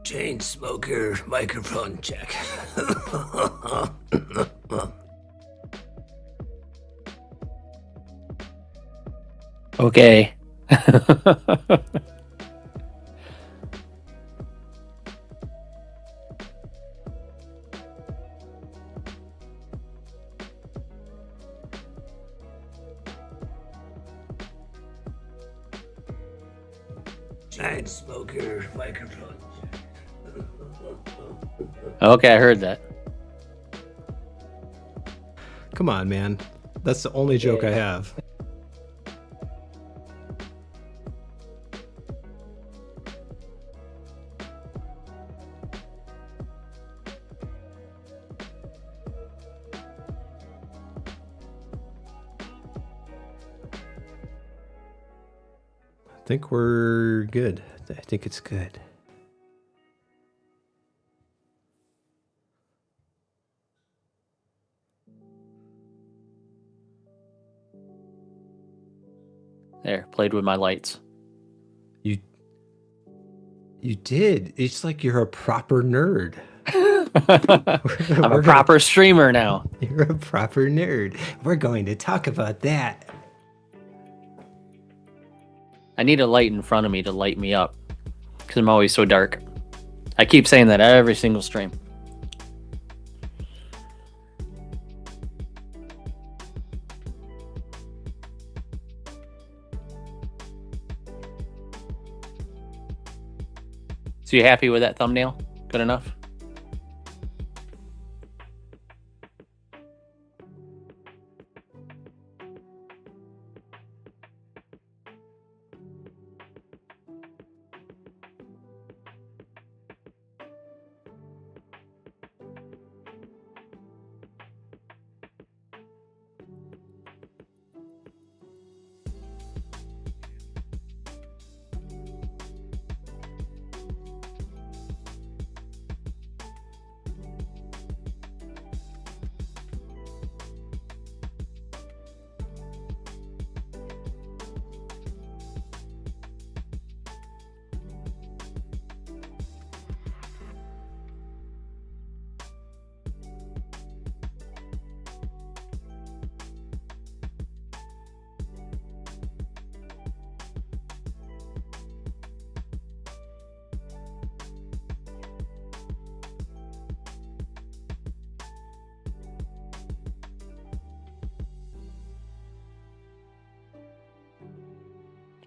Chain smoker microphone check. Okay. Chain smoker microphone check. Okay, I heard that. Come on, man. That's the only joke I have. I think we're good. I think it's good. There, played with my lights. You did. It's like you're a proper nerd. I'm a proper streamer now. You're a proper nerd. We're going to talk about that. I need a light in front of me to light me up because I'm always so dark. I keep saying that every single stream. So you happy with that thumbnail? Good enough?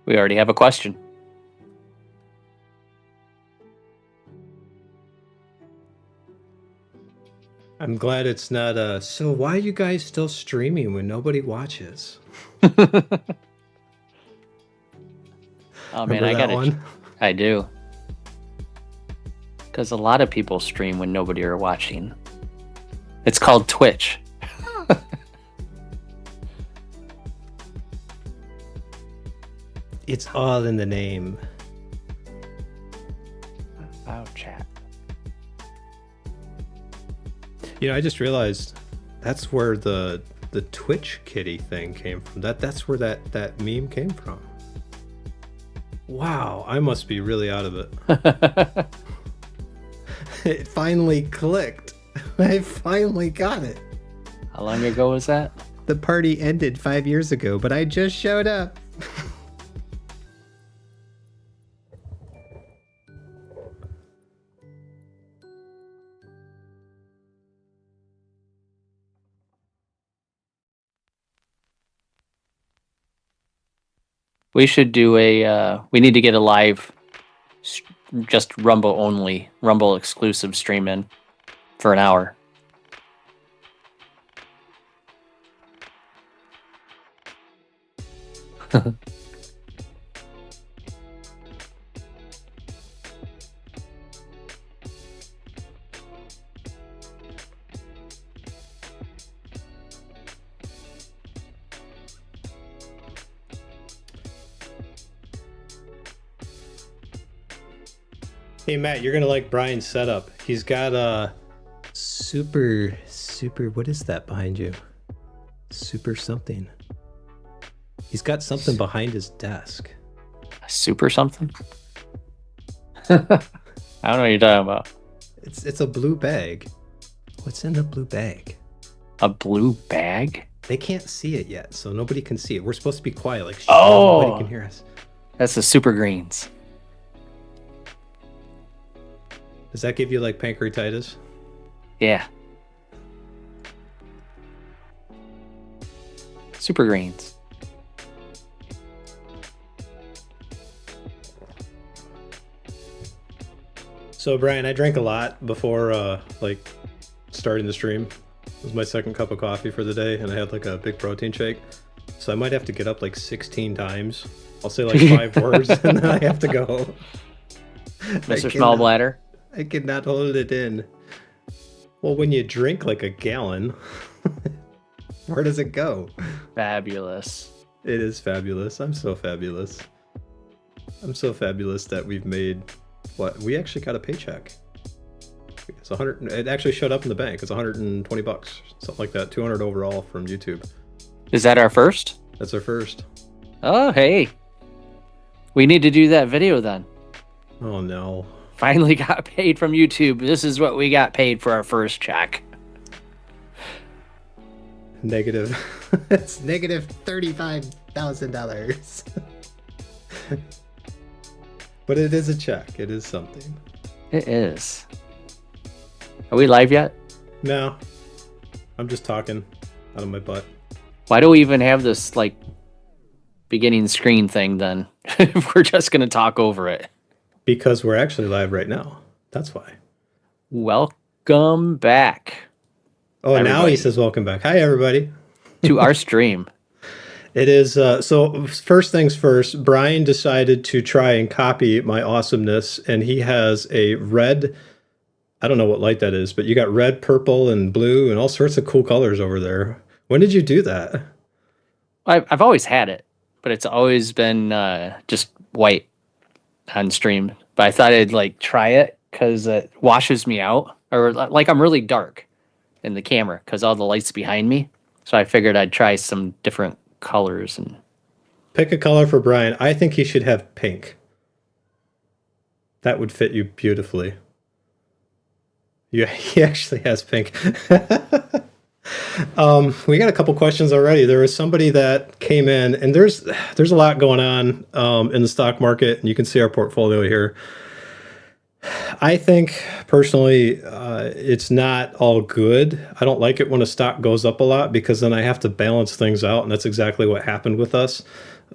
We already have a question. I'm glad it's not so why are you guys still streaming when nobody watches? Oh man, Remember I that got it. one? I do. Because a lot of people stream when nobody are watching. It's called Twitch. It's all in the name. Wow, chat. You know, I just realized that's where the Twitch kitty thing came from. That's where that meme came from. Wow, I must be really out of it. It finally clicked. I finally got it. How long ago was that? The party ended 5 years ago, but I just showed up. We should do we need to get a live, just Rumble only, Rumble exclusive stream in for an hour. Hey Matt, you're gonna like Brian's setup. He's got a super. What is that behind you? Super something. He's got something behind his desk. A super something? I don't know what you're talking about. It's a blue bag. What's in the blue bag? A blue bag? They can't see it yet, so nobody can see it. We're supposed to be quiet, like Oh! nobody can hear us. That's the super greens. Does that give you like pancreatitis? Yeah. Super greens. So Brian, I drank a lot before like starting the stream. It was my second cup of coffee for the day, and I had like a big protein shake. So I might have to get up like 16 times. I'll say like 5 words, and then I have to go. Mr. Smallbladder. I cannot hold it in. Well, when you drink like a gallon, where does it go? Fabulous. It is fabulous. I'm so fabulous. I'm so fabulous that we've made what? We actually got a paycheck. It's 100. It actually showed up in the bank. It's 120 bucks, something like that. 200 overall from YouTube. Is that our first? That's our first. Oh, hey. We need to do that video then. Oh no. Finally got paid from YouTube. This is what we got paid for our first check. Negative. It's negative $35,000. But it is a check. It is something. It is. Are we live yet? No. I'm just talking out of my butt. Why do we even have this like beginning screen thing then? If we're just gonna talk over it. Because we're actually live right now. That's why. Welcome back. Oh, everybody. Now he says welcome back. Hi, everybody. To our stream. It is, so first things first, Brian decided to try and copy my awesomeness, and he has a red, I don't know what light that is, but you got red, purple, and blue, and all sorts of cool colors over there. When did you do that? I've always had it, but it's always been just white on stream. But I thought I'd like try it because it washes me out, or like I'm really dark in the camera because all the lights behind me. So I figured I'd try some different colors and pick a color for Brian. I think he should have pink. That would fit you beautifully. Yeah, he actually has pink. We got a couple questions already. There was somebody that came in, and there's a lot going on in the stock market, and you can see our portfolio here. I think personally, it's not all good. I don't like it when a stock goes up a lot because then I have to balance things out, and that's exactly what happened with us.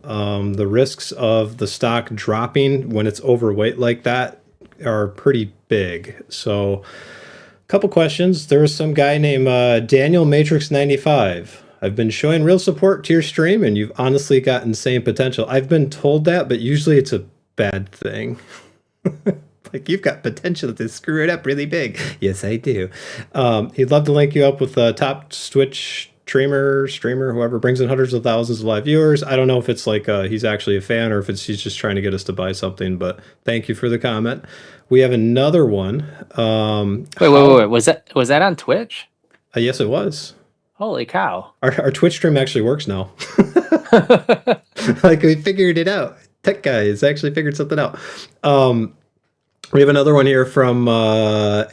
The risks of the stock dropping when it's overweight like that are pretty big. So, a couple questions. There was some guy named Daniel Matrix 95. I've been showing real support to your stream, and you've honestly got insane potential. I've been told that, but usually it's a bad thing. Like, you've got potential to screw it up really big. Yes, I do. He'd love to link you up with the top Twitch streamer, whoever brings in hundreds of thousands of live viewers. I don't know if it's like he's actually a fan or if he's just trying to get us to buy something, but thank you for the comment. We have another one. Wait. Was that on Twitch? Yes, it was. Holy cow. Our Twitch stream actually works now. Like, we figured it out. Tech guys actually figured something out. We have another one here from AZRTX.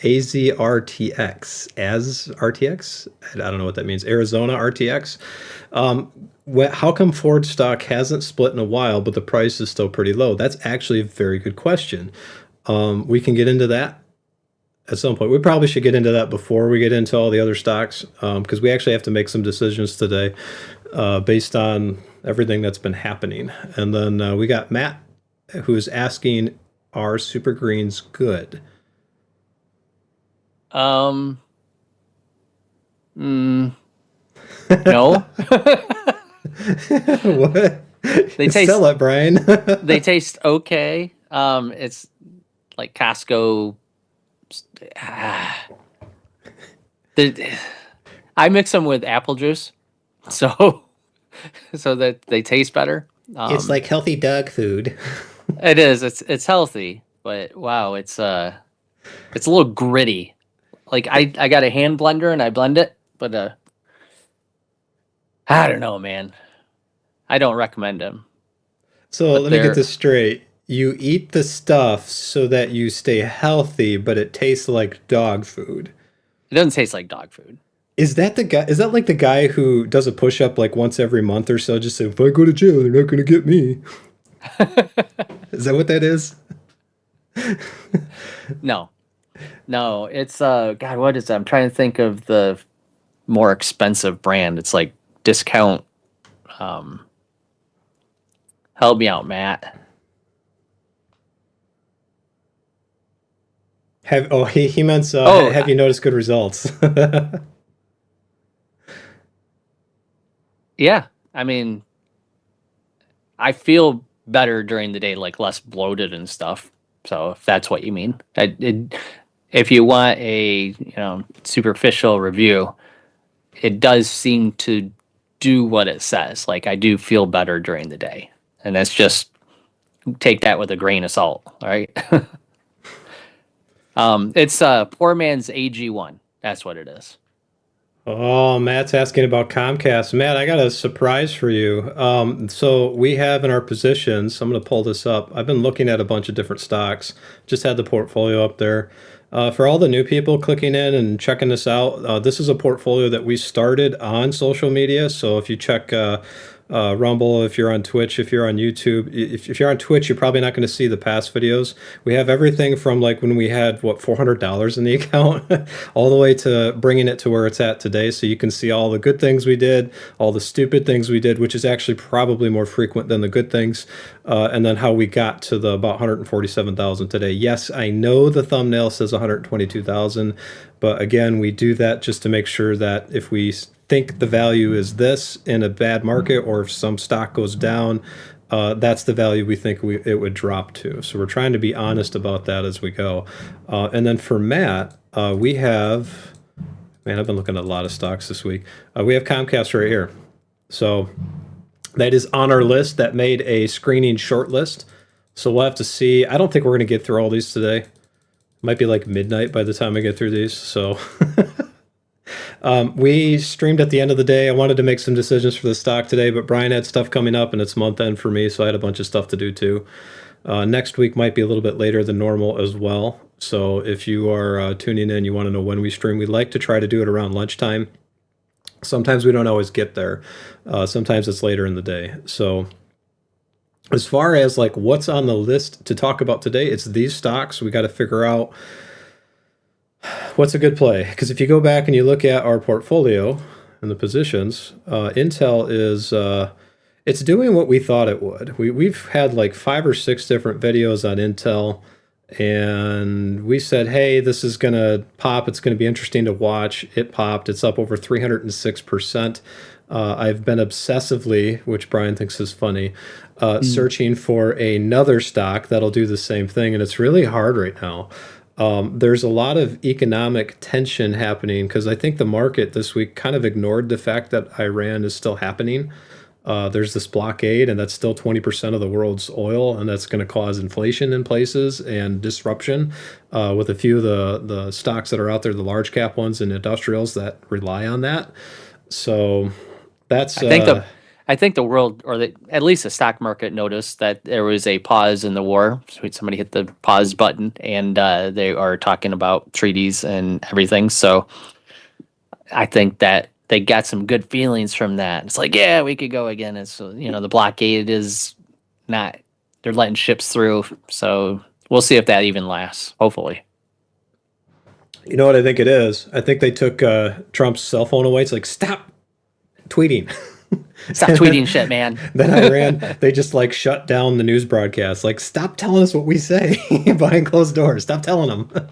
AzRTX? I don't know what that means. Arizona RTX. How come Ford stock hasn't split in a while, but the price is still pretty low? That's actually a very good question. We can get into that at some point. We probably should get into that before we get into all the other stocks, because we actually have to make some decisions today based on everything that's been happening. And then we got Matt, who's asking, are super greens good? No. What? They taste, sell it, Brian. they taste okay. It's like Costco. I mix them with apple juice, so that they taste better. It's like healthy dog food. It is. It's healthy, but wow, it's a little gritty. Like I got a hand blender and I blend it, but I don't know, man. I don't recommend them. So let me get this straight. You eat the stuff so that you stay healthy, but it tastes like dog food. It doesn't taste like dog food. Is that the guy? Is that like the guy who does a push-up like once every month or so? Just say, if I go to jail, they're not going to get me. Is that what that is? No, it's God, what is that? I'm trying to think of the more expensive brand. It's like discount. Help me out, Matt. He meant have you noticed good results? Yeah, I mean, I feel better during the day, like less bloated and stuff. So if that's what you mean, if you want a superficial review, it does seem to do what it says. Like I do feel better during the day, and that's just take that with a grain of salt. All right. It's poor man's AG1. That's what it is. Oh, Matt's asking about Comcast. Matt, I got a surprise for you. So we have in our positions, I'm going to pull this up. I've been looking at a bunch of different stocks, just had the portfolio up there. For all the new people clicking in and checking this out, this is a portfolio that we started on social media. So if you check Rumble, if you're on Twitch, if you're on YouTube, if you're on Twitch, you're probably not going to see the past videos. We have everything from like when we had $400 in the account all the way to bringing it to where it's at today. So you can see all the good things we did, all the stupid things we did, which is actually probably more frequent than the good things. And then how we got to the about 147,000 today. Yes, I know the thumbnail says 122,000, but again, we do that just to make sure that if we think the value is this in a bad market, or if some stock goes down, that's the value we think it would drop to. So we're trying to be honest about that as we go. And then for Matt, we have, man, I've been looking at a lot of stocks this week. We have Comcast right here. So that is on our list that made a screening short list. So we'll have to see. I don't think we're going to get through all these today. Might be like midnight by the time I get through these. So we streamed at the end of the day. I wanted to make some decisions for the stock today, but Brian had stuff coming up and it's month end for me, so I had a bunch of stuff to do too. Next week might be a little bit later than normal as well. So if you are tuning in, you want to know when we stream, we like to try to do it around lunchtime. Sometimes we don't always get there. Sometimes it's later in the day. So as far as like what's on the list to talk about today, it's these stocks. We got to figure out what's a good play. Because if you go back and you look at our portfolio and the positions, Intel It's doing what we thought it would. We've had like 5 or 6 different videos on Intel, and we said, hey, this is going to pop. It's going to be interesting to watch. It popped. It's up over 306%. I've been obsessively, which Brian thinks is funny, searching for another stock that'll do the same thing, and it's really hard right now. There's a lot of economic tension happening because I think the market this week kind of ignored the fact that Iran is still happening. There's this blockade, and that's still 20% of the world's oil, and that's going to cause inflation in places and disruption with a few of the stocks that are out there, the large cap ones and industrials that rely on that. So that's I think the world, at least the stock market, noticed that there was a pause in the war. So somebody hit the pause button, and they are talking about treaties and everything. So I think that they got some good feelings from that. It's like, yeah, we could go again. It's, the blockade is not, they're letting ships through. So we'll see if that even lasts, hopefully. You know what I think it is? I think they took Trump's cell phone away. It's like, stop tweeting. Stop tweeting shit, man. Then Iran, they just like shut down the news broadcast. Like, stop telling us what we say behind closed doors. Stop telling them.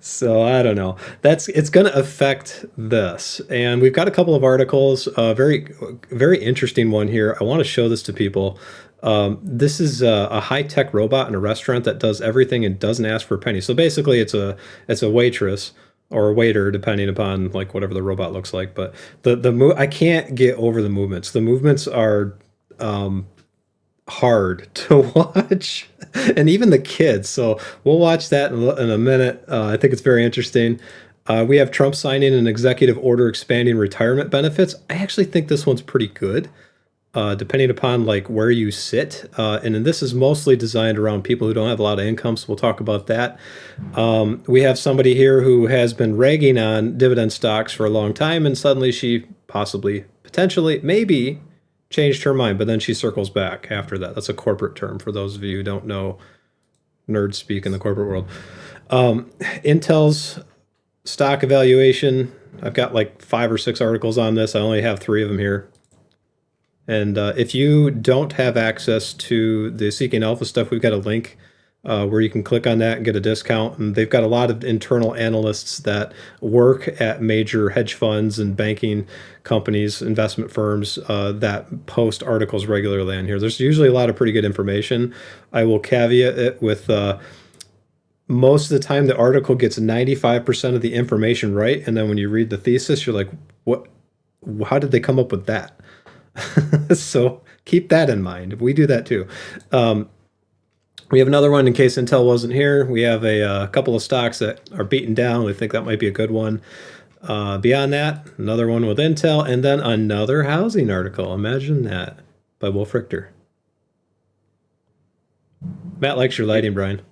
So I don't know. It's going to affect this, and we've got a couple of articles. Very, very interesting one here. I want to show this to people. This is a high-tech robot in a restaurant that does everything and doesn't ask for a penny. So basically, it's a waitress or a waiter, depending upon like whatever the robot looks like. But I can't get over the movements. The movements are hard to watch, and even the kids. So we'll watch that in a minute. I think it's very interesting. We have Trump signing an executive order expanding retirement benefits. I actually think this one's pretty good, depending upon like where you sit. And then this is mostly designed around people who don't have a lot of income. So we'll talk about that. We have somebody here who has been ragging on dividend stocks for a long time, and suddenly she potentially, maybe changed her mind, but then she circles back after that. That's a corporate term for those of you who don't know nerd speak in the corporate world. Intel's stock evaluation. I've got like 5 or 6 articles on this. I only have 3 of them here. And if you don't have access to the Seeking Alpha stuff, we've got a link where you can click on that and get a discount. And they've got a lot of internal analysts that work at major hedge funds and banking companies, investment firms that post articles regularly on here. There's usually a lot of pretty good information. I will caveat it with most of the time the article gets 95% of the information right. And then when you read the thesis, you're like, what? How did they come up with that? So keep that in mind. We do that too. We have another one in case Intel wasn't here. We have a couple of stocks that are beaten down. We think that might be a good one. Beyond that, another one with Intel, and then another housing article. Imagine that, by Wolf Richter. Matt likes your lighting, Brian.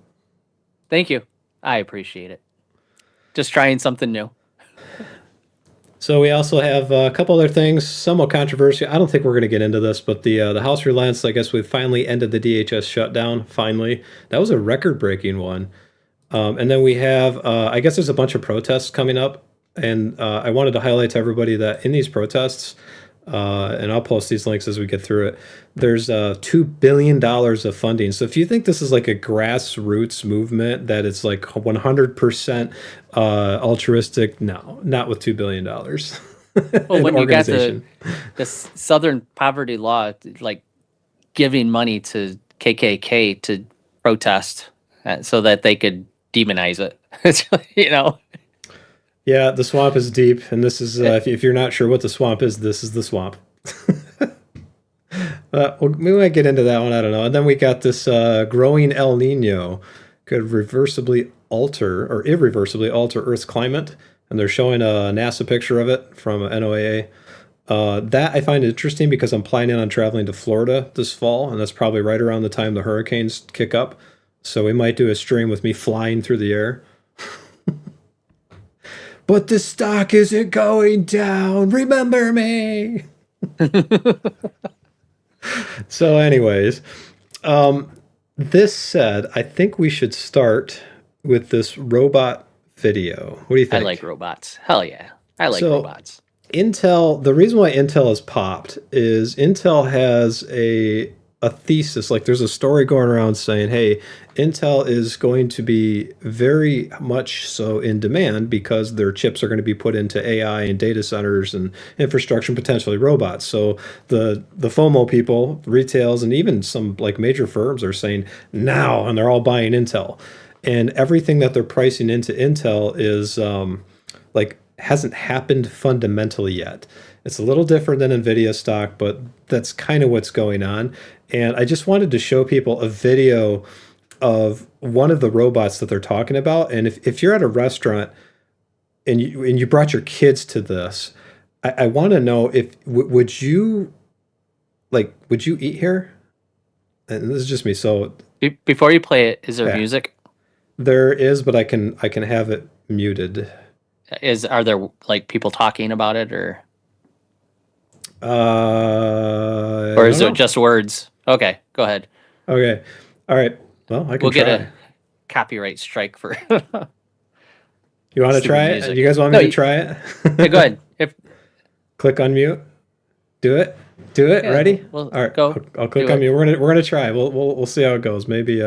Thank you. I appreciate it. Just trying something new. So we also have a couple other things, somewhat controversial. I don't think we're going to get into this, but the House relents. I guess we finally ended the DHS shutdown. Finally, that was a record-breaking one. And then we have, I guess, there's a bunch of protests coming up, and I wanted to highlight to everybody that in these protests, and I'll post these links as we get through it. There's $2 billion of funding. So if you think this is like a grassroots movement, that it's like 100% altruistic, no, not with $2 billion. Well, when you got the Southern Poverty Law, like giving money to KKK to protest so that they could demonize it, Yeah, the swamp is deep, and this is if you're not sure what the swamp is, this is the swamp. We might get into that one. I don't know. And then we got this growing El Nino could reversibly alter or irreversibly alter Earth's climate, and they're showing a NASA picture of it from NOAA. That I find interesting because I'm planning on traveling to Florida this fall, and that's probably right around the time the hurricanes kick up. So we might do a stream with me flying through the air. But the stock isn't going down. Remember me. So anyways, this said, I think we should start with this robot video. What do you think? I like robots. Hell yeah. I like robots. Intel, the reason why Intel has popped is Intel has a thesis, like there's a story going around saying, hey, Intel is going to be very much so in demand because their chips are going to be put into AI and data centers and infrastructure and potentially robots. So the FOMO people, retails, and even some like major firms are saying now, and they're all buying Intel. And everything that they're pricing into Intel is like hasn't happened fundamentally yet. It's a little different than Nvidia stock, but that's kind of what's going on. And I just wanted to show people a video of one of the robots that they're talking about. And if you're at a restaurant and you brought your kids to this, I want to know if would you eat here? And this is just me. So Before you play it, is there yeah, music? there is, but I can have it muted. Are there like people talking about it or I is don't it know. just words? Okay, go ahead. Okay. All right. Well, I can We'll try. get a copyright strike for You want to stupid try it? music. You guys want No, me to try it? yeah, go ahead. If Click on mute. Do it. Do it. yeah, Ready? well, All right. go. I'll click Do on it. mute. We're gonna try. We'll see how it goes. Maybe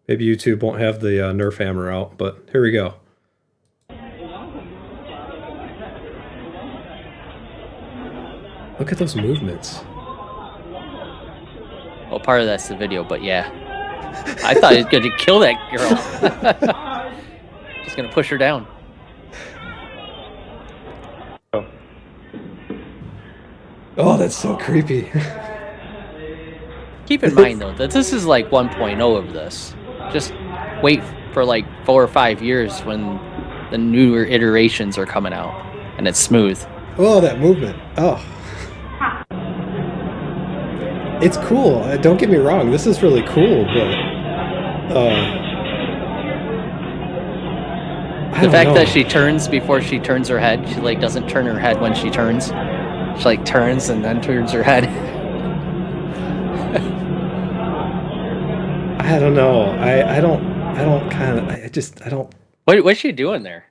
YouTube won't have the Nerf hammer out, but here we go. Look at those movements. Well, part of that's the video, but yeah. I thought he was going to kill that girl. Just going to push her down. Oh, that's so creepy. Keep in mind, though, that this is like 1.0 of this. Just wait for like 4 or 5 years when the newer iterations are coming out and it's smooth. Oh, that movement. Oh. It's cool. Don't get me wrong. This is really cool, but I The don't fact know. that she turns before she turns her head, she like doesn't turn her head when she turns. She like turns and then turns her head. I don't know. I don't What's she doing there?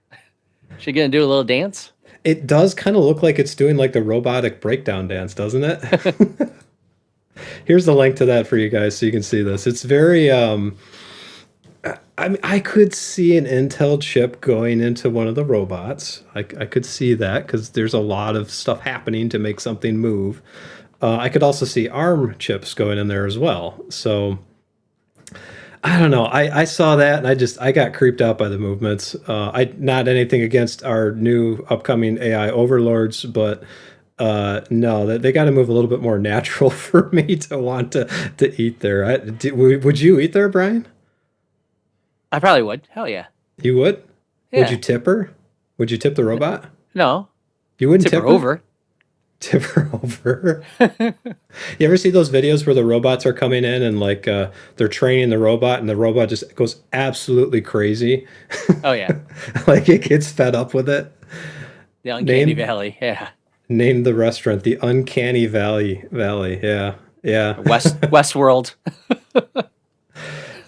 She gonna do a little dance? it does kind of look like it's doing like the robotic breakdown dance, doesn't it? Here's the link to that for you guys so you can see this. It's very I mean, I could see an Intel chip going into one of the robots. I could see that because there's a lot of stuff happening to make something move. I could also see ARM chips going in there as well. So I don't know. I saw that and I got creeped out by the movements. I not anything against our new upcoming AI overlords, but no, they got to move a little bit more natural for me to want to eat there. Would you eat there, Brian? I probably would. Hell yeah. You would? Yeah. Would you tip her? Would you tip the robot? No. You wouldn't Tip tip her over. Tip her over. You ever see those videos where the robots are coming in and like they're training the robot and the robot just goes absolutely crazy? Oh yeah. Like it gets fed up with it. The Uncanny Name Valley. Yeah. name the restaurant the Uncanny Valley. Yeah. Yeah. Westworld.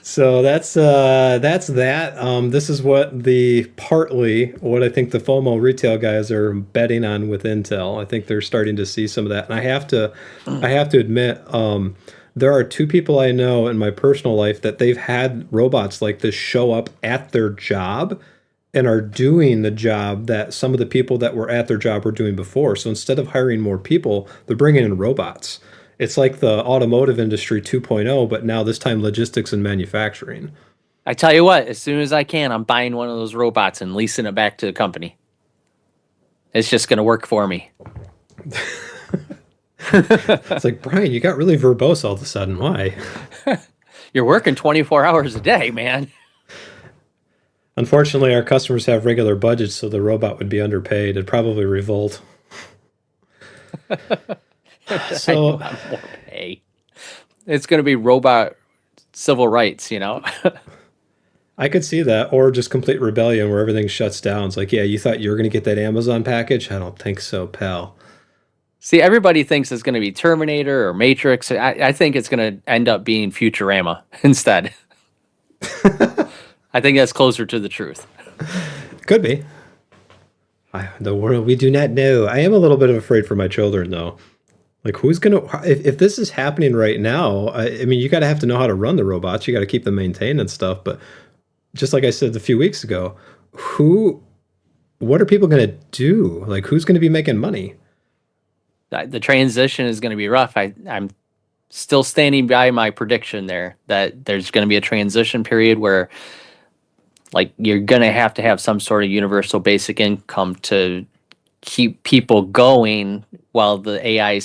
So that's that. This is partly what I think the FOMO retail guys are betting on with Intel. I think they're starting to see some of that, and I have to admit, there are two people I know in my personal life that they've had robots like this show up at their job and are doing the job that some of the people that were at their job were doing before. So instead of hiring more people, they're bringing in robots. It's like the automotive industry 2.0, but now this time logistics and manufacturing. I tell you what, as soon as I can, I'm buying one of those robots and leasing it back to the company. It's just going to work for me. It's like, Brian, you got really verbose all of a sudden. Why? You're working 24 hours a day, man. Unfortunately, our customers have regular budgets, so the robot would be underpaid. It'd probably revolt. I want more pay. It's going to be robot civil rights, you know? I could see that, or just complete rebellion where everything shuts down. It's like, yeah, you thought you were going to get that Amazon package? I don't think so, pal. See, everybody thinks it's going to be Terminator or Matrix. I think it's going to end up being Futurama instead. I think that's closer to the truth. Could be. The world we do not know. I am a little bit afraid for my children, though. Like, who's gonna? If this is happening right now, I mean, you got to have to know how to run the robots. You got to keep them maintained and stuff. But just like I said a few weeks ago, what are people gonna do? Like, who's gonna be making money? The transition is going to be rough. I'm still standing by my prediction there that there's going to be a transition period where, like, you're going to have some sort of universal basic income to keep people going while the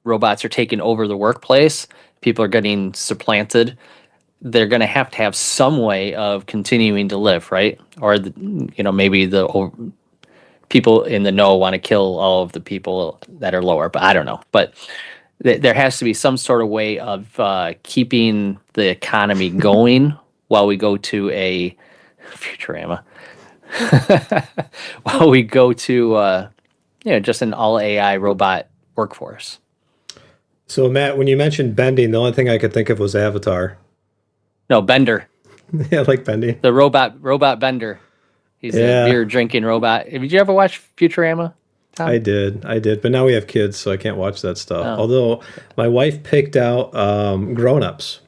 robots are taking over the workplace. People are getting supplanted. They're going to have some way of continuing to live, right? Or maybe people in the know want to kill all of the people that are lower, but I don't know. But there has to be some sort of way of keeping the economy going while we go to a Futurama. While we go to just an all AI robot workforce. So, Matt, when you mentioned bending, the only thing I could think of was Avatar. No, Bender. Yeah, I like bending. The robot Bender. He's a beer drinking robot. Did you ever watch Futurama, Tom? I did, but now we have kids, so I can't watch that stuff. Oh. Although my wife picked out Grown Ups.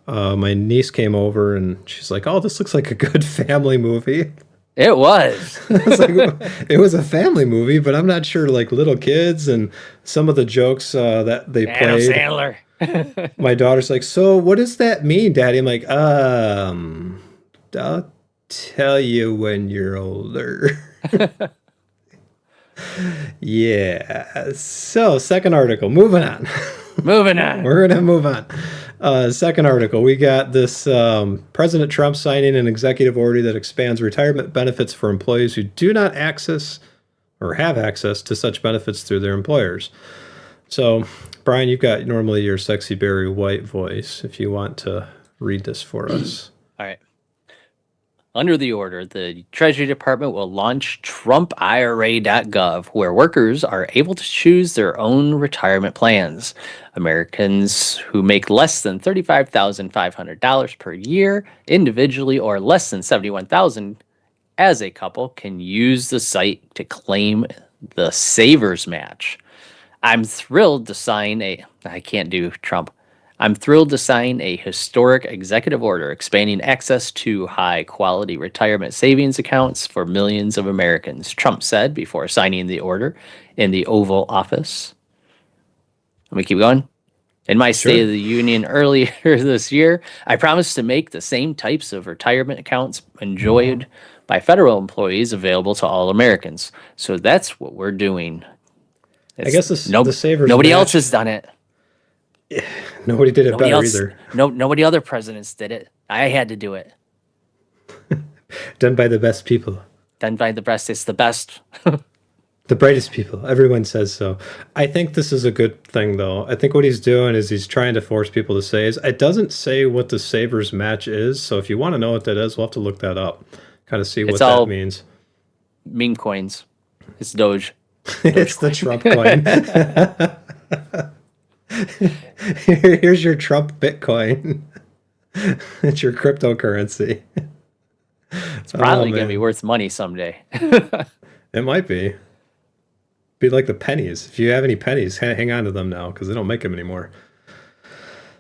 My niece came over and she's like, "Oh, this looks like a good family movie." It was. It was a family movie, but I'm not sure, like, little kids and some of the jokes that they Adam played. Sandler. My daughter's like, "So what does that mean, Daddy?" I'm like, I'll tell you when you're older. Yeah. So, second article. Moving on. Moving on. We're going to move on. Second article. We got this President Trump signing an executive order that expands retirement benefits for employees who do not access or have access to such benefits through their employers. So, Brian, you've got normally your sexy Barry White voice if you want to read this for us. All right. Under the order, the Treasury Department will launch TrumpIRA.gov, where workers are able to choose their own retirement plans. Americans who make less than $35,500 per year individually or less than $71,000 as a couple can use the site to claim the Savers Match. I'm thrilled to sign I can't do Trump. I'm thrilled to sign a historic executive order expanding access to high-quality retirement savings accounts for millions of Americans, Trump said before signing the order in the Oval Office. Let me keep going. In my State of the Union earlier this year, I promised to make the same types of retirement accounts enjoyed by federal employees available to all Americans. So that's what we're doing. I guess the Savers nobody Match, else has done it. Nobody did it better either. Nobody other presidents did it. I had to do it. Done by the best people. Done by the best. It's the best. The brightest people. Everyone says so. I think this is a good thing, though. I think what he's doing is he's trying to force people to save. It doesn't say what the Savers Match is, so if you want to know what that is, we'll have to look that up. Kind of see what that means. Meme coins. It's Doge. It's the Trump coin. Here's your Trump Bitcoin. It's your cryptocurrency. It's probably going to be worth money someday. It might be. Be like the pennies. If you have any pennies, hang on to them now because they don't make them anymore.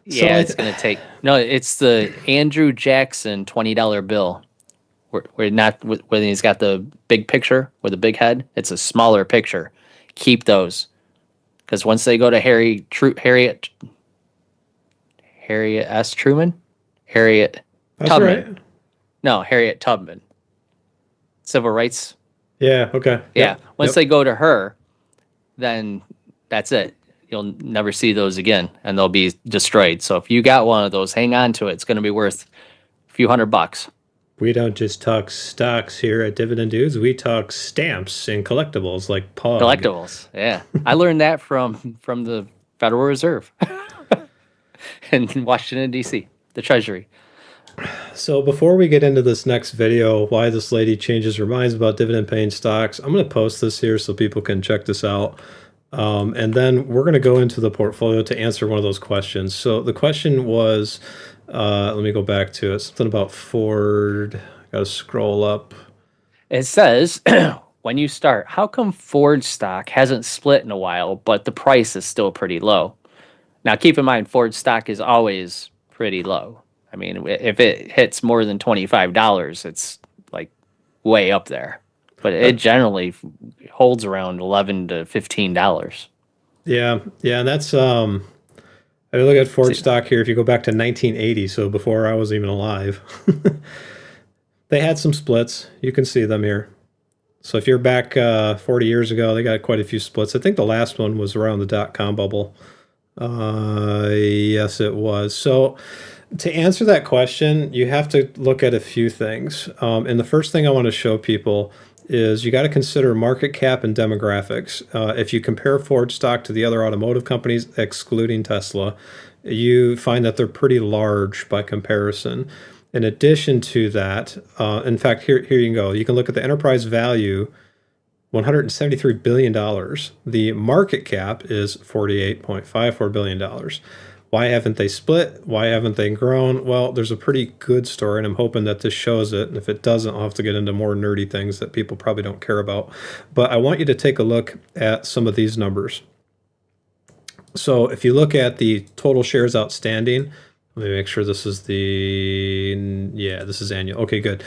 Yeah, so it's going to take... No, it's the Andrew Jackson $20 bill. Where he's got the big picture with the big head. It's a smaller picture. Keep those. Because once they go to Harriet S. Truman? Harriet That's Tubman. Right. No, Harriet Tubman. Civil rights. Yeah, okay. Yeah. Once they go to her, then that's it. You'll never see those again, and they'll be destroyed. So if you got one of those, hang on to it. It's going to be worth a few $100. We don't just talk stocks here at Dividend Dudes. We talk stamps and collectibles like Pug. Collectibles, yeah. I learned that from the Federal Reserve in Washington, D.C., the Treasury. So before we get into this next video, why this lady changes her minds about dividend-paying stocks, I'm going to post this here so people can check this out. And then we're going to go into the portfolio to answer one of those questions. So the question was... let me go back to it. Something about Ford. Got to scroll up. It says, when you start, how come Ford stock hasn't split in a while, but the price is still pretty low? Now, keep in mind, Ford stock is always pretty low. I mean, if it hits more than $25, it's like way up there. But it generally holds around $11 to $15. Yeah, yeah, and that's I look at Ford stock here. If you go back to 1980, so before I was even alive, they had some splits. You can see them here. So if you're back 40 years ago, they got quite a few splits. I think the last one was around the dot-com bubble. Yes, it was. So to answer that question, you have to look at a few things. And the first thing I want to show people is you got to consider market cap and demographics. If you compare Ford stock to the other automotive companies, excluding Tesla, you find that they're pretty large by comparison. In addition to that, in fact, here you can go. You can look at the enterprise value, $173 billion. The market cap is $48.54 billion. Why haven't they split? Why haven't they grown? Well, there's a pretty good story, and I'm hoping that this shows it. And if it doesn't, I'll have to get into more nerdy things that people probably don't care about. But I want you to take a look at some of these numbers. So if you look at the total shares outstanding, let me make sure this is this is annual. Okay, good.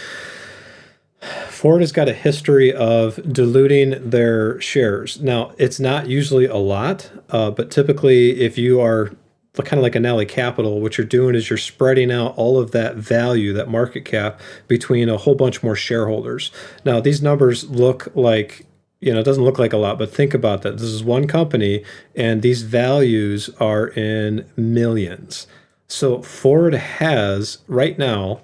Ford has got a history of diluting their shares. Now, it's not usually a lot, but typically if you are kind of like an Alley Capital, what you're doing is you're spreading out all of that value, that market cap, between a whole bunch more shareholders. Now, these numbers look like, it doesn't look like a lot, but think about that. This is one company, and these values are in millions. So Ford has, right now,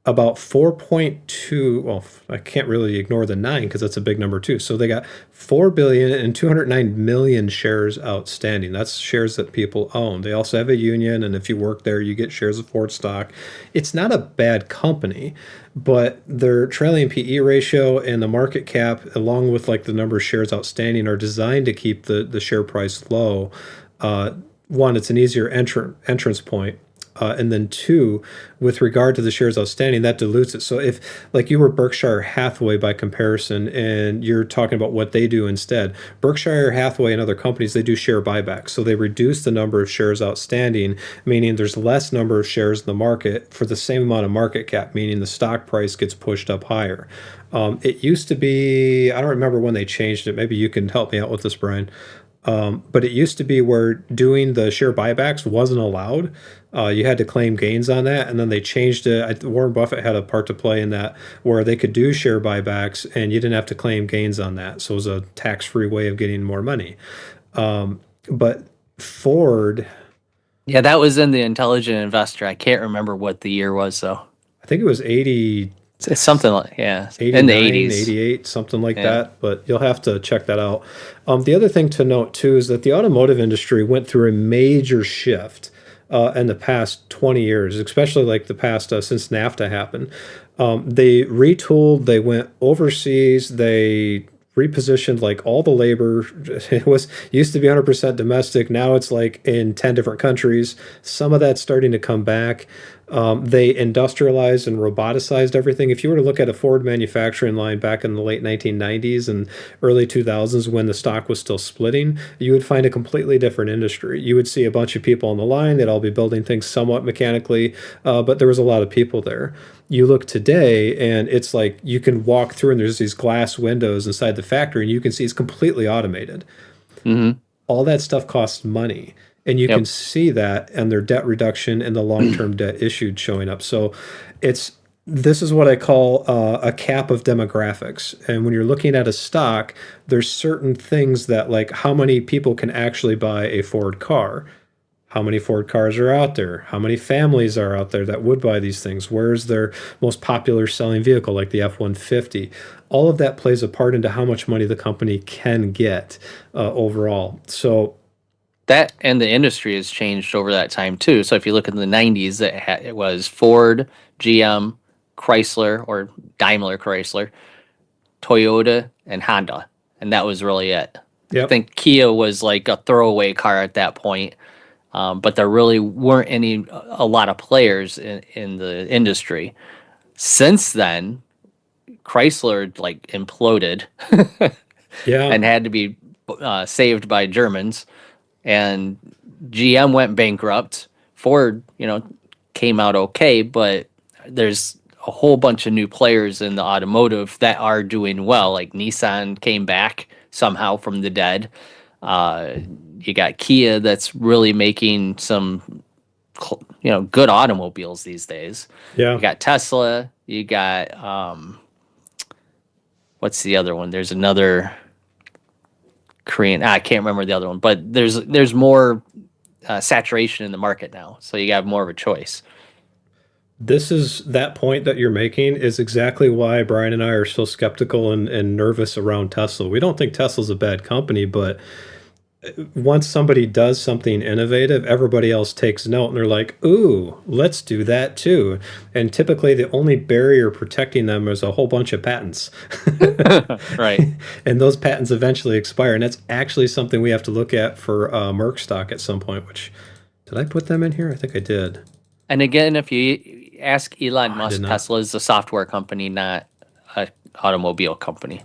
about 4.2, well, I can't really ignore the 9 because that's a big number too. So they got 4 billion and 209 million shares outstanding. That's shares that people own. They also have a union, and if you work there, you get shares of Ford stock. It's not a bad company, but their trailing PE ratio and the market cap, along with like the number of shares outstanding, are designed to keep the share price low. One, it's an easier entrance point. And then two, with regard to the shares outstanding, that dilutes it. So if like you were Berkshire Hathaway by comparison, and you're talking about what they do instead, Berkshire Hathaway and other companies, they do share buybacks. So they reduce the number of shares outstanding, meaning there's less number of shares in the market for the same amount of market cap, meaning the stock price gets pushed up higher. It used to be, I don't remember when they changed it. Maybe you can help me out with this, Brian. But it used to be where doing the share buybacks wasn't allowed. You had to claim gains on that, and then they changed it. Warren Buffett had a part to play in that, where they could do share buybacks, and you didn't have to claim gains on that. So it was a tax-free way of getting more money. But Ford... Yeah, that was in the Intelligent Investor. I can't remember what the year was, though. I think it was 80... It's something like, in the 80s. 88, something like that, but you'll have to check that out. The other thing to note, too, is that the automotive industry went through a major shift in the past 20 years, especially like the past since NAFTA happened. They retooled, they went overseas, they repositioned like all the labor. It used to be 100% domestic. Now it's like in 10 different countries. Some of that's starting to come back. They industrialized and roboticized everything. If you were to look at a Ford manufacturing line back in the late 1990s and early 2000s when the stock was still splitting, you would find a completely different industry. You would see a bunch of people on the line. They'd all be building things somewhat mechanically, but there was a lot of people there. You look today and it's like you can walk through and there's these glass windows inside the factory and you can see it's completely automated. Mm-hmm. All that stuff costs money. And you can see that and their debt reduction and the long-term debt issued showing up. So this is what I call a cap of demographics. And when you're looking at a stock, there's certain things that like how many people can actually buy a Ford car. How many Ford cars are out there? How many families are out there that would buy these things? Where's their most popular selling vehicle, like the F-150? All of that plays a part into how much money the company can get overall. So that and the industry has changed over that time too. So if you look in the 90s, it was Ford, GM, Chrysler or Daimler Chrysler, Toyota, and Honda. And that was really it. Yep. I think Kia was like a throwaway car at that point. But there really weren't a lot of players in the industry. Since then, Chrysler like imploded Yeah. and had to be saved by Germans, and GM went bankrupt. Ford, came out okay, but there's a whole bunch of new players in the automotive that are doing well. Like Nissan came back somehow from the dead. You got Kia that's really making some, good automobiles these days. Yeah. You got Tesla. You got what's the other one? There's another Korean. I can't remember the other one, but there's more saturation in the market now, so you have more of a choice. This is that point that you're making is exactly why Brian and I are so skeptical and nervous around Tesla. We don't think Tesla's a bad company, but once somebody does something innovative, everybody else takes note and they're like, ooh, let's do that too. And typically the only barrier protecting them is a whole bunch of patents. Right. And those patents eventually expire. And that's actually something we have to look at for Merck stock at some point, which, did I put them in here? I think I did. And again, if you ask Elon I Musk, did not. Tesla is a software company, not an automobile company.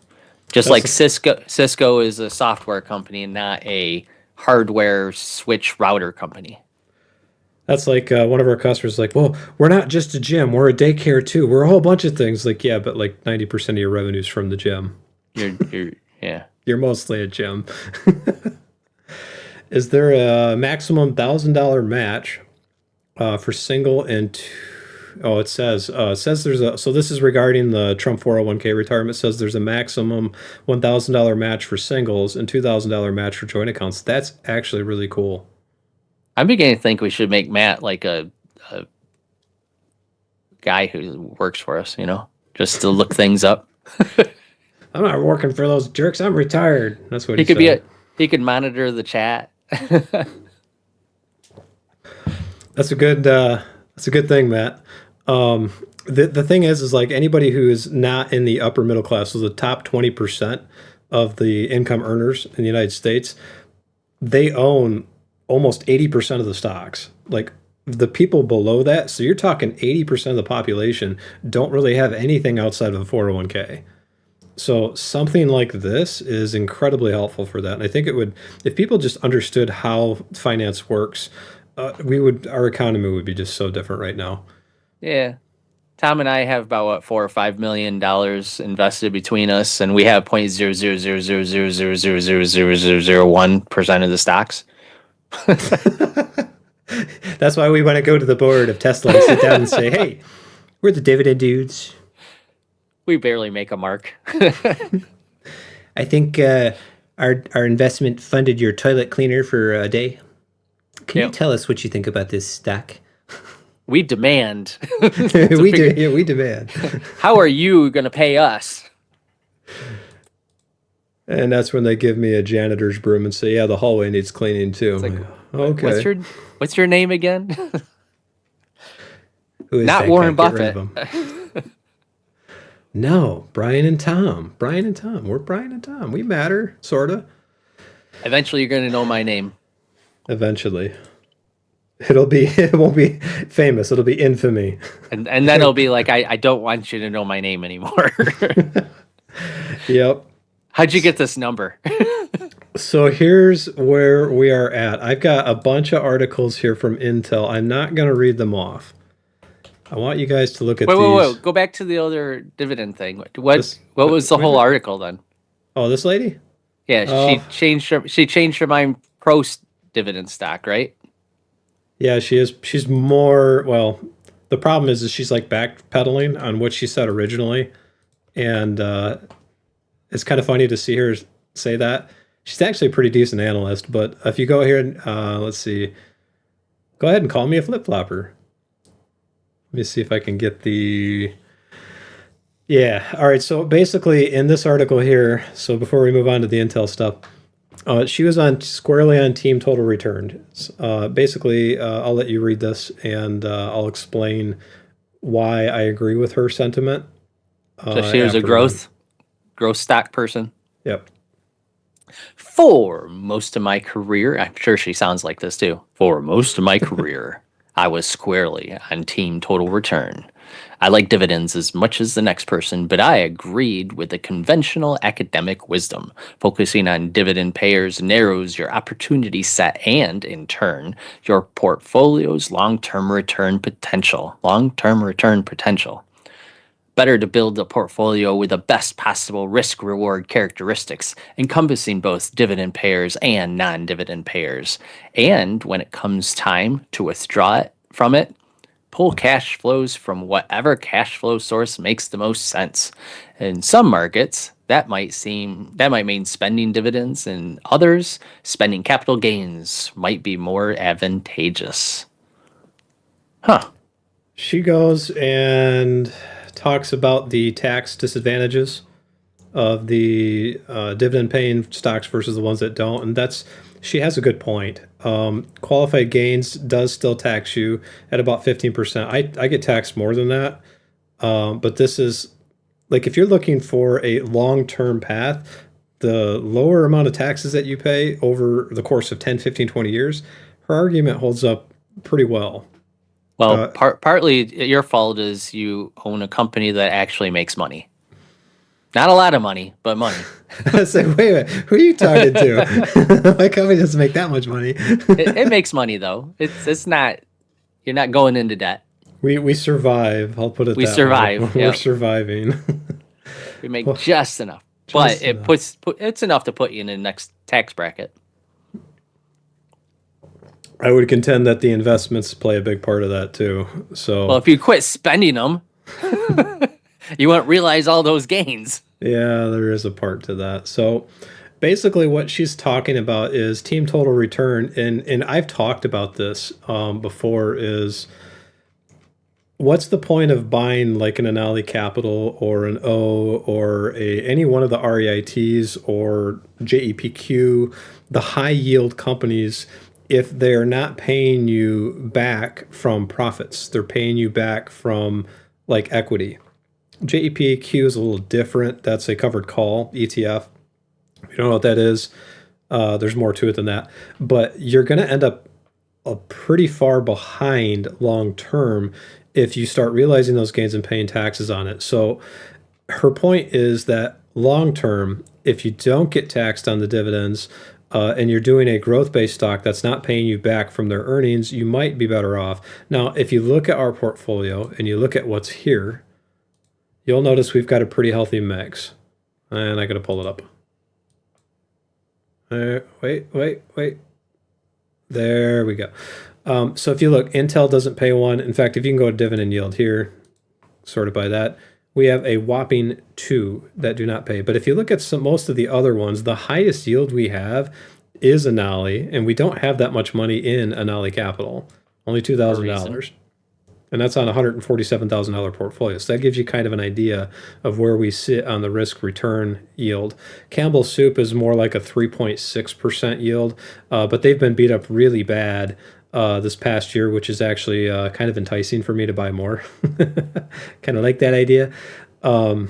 Just like Cisco is a software company and not a hardware switch router company. That's like one of our customers like, well, we're not just a gym, we're a daycare too. We're a whole bunch of things. Like, yeah, but like 90% of your revenue's from the gym. Yeah. You're mostly a gym. Is there a maximum $1,000 match for single and it says there's a, so this is regarding the Trump 401k retirement. It says there's a maximum $1,000 match for singles and $2,000 match for joint accounts. That's actually really cool. I'm beginning to think we should make Matt like a guy who works for us, just to look things up. I'm not working for those jerks. I'm retired. That's what He could said. he could monitor the chat. That's a good thing, Matt. The thing is like anybody who is not in the upper middle class, so the top 20% of the income earners in the United States, they own almost 80% of the stocks. Like the people below that, so you're talking 80% of the population don't really have anything outside of a 401k. So something like this is incredibly helpful for that. And I think it would, if people just understood how finance works, our economy would be just so different right now. Yeah. Tom and I have about $4 or $5 million invested between us, and we have 0.00000000001% of the stocks. That's why we want to go to the board of Tesla and sit down and say, hey, we're the dividend dudes. We barely make a mark. I think our investment funded your toilet cleaner for a day. Can you tell us what you think about this stock? We demand. We demand. How are you going to pay us? And that's when they give me a janitor's broom and say, yeah, the hallway needs cleaning too. Like, okay. What's your name again? Who is Not that Warren guy? Get rid of Buffett. him. No, Brian and Tom. Brian and Tom. We're Brian and Tom. We matter, sort of. Eventually, you're going to know my name. Eventually. It won't be famous. It'll be infamy. And then it'll be like, I don't want you to know my name anymore. Yep. How'd you get this number? So here's where we are at. I've got a bunch of articles here from Intel. I'm not going to read them off. I want you guys to look at these. Wait. Go back to the other dividend thing. What was the whole article then? Oh, this lady? Yeah, she changed her mind pro dividend stock, right? Yeah, she is. She's more, well, the problem is she's like backpedaling on what she said originally. And it's kind of funny to see her say that. She's actually a pretty decent analyst, but if you go here and let's see, go ahead and call me a flip-flopper. Let me see if I can get the... Yeah, all right, so basically in this article here, so before we move on to the Intel stuff, she was squarely on Team Total Return. Basically, I'll let you read this, and I'll explain why I agree with her sentiment. So she was a growth stock person? Yep. For most of my career, I'm sure she sounds like this too. For most of my career, I was squarely on Team Total Return. I like dividends as much as the next person, but I agreed with the conventional academic wisdom. Focusing on dividend payers narrows your opportunity set and, in turn, your portfolio's long-term return potential. Long-term return potential. Better to build a portfolio with the best possible risk-reward characteristics, encompassing both dividend payers and non-dividend payers. And when it comes time to withdraw it from it, pull cash flows from whatever cash flow source makes the most sense. In some markets, that might mean spending dividends, and others, spending capital gains might be more advantageous. Huh. She goes and talks about the tax disadvantages of the dividend paying stocks versus the ones that don't. And she has a good point. Qualified gains does still tax you at about 15%. I get taxed more than that. But this is like, if you're looking for a long-term path, the lower amount of taxes that you pay over the course of 10, 15, 20 years, her argument holds up pretty well. Well, partly your fault is you own a company that actually makes money. Not a lot of money, but money. I was like, wait a minute, who are you talking to? My company doesn't make that much money. It makes money though. It's not. You're not going into debt. We survive. I'll put it. We that survive. way. We're Yep. surviving. We make just enough, but it's enough to put you in the next tax bracket. I would contend that the investments play a big part of that too. So, well, if you quit spending them, you won't realize all those gains. Yeah, there is a part to that. So basically what she's talking about is team total return. And I've talked about this before, is what's the point of buying like an Anali Capital or an O or any one of the REITs or JEPQ, the high yield companies, if they're not paying you back from profits? They're paying you back from like equity. JEPQ is a little different. That's a covered call ETF. If you don't know what that is, there's more to it than that. But you're going to end up pretty far behind long term if you start realizing those gains and paying taxes on it. So her point is that long term, if you don't get taxed on the dividends, and you're doing a growth-based stock that's not paying you back from their earnings, you might be better off. Now, if you look at our portfolio and you look at what's here, you'll notice we've got a pretty healthy mix. And I got to pull it up. Wait. There we go. So if you look, Intel doesn't pay one. In fact, if you can go to dividend yield here, sorted by that, we have a whopping 2 that do not pay. But if you look at most of the other ones, the highest yield we have is Anali, and we don't have that much money in Anali Capital, only $2,000. And that's on a $147,000 portfolio. So that gives you kind of an idea of where we sit on the risk return yield. Campbell Soup is more like a 3.6% yield, but they've been beat up really bad this past year, which is actually kind of enticing for me to buy more. Kind of like that idea. But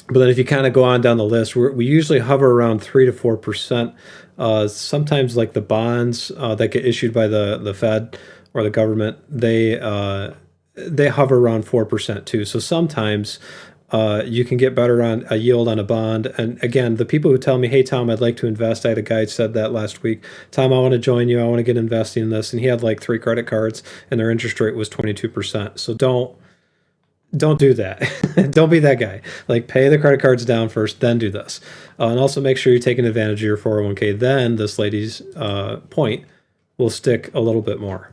then if you kind of go on down the list, we usually hover around 3 to 4%. Sometimes like the bonds that get issued by the Fed or the government, they hover around 4% too. So sometimes you can get better on a yield on a bond. And again, the people who tell me, hey, Tom, I'd like to invest. I had a guy said that last week. Tom, I want to join you. I want to get investing in this. And he had like 3 credit cards and their interest rate was 22%. So don't do that. Don't be that guy. Like, pay the credit cards down first, then do this. And also make sure you're taking advantage of your 401k. Then this lady's point will stick a little bit more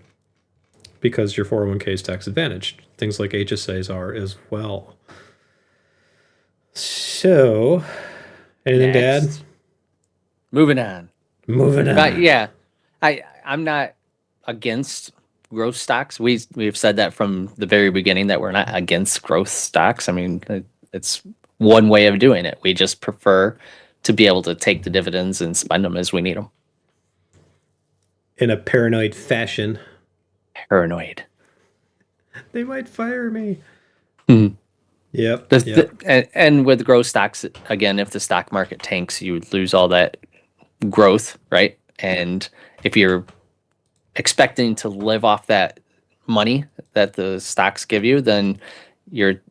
because your 401k is tax advantaged. Things like HSAs are as well. So, anything to add? Moving on. But yeah, I'm not against growth stocks. We've said that from the very beginning that we're not against growth stocks. I mean, it's one way of doing it. We just prefer to be able to take the dividends and spend them as we need them. In a paranoid fashion. Paranoid. They might fire me. Mm-hmm. Yep. And with growth stocks, again, if the stock market tanks, you would lose all that growth, right? And if you're expecting to live off that money that the stocks give you, then you're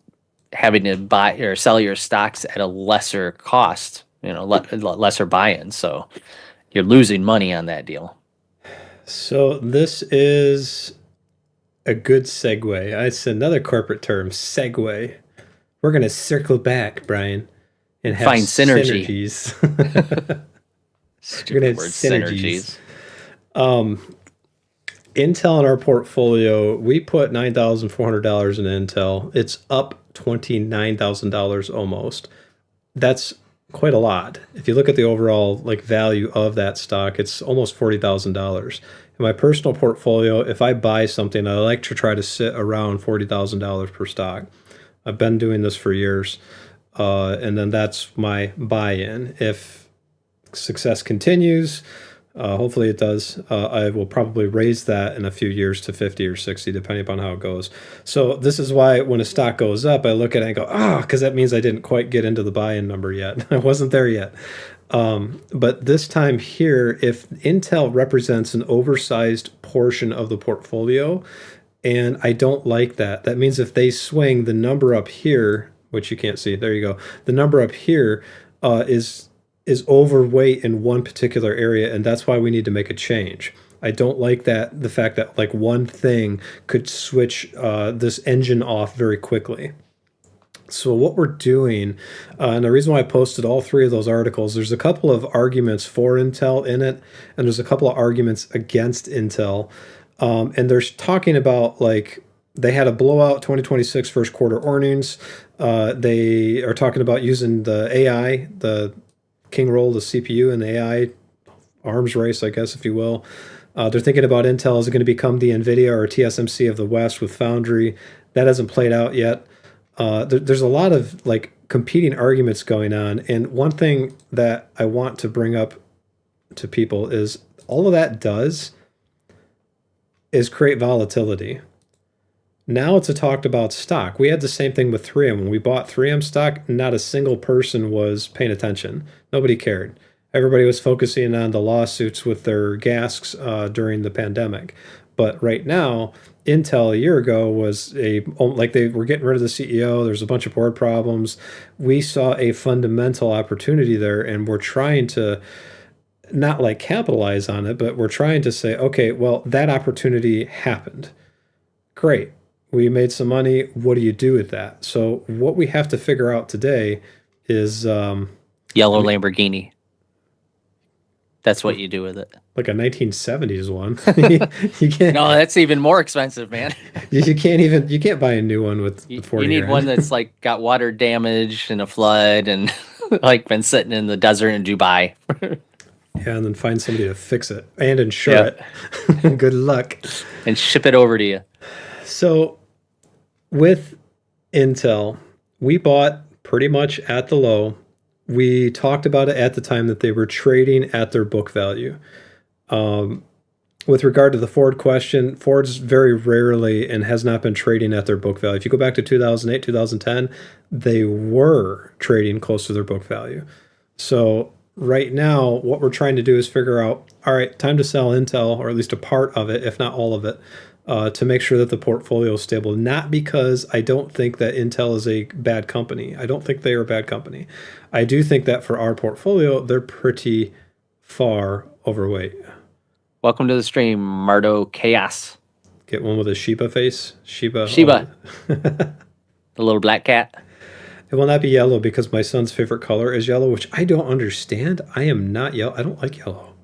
having to buy or sell your stocks at a lesser cost, lesser buy-in. So you're losing money on that deal. So this is a good segue. It's another corporate term, segue. We're going to circle back, Brian, and have Find synergy. synergies. We're going to have synergies. Intel in our portfolio, we put $9,400 in Intel. It's up $29,000 almost. That's quite a lot. If you look at the overall value of that stock, it's almost $40,000. In my personal portfolio, if I buy something, I like to try to sit around $40,000 per stock. I've been doing this for years, and then that's my buy-in. If success continues, hopefully it does, I will probably raise that in a few years to 50 or 60, depending upon how it goes. So this is why when a stock goes up, I look at it and go, because that means I didn't quite get into the buy-in number yet. I wasn't there yet. But this time here, if Intel represents an oversized portion of the portfolio, and I don't like that, that means if they swing the number up here, which you can't see, there you go, the number up here is overweight in one particular area, and that's why we need to make a change. I don't like that, the fact that one thing could switch this engine off very quickly. So what we're doing, and the reason why I posted all three of those articles, there's a couple of arguments for Intel in it, and there's a couple of arguments against Intel. And they're talking about they had a blowout 2026 first quarter earnings. They are talking about using the AI, the king role, the CPU and the AI arms race, I guess, if you will. They're thinking about Intel is going to become the NVIDIA or TSMC of the West with Foundry. That hasn't played out yet. There's a lot of competing arguments going on. And one thing that I want to bring up to people is all of that does is create volatility. Now it's a talked about stock. We had the same thing with 3M. When we bought 3M stock, not a single person was paying attention. Nobody cared. Everybody was focusing on the lawsuits with their gasks during the pandemic. But right now, Intel a year ago was they were getting rid of the CEO. There's a bunch of board problems. We saw a fundamental opportunity there, and we're trying to not capitalize on it, but we're trying to say, okay, well, that opportunity happened. Great. We made some money. What do you do with that? So what we have to figure out today is yellow Lamborghini. That's what you do with it. Like a 1970s one. You can't. No, that's even more expensive, man. You can't buy a new one with 40 You need grand. one that's got water damage and a flood and been sitting in the desert in Dubai. Yeah, and then find somebody to fix it and insure it. Good luck. And ship it over to you. So with Intel, we bought pretty much at the low. We talked about it at the time that they were trading at their book value. With regard to the Ford question, Ford's very rarely and has not been trading at their book value. If you go back to 2008, 2010, they were trading close to their book value. So right now, what we're trying to do is figure out, all right, time to sell Intel, or at least a part of it, if not all of it, to make sure that the portfolio is stable. Not because I don't think that Intel is a bad company. I don't think they are a bad company. I do think that for our portfolio, they're pretty far overweight. Welcome to the stream, Mardo Chaos. Get one with a Shiba face. Shiba. The little black cat. It will not be yellow because my son's favorite color is yellow, which I don't understand. I am not yellow. I don't like yellow.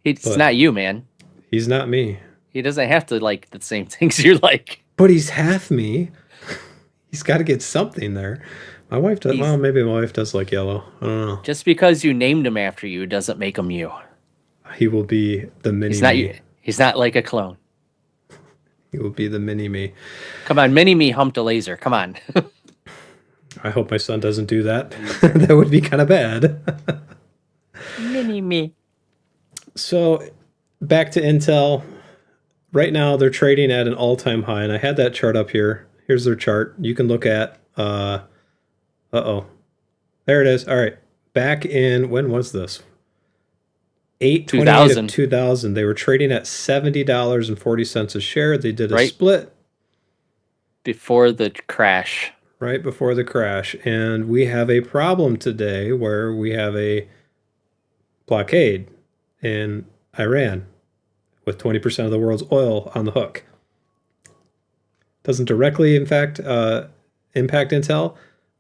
It's not you, man. He's not me. He doesn't have to like the same things you like. But he's half me. He's got to get something there. My wife does. Well, maybe my wife does like yellow. I don't know. Just because you named him after you doesn't make him you. He will be the mini He's not me. you. He's not like a clone. He will be the mini me. Come on, mini me humped a laser. Come on. I hope my son doesn't do that. That would be kind of bad. Mini me. So back to Intel. Right now, they're trading at an all-time high, and I had that chart up here. Here's their chart. You can look at, there it is. All right. Back in, when was this? 8/28 of 2000. They were trading at $70.40 a share. They did a split. before the crash. Right before the crash. And we have a problem today where we have a blockade in Iran with 20% of the world's oil on the hook. Doesn't directly, in fact, impact Intel,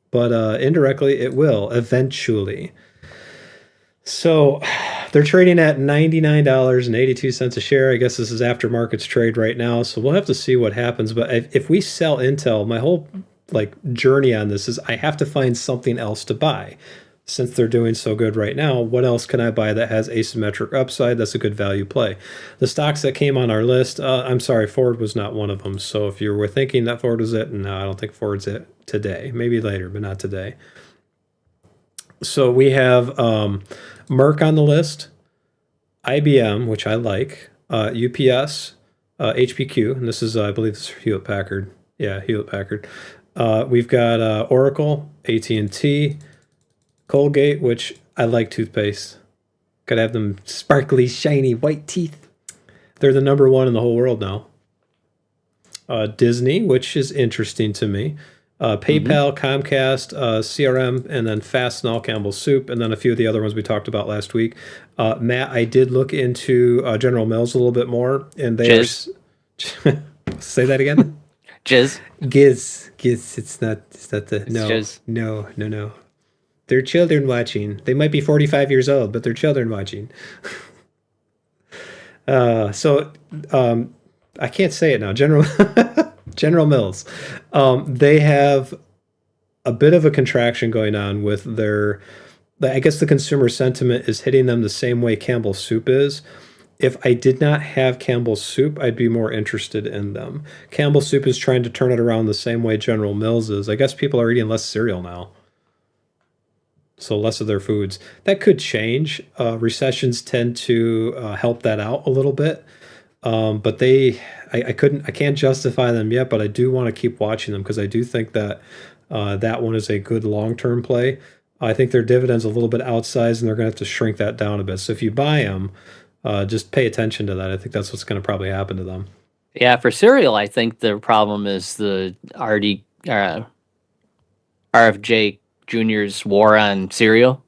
but indirectly it will eventually. So they're trading at $99.82 a share. I guess this is after markets trade right now, so we'll have to see what happens. But if we sell Intel, my whole journey on this is I have to find something else to buy. Since they're doing so good right now, what else can I buy that has asymmetric upside? That's a good value play. The stocks that came on our list, I'm sorry, Ford was not one of them. So if you were thinking that Ford was it, no, I don't think Ford's it today. Maybe later, but not today. So we have Merck on the list, IBM, which I like, UPS, HPQ, and this is, I believe this is Hewlett Packard. Yeah, Hewlett Packard. We've got Oracle, AT&T, Colgate, which I like toothpaste. Gotta have them sparkly, shiny, white teeth. They're the number one in the whole world now. Disney, which is interesting to me. PayPal, Comcast, CRM, and then Fastenal, Campbell's Soup, and then a few of the other ones we talked about last week. Matt, I did look into General Mills a little bit more, and they Jizz. Say that again? Jizz. Giz. It's not the... It's No. Jizz. No. They're children watching. They might be 45 years old, but they're children watching. I can't say it now. General Mills. They have a bit of a contraction going on with I guess the consumer sentiment is hitting them the same way Campbell's Soup is. If I did not have Campbell's Soup, I'd be more interested in them. Campbell's Soup is trying to turn it around the same way General Mills is. I guess people are eating less cereal now. So less of their foods. That could change. Recessions tend to help that out a little bit. But I can't justify them yet, but I do want to keep watching them because I do think that that one is a good long-term play. I think their dividend's a little bit outsized and they're going to have to shrink that down a bit. So if you buy them, just pay attention to that. I think that's what's going to probably happen to them. Yeah, for cereal, I think the problem is the RFJ Jr.'s war on cereal.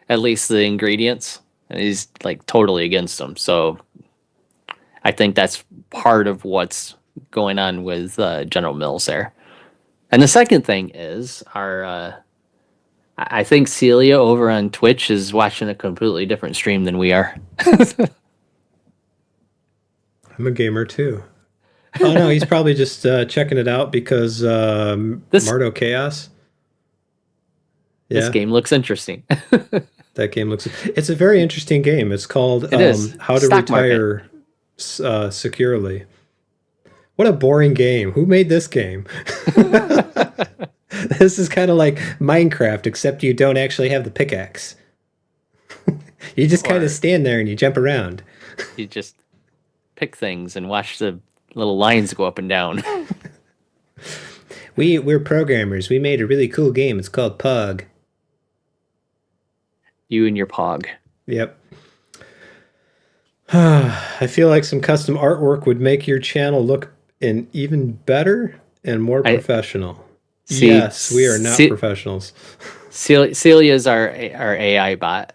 At least the ingredients. And he's totally against them. So I think that's part of what's going on with General Mills there. And the second thing is I think Celia over on Twitch is watching a completely different stream than we are. I'm a gamer too. Oh no, he's probably just checking it out because Mardo Chaos. Yeah. This game looks interesting. That game looks... It's a very interesting game. It's called How to Stock Retire Securely. What a boring game. Who made this game? This is kind of like Minecraft, except you don't actually have the pickaxe. You just kind of stand there and you jump around. You just pick things and watch the little lines go up and down. We're programmers. We made a really cool game. It's called Pug. You and your Pog. Yep. I feel like some custom artwork would make your channel look even better and more professional. Yes, we are not professionals. Celia's our AI bot.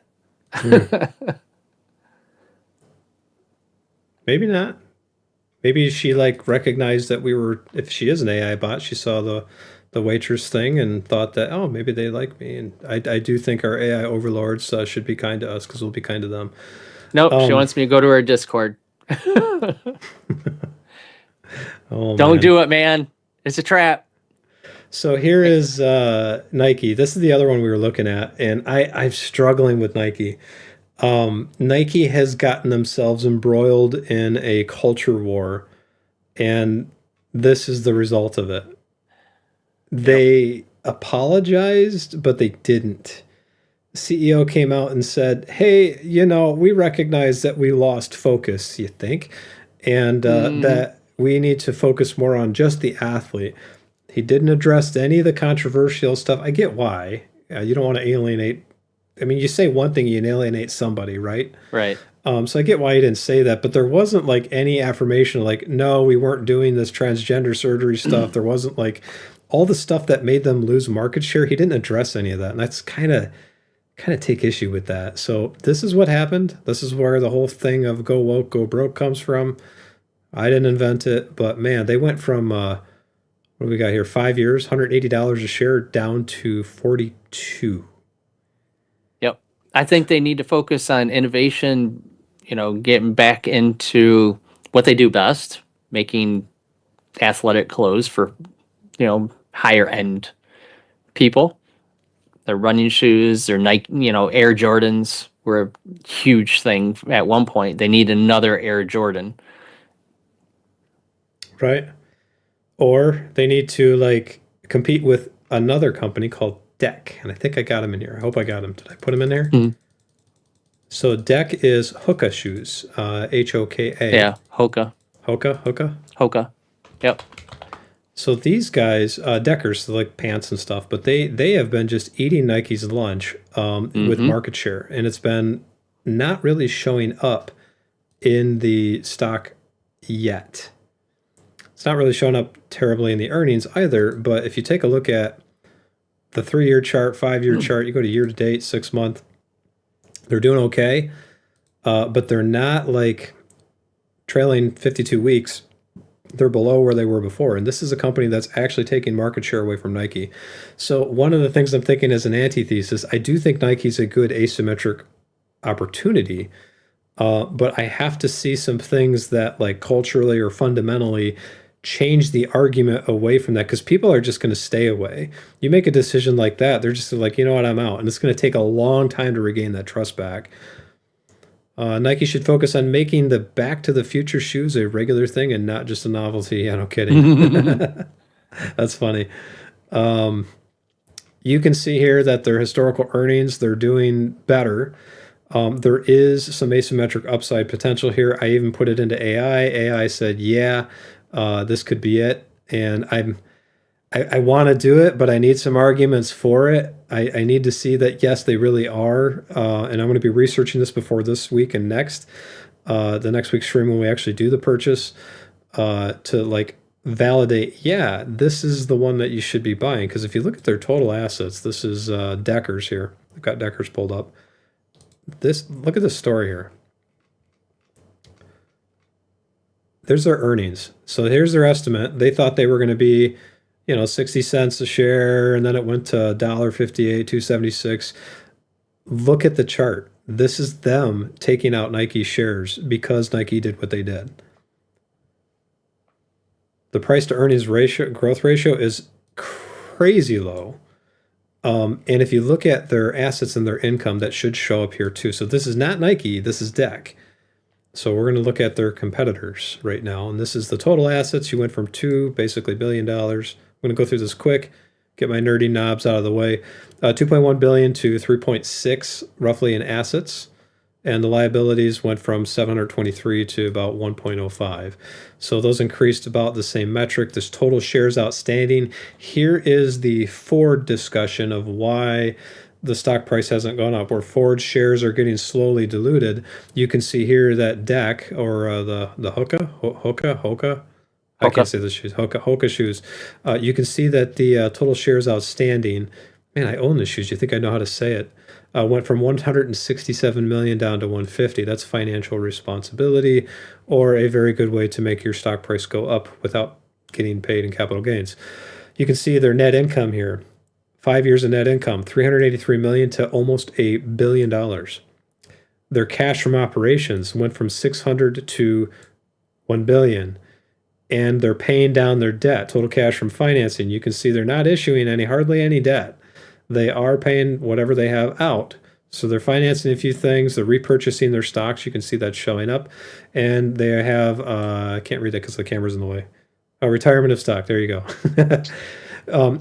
Maybe not. Maybe she recognized that we were. If she is an AI bot, she saw the waitress thing and thought that maybe they like me. And I do think our AI overlords should be kind to us because we'll be kind to them. Nope, she wants me to go to her Discord. Don't do it, man. It's a trap. So here is Nike. This is the other one we were looking at, and I'm struggling with Nike. Nike has gotten themselves embroiled in a culture war, and this is the result of it. They apologized, but they didn't. CEO came out and said, hey, we recognize that we lost focus, you think, and that we need to focus more on just the athlete. He didn't address any of the controversial stuff. I get why. You don't want to alienate. I mean, you say one thing, you alienate somebody, right? Right. So I get why he didn't say that, but there wasn't like any affirmation like, no, we weren't doing this transgender surgery stuff. There wasn't like all the stuff that made them lose market share. He didn't address any of that. And that's kind of take issue with that. So this is what happened. This is where the whole thing of go woke, go broke comes from. I didn't invent it, but man, they went from what do we got here? 5 years, $180 a share down to 42. Yep. I think they need to focus on innovation, getting back into what they do best, making athletic clothes for, higher end people. Their running shoes, their Nike, Air Jordans were a huge thing at one point. They need another Air Jordan. Right. Or they need to like compete with another company called Deck. And I think I got them in here. I hope I got them. Did I put them in there? Mm. So Deck is Hoka shoes, Hoka. Yeah, Hoka. Hoka. Yep. So these guys, Deckers, like pants and stuff, but they have been just eating Nike's lunch with market share, and it's been not really showing up in the stock yet. It's not really showing up terribly in the earnings either, but if you take a look at the 3-year chart, 5-year chart, you go to year to date, 6 month, they're doing okay, but they're not like trailing 52 weeks. They're below where they were before. And this is a company that's actually taking market share away from Nike. So one of the things I'm thinking as an antithesis, I do think Nike's a good asymmetric opportunity, but I have to see some things that like culturally or fundamentally change the argument away from that, because people are just going to stay away. You make a decision like that, they're just like, you know what, I'm out. And it's going to take a long time to regain that trust back. Nike should focus on making the Back to the Future shoes a regular thing and not just a novelty. Yeah, no kidding. That's funny. You can see here that their historical earnings, they're doing better. There is some asymmetric upside potential here. I even put it into AI. AI said, yeah, this could be it. And I want to do it, but I need some arguments for it. I need to see that, yes, they really are. And I'm going to be researching this before this week and next, the next week's stream when we actually do the purchase, to like validate, yeah, this is the one that you should be buying. Because if you look at their total assets, this is Deckers here. I've got Deckers pulled up. Look at this story here. There's their earnings. So here's their estimate. They thought they were going to be 60 cents a share, and then it went to $1.58, $2.76. Look at the chart. This is them taking out Nike shares because Nike did what they did. The price to earnings ratio, growth ratio is crazy low. And if you look at their assets and their income, that should show up here too. So this is not Nike, this is Deck. So we're going to look at their competitors right now. And this is the total assets. You went from basically $2 billion. I'm going to go through this quick, get my nerdy knobs out of the way. 2.1 billion to 3.6 roughly in assets. And the liabilities went from 723 to about 1.05. So those increased about the same metric. This total shares outstanding. Here is the Ford discussion of why the stock price hasn't gone up, where Ford shares are getting slowly diluted. You can see here that Deck, or the Hoka, I can't say the shoes, Hoka shoes. You can see that the total shares outstanding, man, I own the shoes. You think I know how to say it? Went from 167 million down to 150. That's financial responsibility, or a very good way to make your stock price go up without getting paid in capital gains. You can see their net income here. 5 years of net income, 383 million to almost $1 billion. Their cash from operations went from 600 to 1 billion. And they're paying down their debt, total cash from financing. You can see they're not issuing hardly any debt. They are paying whatever they have out. So they're financing a few things. They're repurchasing their stocks. You can see that showing up. And they have, I can't read that because the camera's in the way. Retirement of stock. There you go.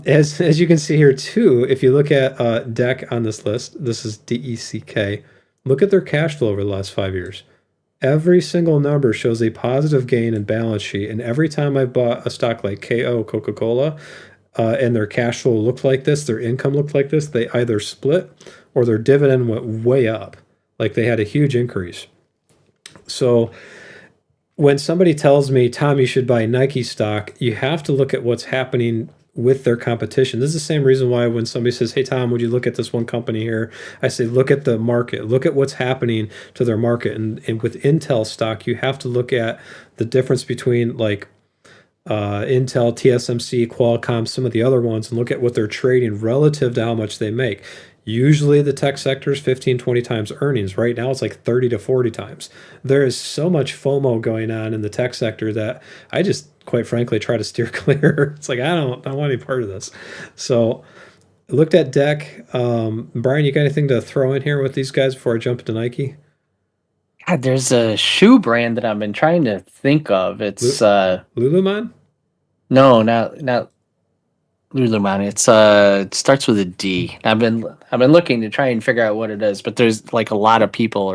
As you can see here too, if you look at Deck on this list, this is DECK. Look at their cash flow over the last 5 years. Every single number shows a positive gain in balance sheet. And every time I bought a stock like KO, Coca-Cola, and their cash flow looked like this, their income looked like this, they either split or their dividend went way up. Like they had a huge increase. So when somebody tells me, Tom, you should buy Nike stock, you have to look at what's happening with their competition. This is the same reason why when somebody says, hey, Tom, would you look at this one company here? I say, look at the market, look at what's happening to their market. And with Intel stock, you have to look at the difference between like Intel, TSMC, Qualcomm, some of the other ones, and look at what they're trading relative to how much they make. Usually the tech sector is 15, 20 times earnings. Right now it's like 30 to 40 times. There is so much FOMO going on in the tech sector that I just, quite frankly, try to steer clear. It's like, I don't want any part of this. So I looked at DEC. Brian, you got anything to throw in here with these guys before I jump into Nike? God, there's a shoe brand that I've been trying to think of. It's Lululemon? no, not Lululemon. It's it starts with a D. I've been looking to try and figure out what it is, but there's like a lot of people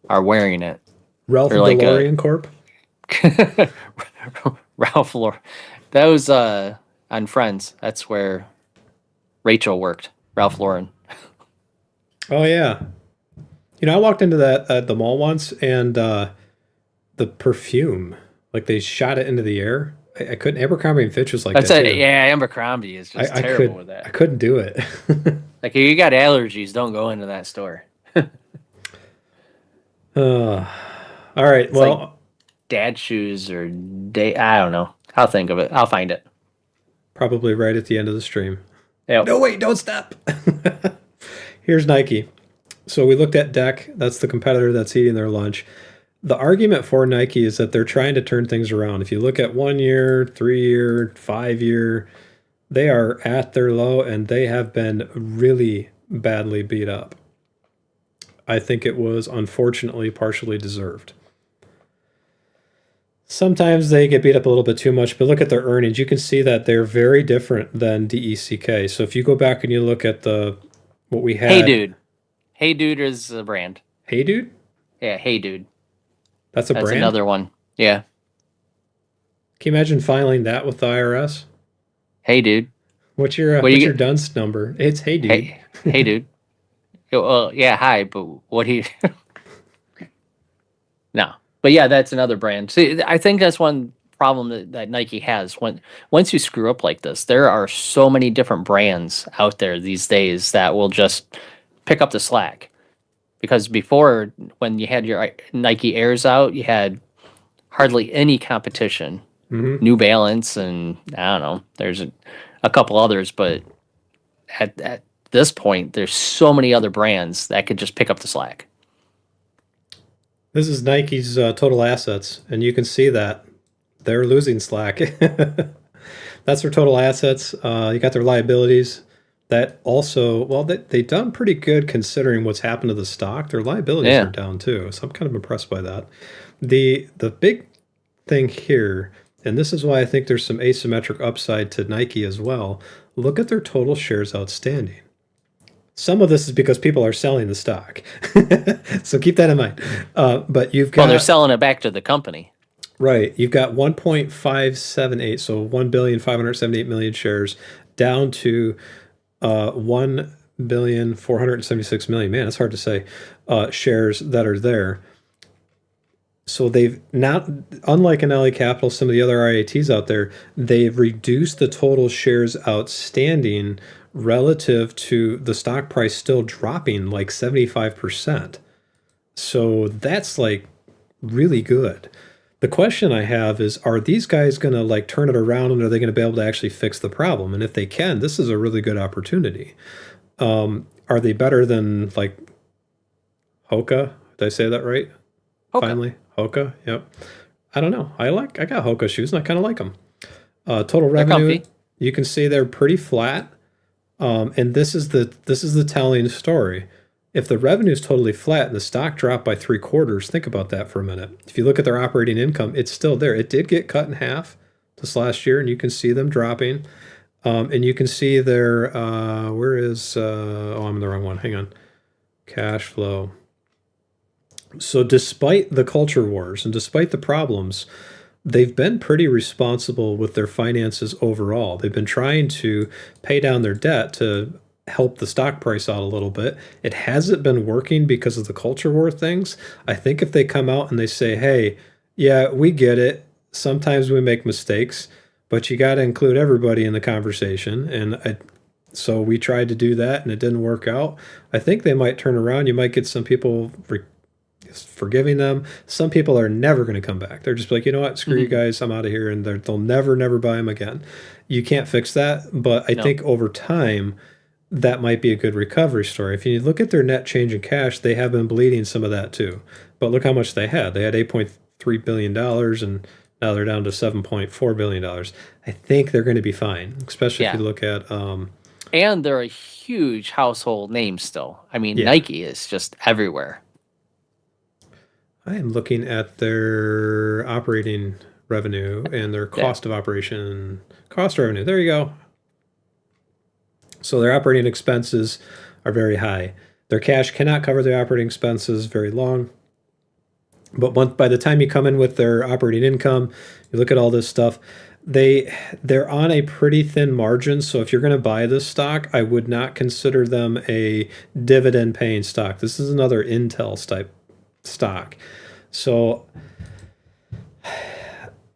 are wearing it. Ralph Or like DeLorean Corp? Ralph Lauren. That was on Friends. That's where Rachel worked. Ralph Lauren. Oh, yeah. You know, I walked into that at the mall once, and the perfume, like they shot it into the air. I couldn't. Abercrombie and Fitch was like That's that it. too. Yeah, Abercrombie is just terrible with I that. couldn't do it. Like, if you got allergies, don't go into that store. All right. Well, like dad shoes or I don't know. I'll think of it. I'll find it. probably right at the end of the stream. Yep. No, wait, don't stop. Here's Nike. So we looked at DEC. That's the competitor that's eating their lunch. The argument for Nike is that they're trying to turn things around. If you look at 1 year, 3 year, 5 year, they are at their low and they have been really badly beat up. I think it was unfortunately partially deserved. Sometimes they get beat up a little bit too much, but look at their earnings. You can see that they're very different than DECK. So if you go back and you look at what we had. Hey Dude. Hey Dude is a brand. Hey Dude? Yeah, Hey Dude. That's a That's brand? another one. Yeah. Can you imagine filing that with the IRS? Hey Dude. What's your DUNS number? It's Hey Dude. Hey Dude. Well, yeah, hi, but what do you... No. But yeah, that's another brand. See, I think that's one problem that Nike has. Once you screw up like this, there are so many different brands out there these days that will just pick up the slack. Because before, when you had your Nike Airs out, you had hardly any competition. Mm-hmm. New Balance and I don't know, there's a couple others, but at this point, there's so many other brands that could just pick up the slack. This is Nike's total assets, and you can see that they're losing slack. That's their total assets. You got their liabilities. That also, well, they've done pretty good considering what's happened to the stock. Their liabilities are down too, so I'm kind of impressed by that. The big thing here, and this is why I think there's some asymmetric upside to Nike as well. Look at their total shares outstanding. Some of this is because people are selling the stock. So keep that in mind. But you've got... Well, they're selling it back to the company. Right. You've got 1.578, so 1,578,000,000 shares down to 1,476,000,000. Man, it's hard to say, shares that are there. So they've not, unlike an LA Capital, some of the other IATs out there, they've reduced the total shares outstanding relative to the stock price still dropping like 75%. So that's like really good. The question I have is, are these guys going to like turn it around, and are they going to be able to actually fix the problem? And if they can, this is a really good opportunity. Are they better than like Hoka? Did I say that right? Hoka. Finally, Hoka. Yep. I don't know. I got Hoka shoes and I kind of like them. Total revenue, you can see they're pretty flat. And this is the telling story. If the revenue is totally flat and the stock dropped by 3/4, think about that for a minute. If you look at their operating income, it's still there. It did get cut in half this last year, and you can see them dropping. And you can see their where is I'm in the wrong one. Hang on. Cash flow. So despite the culture wars and despite the problems, they've been pretty responsible with their finances overall. They've been trying to pay down their debt to help the stock price out a little bit. It hasn't been working because of the culture war things. I think if they come out and they say, hey, yeah, we get it. Sometimes we make mistakes, but you got to include everybody in the conversation. So we tried to do that and it didn't work out. I think they might turn around. You might get some people forgiving them. Some people are never going to come back. They're just like, you know what, screw you guys, I'm out of here, and they'll never buy them again. You can't fix that, but I think over time that might be a good recovery story. If you look at their net change in cash, they have been bleeding some of that too. But look how much they had. They had $8.3 billion, and now they're down to $7.4 billion. I think they're going to be fine, especially if you look at... and they're a huge household name still. I mean, Nike is just everywhere. I am looking at their operating revenue and their cost of operation. Cost revenue. There you go. So their operating expenses are very high. Their cash cannot cover their operating expenses very long. But by the time you come in with their operating income, you look at all this stuff, they're on a pretty thin margin. So if you're going to buy this stock, I would not consider them a dividend paying stock. This is another Intel type stock. So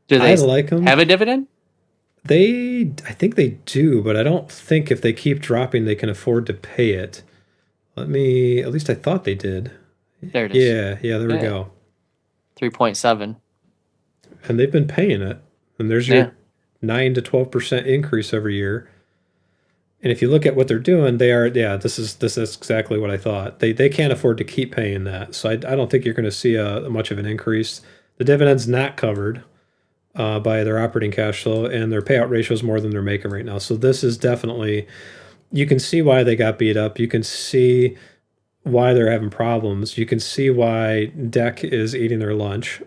do they like them. Have a dividend? I think they do, but I don't think if they keep dropping, they can afford to pay it. At least I thought they did. There it is. Yeah, there we go. 3.7. And they've been paying it. And there's your 9 to 12% increase every year. And if you look at what they're doing, this is exactly what I thought. They can't afford to keep paying that. So I don't think you're going to see much of an increase. The dividend's not covered by their operating cash flow, and their payout ratio is more than they're making right now. So this is definitely, you can see why they got beat up. You can see why they're having problems. You can see why DEC is eating their lunch.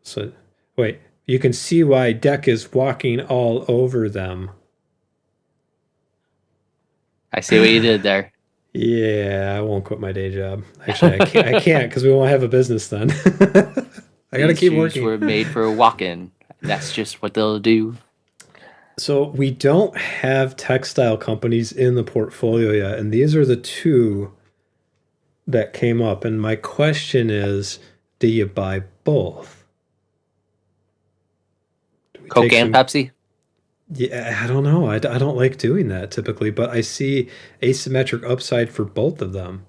So wait, you can see why DEC is walking all over them. I see what you did there. Yeah, I won't quit my day job. Actually, I can't because we won't have a business then. I got to keep working. These were made for a walk-in. That's just what they'll do. So we don't have textile companies in the portfolio yet, and these are the two that came up. And my question is, do you buy both? Coke and Pepsi? Yeah, I don't know. I don't like doing that typically, but I see asymmetric upside for both of them.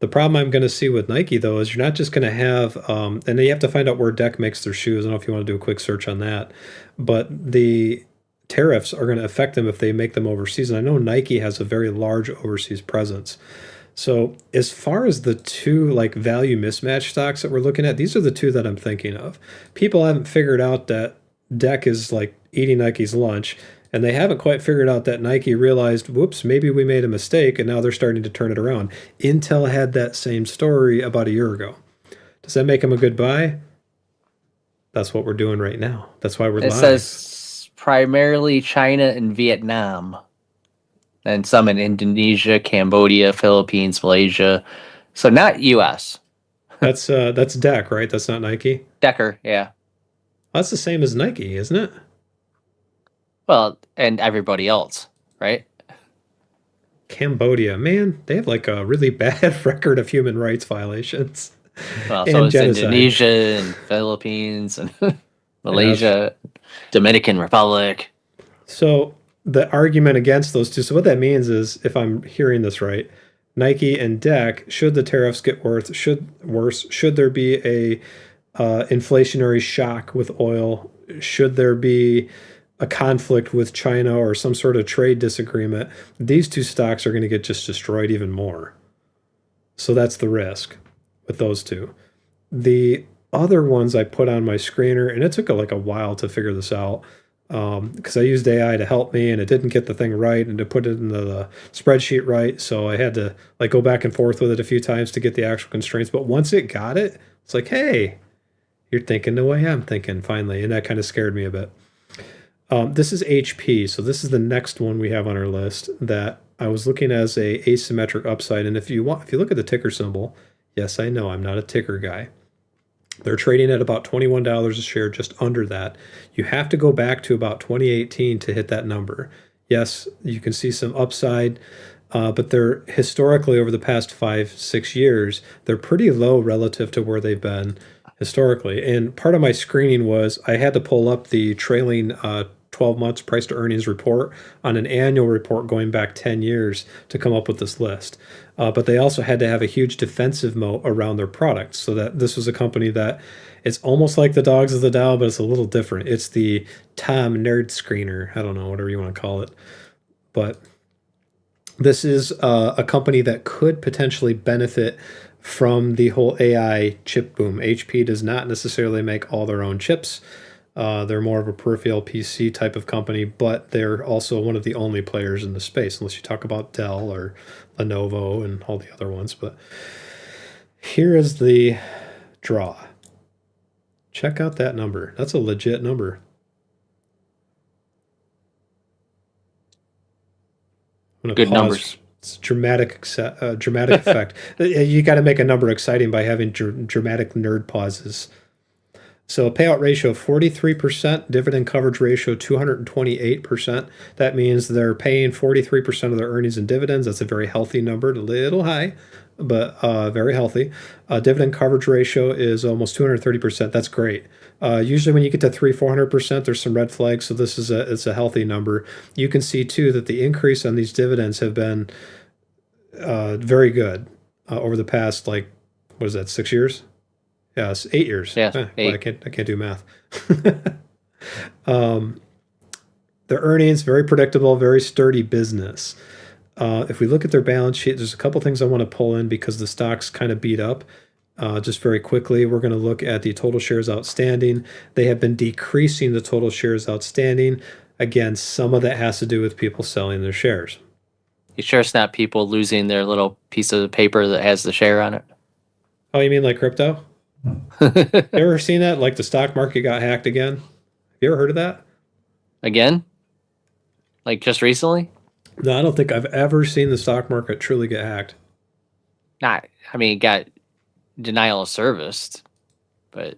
The problem I'm going to see with Nike, though, is you're not just going to have, and then you have to find out where DEC makes their shoes. I don't know if you want to do a quick search on that, but the tariffs are going to affect them if they make them overseas. And I know Nike has a very large overseas presence. So as far as the two like value mismatch stocks that we're looking at, these are the two that I'm thinking of. People haven't figured out that DEC is like eating Nike's lunch, and they haven't quite figured out that Nike realized, whoops, maybe we made a mistake, and now they're starting to turn it around. Intel had that same story about a year ago. Does that make them a good buy? That's what we're doing right now. That's why we're live. It says primarily China and Vietnam, and some in Indonesia, Cambodia, Philippines, Malaysia. So not U.S. That's DEC, right? That's not Nike? Decker, yeah. That's the same as Nike, isn't it? Well, and everybody else, right? Cambodia, man, they have like a really bad record of human rights violations. Well, so it's genocide. Indonesia and Philippines and Malaysia, Dominican Republic. So the argument against those two, so what that means is, if I'm hearing this right, Nike and DEC, should the tariffs get worse, should there be a inflationary shock with oil, should there be a conflict with China or some sort of trade disagreement, these two stocks are going to get just destroyed even more. So that's the risk with those two. The other ones I put on my screener, and it took like a while to figure this out because I used AI to help me, and it didn't get the thing right and to put it in the spreadsheet right. So I had to like go back and forth with it a few times to get the actual constraints. But once it got it, it's like, hey, you're thinking the way I'm thinking finally. And that kind of scared me a bit. This is HP. So this is the next one we have on our list that I was looking as a asymmetric upside. And if you look at the ticker symbol, yes, I know I'm not a ticker guy. They're trading at about $21 a share, just under that. You have to go back to about 2018 to hit that number. Yes, you can see some upside, but they're historically over the past 5, 6 years, they're pretty low relative to where they've been historically. And part of my screening was I had to pull up the trailing 12 months price to earnings report on an annual report going back 10 years to come up with this list. But they also had to have a huge defensive moat around their products, so that this was a company that it's almost like the dogs of the Dow, but it's a little different. It's the Tom Nerd Screener. I don't know, whatever you want to call it. But this is a company that could potentially benefit from the whole AI chip boom. HP does not necessarily make all their own chips. They're more of a peripheral PC type of company, but they're also one of the only players in the space, unless you talk about Dell or Lenovo and all the other ones. But here is the draw. Check out that number. That's a legit number. Good numbers. It's dramatic effect. You got to make a number exciting by having dramatic nerd pauses. So payout ratio 43%, dividend coverage ratio 228%. That means they're paying 43% of their earnings in dividends. That's a very healthy number, a little high, but very healthy. Dividend coverage ratio is almost 230%. That's great. Usually when you get to 300-400%, there's some red flags. So this is it's a healthy number. You can see too that the increase on these dividends have been very good over the past, like, what is that, 6 years? Yeah, it's 8 years. Yeah, Well, 8. I can't do math. Their earnings, very predictable, very sturdy business. If we look at their balance sheet, there's a couple things I want to pull in because the stock's kind of beat up. Just very quickly, we're going to look at the total shares outstanding. They have been decreasing the total shares outstanding. Again, some of that has to do with people selling their shares. You sure it's not people losing their little piece of paper that has the share on it? Oh, you mean like crypto? You ever seen that? Like the stock market got hacked again? Have you ever heard of that? Again? Like just recently? No, I don't think I've ever seen the stock market truly get hacked. Not, I mean, it got denial of service, but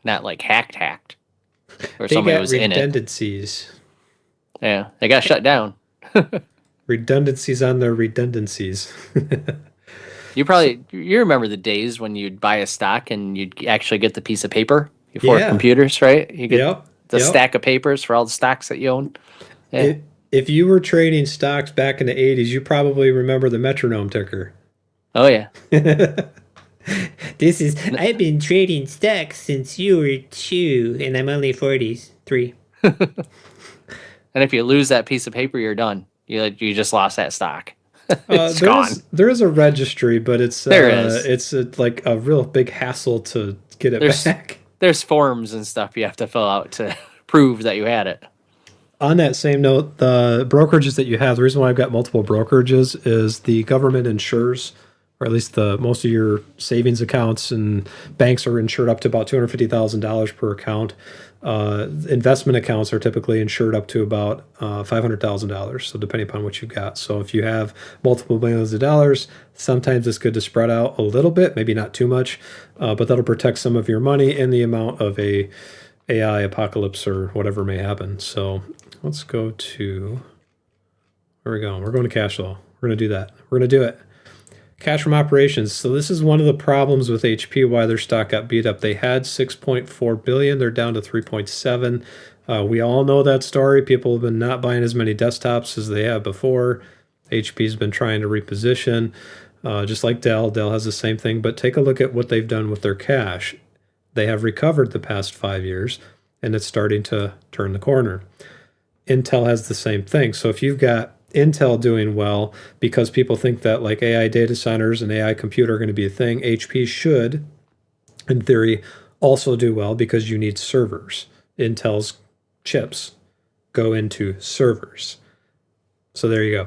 not like hacked. Or They somebody got was in it. redundancies. Yeah, they got shut down. Redundancies on their redundancies. You remember the days when you'd buy a stock and you'd actually get the piece of paper before Yeah. computers, right? You get Yep. the Yep. stack of papers for all the stocks that you own. Yeah. If you were trading stocks back in the 80s, you probably remember the metronome ticker. Oh yeah. I've been trading stocks since you were 2, and I'm only 43. And if you lose that piece of paper, you're done. You just lost that stock. It's gone. There is a registry, but it's It's like a real big hassle to get it back. There's forms and stuff you have to fill out to prove that you had it. On that same note, the brokerages that you have, the reason why I've got multiple brokerages is the government insures, or at least most of your savings accounts and banks are insured up to about $250,000 per account. Investment accounts are typically insured up to about $500,000, so depending upon what you've got. So if you have multiple millions of dollars, sometimes it's good to spread out a little bit, maybe not too much, but that'll protect some of your money in the amount of a AI apocalypse or whatever may happen. So let's go to, where are we going? We're going to cash flow. We're going to do that. We're going to do it. Cash from operations. So this is one of the problems with HP, why their stock got beat up. They had 6.4 billion. They're down to 3.7. We all know that story. People have been not buying as many desktops as they have before. HP's been trying to reposition, just like Dell. Dell has the same thing. But take a look at what they've done with their cash. They have recovered the past 5 years, and it's starting to turn the corner. Intel has the same thing. So if you've got Intel doing well because people think that like AI data centers and AI compute are going to be a thing, HP should, in theory, also do well because you need servers. Intel's chips go into servers. So there you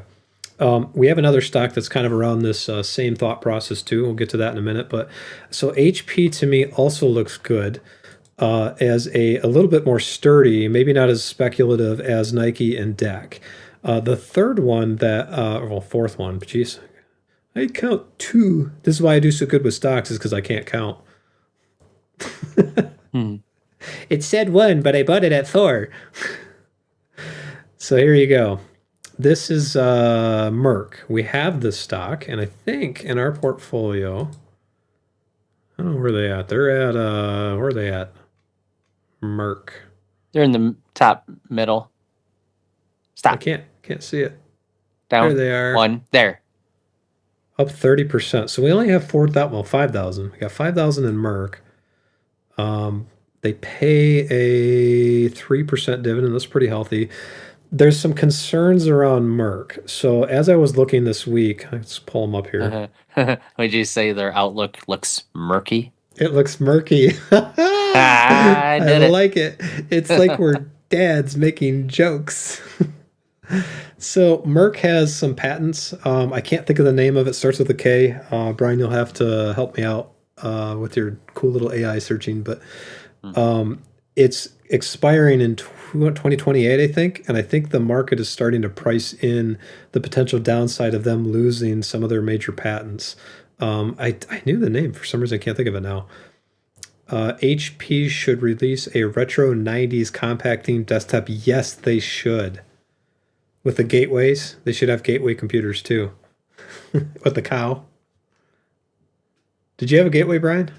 go. We have another stock that's kind of around this same thought process too. We'll get to that in a minute. But so HP to me also looks good as a little bit more sturdy, maybe not as speculative as Nike and DEC. The third one fourth one, but geez, I count 2. This is why I do so good with stocks, is because I can't count. It said 1, but I bought it at 4. So here you go. This is Merck. We have this stock, and I think in our portfolio, I don't know where they at. They're at where are they at? Merck. They're in the top middle. I Stop. can't see it. Down. There they are. One. There. Up 30%. So we only have 4,000, well, 5,000. We got 5,000 in Merck. They pay a 3% dividend. That's pretty healthy. There's some concerns around Merck. So as I was looking this week, let's pull them up here. Would you say their outlook looks murky? It looks murky. I did it. like it. It's like we're dads making jokes. So Merck has some patents. I can't think of the name of it. Starts with a K. Brian, you'll have to help me out with your cool little AI searching. But it's expiring in 2028, I think. And I think the market is starting to price in the potential downside of them losing some of their major patents. I knew the name. For some reason, I can't think of it now. HP should release a retro 90s compact themed desktop. Yes, they should. With the gateways, they should have gateway computers too. With the cow. Did you have a gateway, Brian?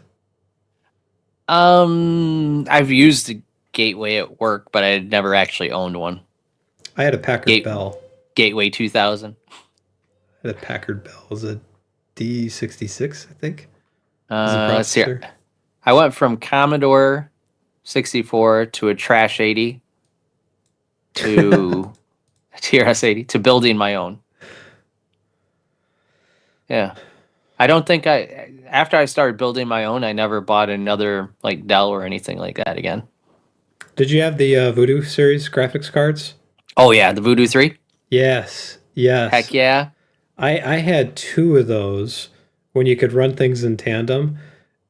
I've used a gateway at work, but I never actually owned one. I had a Packard Bell. Gateway 2000. I had a Packard Bell. It was a D66, I think. Let's see. I went from Commodore 64 to a Trash 80 to TRS-80 to building my own. Yeah. I don't think after I started building my own, I never bought another like Dell or anything like that again. Did you have the Voodoo series graphics cards? Oh yeah, the Voodoo 3? Yes. Heck yeah. I had 2 of those when you could run things in tandem.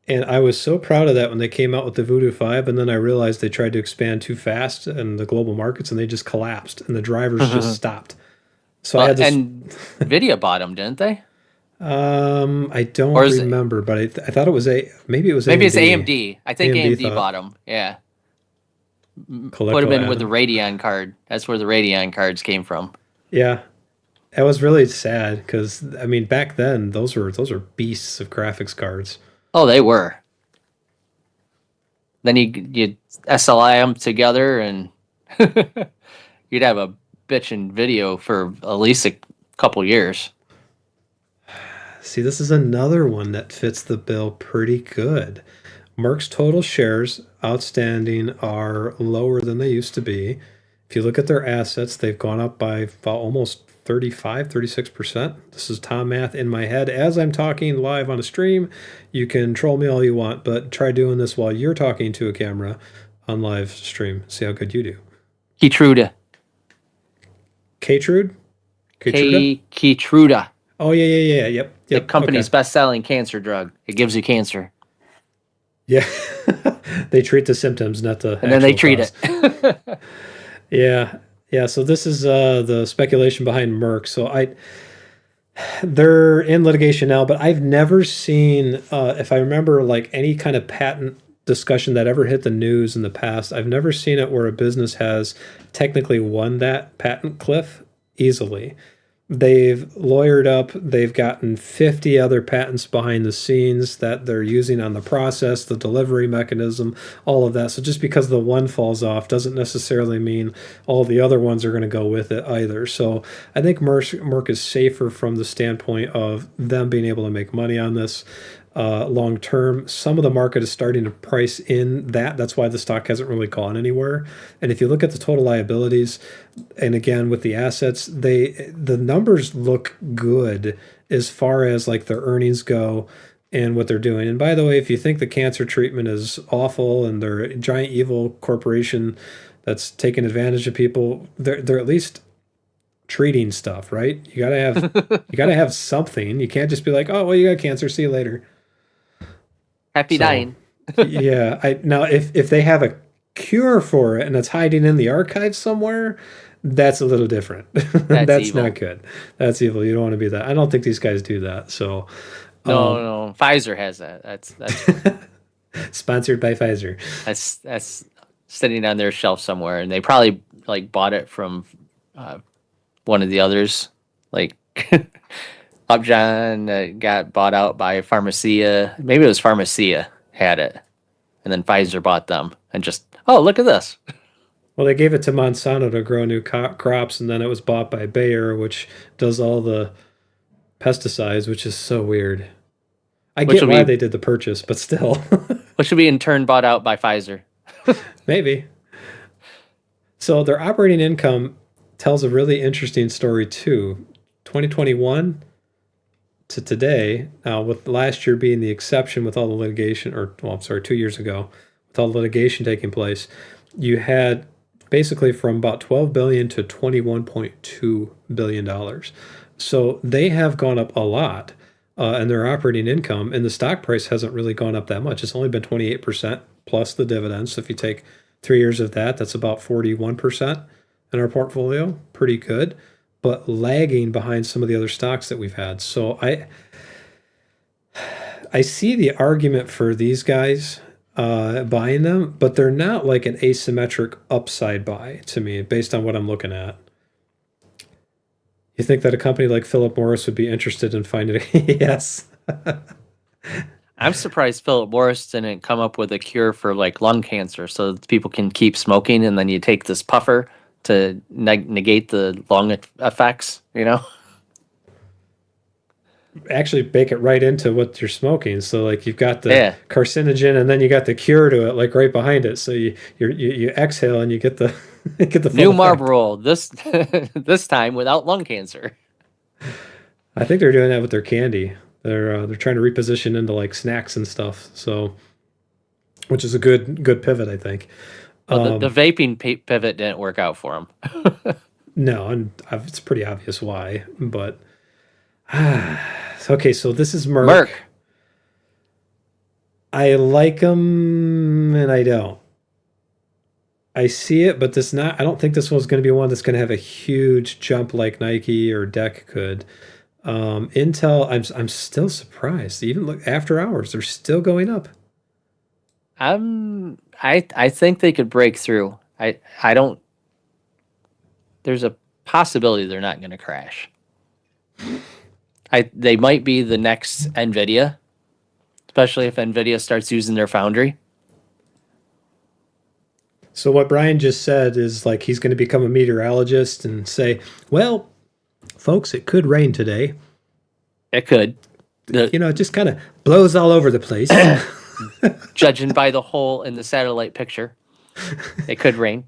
And I was so proud of that when they came out with the Voodoo 5, and then I realized they tried to expand too fast in the global markets, and they just collapsed, and the drivers just stopped. So I had this... And Nvidia bought them, didn't they? I don't remember, but I thought it was maybe it was maybe AMD. It's AMD. I think AMD bought them. Yeah, put them in with the Radeon card. That's where the Radeon cards came from. Yeah, that was really sad because I mean back then those were beasts of graphics cards. Oh, they were. Then you SLI them together, and you'd have a bitchin' video for at least a couple years. See, this is another one that fits the bill pretty good. Merck's total shares outstanding are lower than they used to be. If you look at their assets, they've gone up by about almost 36%. This is Tom math in my head as I'm talking live on a stream. You can troll me all you want, but try doing this while you're talking to a camera on live stream. See how good you do. Keytruda. Keytruda? Keytruda. Oh, yeah. Yep. The company's best-selling cancer drug. It gives you cancer. Yeah. They treat the symptoms, not the And then they treat cause. it. Yeah. So this is the speculation behind Merck. So they're in litigation now, but I've never seen, if I remember, like any kind of patent discussion that ever hit the news in the past, I've never seen it where a business has technically won that patent cliff easily. They've lawyered up. They've gotten 50 other patents behind the scenes that they're using on the process, the delivery mechanism, all of that. So just because the one falls off doesn't necessarily mean all the other ones are going to go with it either. So I think Merck is safer from the standpoint of them being able to make money on this long term. Some of the market is starting to price in that. That's why the stock hasn't really gone anywhere. And if you look at the total liabilities, and again with the assets, the numbers look good as far as like their earnings go and what they're doing. And by the way, if you think the cancer treatment is awful and they're a giant evil corporation that's taking advantage of people, they're at least treating stuff, right? You gotta have something. You can't just be like, oh well, you got cancer, see you later. Happy dying. Yeah. Now if they have a cure for it and it's hiding in the archives somewhere, that's a little different. That's not good. That's evil. You don't want to be that. I don't think these guys do that. So no. Pfizer has that. That's sponsored by Pfizer. That's sitting on their shelf somewhere, and they probably like bought it from one of the others, like Upjohn got bought out by Pharmacia. Maybe it was Pharmacia had it, and then Pfizer bought them, and just, oh, look at this. Well, they gave it to Monsanto to grow new crops, and then it was bought by Bayer, which does all the pesticides, which is so weird. I Which get will why be- they did the purchase, but still, Which should be in turn bought out by Pfizer. maybe. So their operating income tells a really interesting story too. 2021 to today, with last year being the exception with all the litigation, or well, I'm sorry, 2 years ago, with all the litigation taking place, you had basically from about 12 billion to 21.2 billion dollars. So they have gone up a lot, in their operating income, and the stock price hasn't really gone up that much. It's only been 28% plus the dividends. So if you take 3 years of that, that's about 41% in our portfolio. Pretty good, but lagging behind some of the other stocks that we've had. So I see the argument for these guys buying them, but they're not like an asymmetric upside buy to me based on what I'm looking at. You think that a company like Philip Morris would be interested in finding yes. I'm surprised Philip Morris didn't come up with a cure for like lung cancer so that people can keep smoking, and then you take this puffer to negate the lung effects, you know? Actually bake it right into what you're smoking. So like you've got the Yeah. carcinogen and then you got the cure to it like right behind it. So you exhale and you get the get the full New effect. Marlboro this this time without lung cancer. I think they're doing that with their candy. They're trying to reposition into like snacks and stuff. So, which is a good pivot, I think. Well, the vaping pivot didn't work out for them. No, and it's pretty obvious why. But okay, so this is Merck. Merck. I like them and I don't. I see it, but I don't think this one's going to be one that's going to have a huge jump like Nike or DEC could. Intel, I'm still surprised. Even look after hours, they're still going up. I think they could break through. I don't. There's a possibility they're not going to crash. They might be the next Nvidia, especially if Nvidia starts using their foundry. So what Brian just said is like he's going to become a meteorologist and say, "Well, folks, it could rain today." It could. It just kind of blows all over the place. Judging by the hole in the satellite picture, it could rain.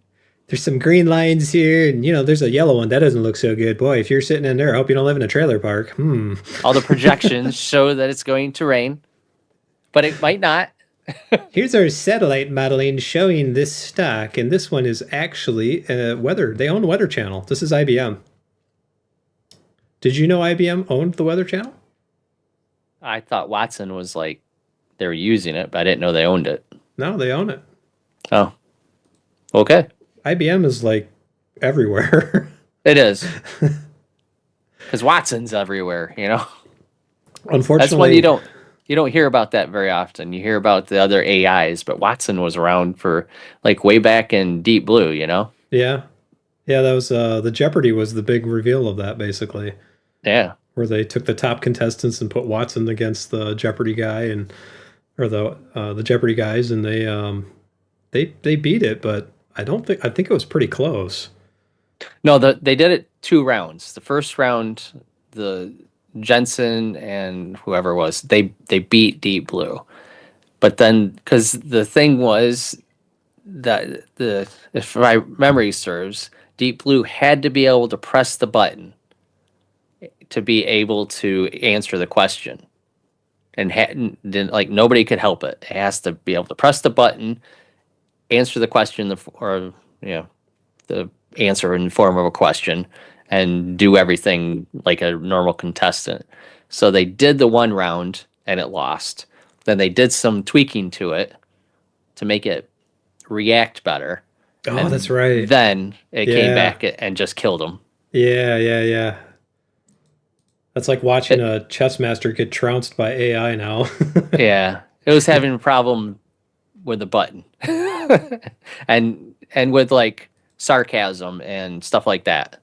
There's some green lines here, and there's a yellow one that doesn't look so good. Boy, if you're sitting in there, I hope you don't live in a trailer park. All the projections show that it's going to rain, but it might not. Here's our satellite modeling showing this stock, and this one is actually weather. They own Weather Channel. This is IBM. Did you know IBM owned the Weather Channel? I thought Watson was like they were using it, but I didn't know they owned it. No, they own it. Oh, okay. IBM is like everywhere. It is. Because Watson's everywhere, Unfortunately, That's one you don't hear about that very often. You hear about the other AIs, but Watson was around for like way back in Deep Blue, Yeah. Yeah, that was the Jeopardy was the big reveal of that basically. Yeah. Where they took the top contestants and put Watson against the Jeopardy guy or the Jeopardy guys, and they beat it, but I think it was pretty close. No, they did it 2 rounds. The first round, the Jensen and whoever it was, they beat Deep Blue. But then, because the thing was that if my memory serves, Deep Blue had to be able to press the button to be able to answer the question, and didn't like nobody could help it. It has to be able to press the button, answer the question, or the answer in the form of a question, and do everything like a normal contestant. So they did the 1 round and it lost. Then they did some tweaking to it to make it react better. Oh, And that's right. Then it Yeah. came back and just killed them. Yeah. That's like watching a chess master get trounced by AI now. Yeah, it was having a problem with the button, and with like sarcasm and stuff like that.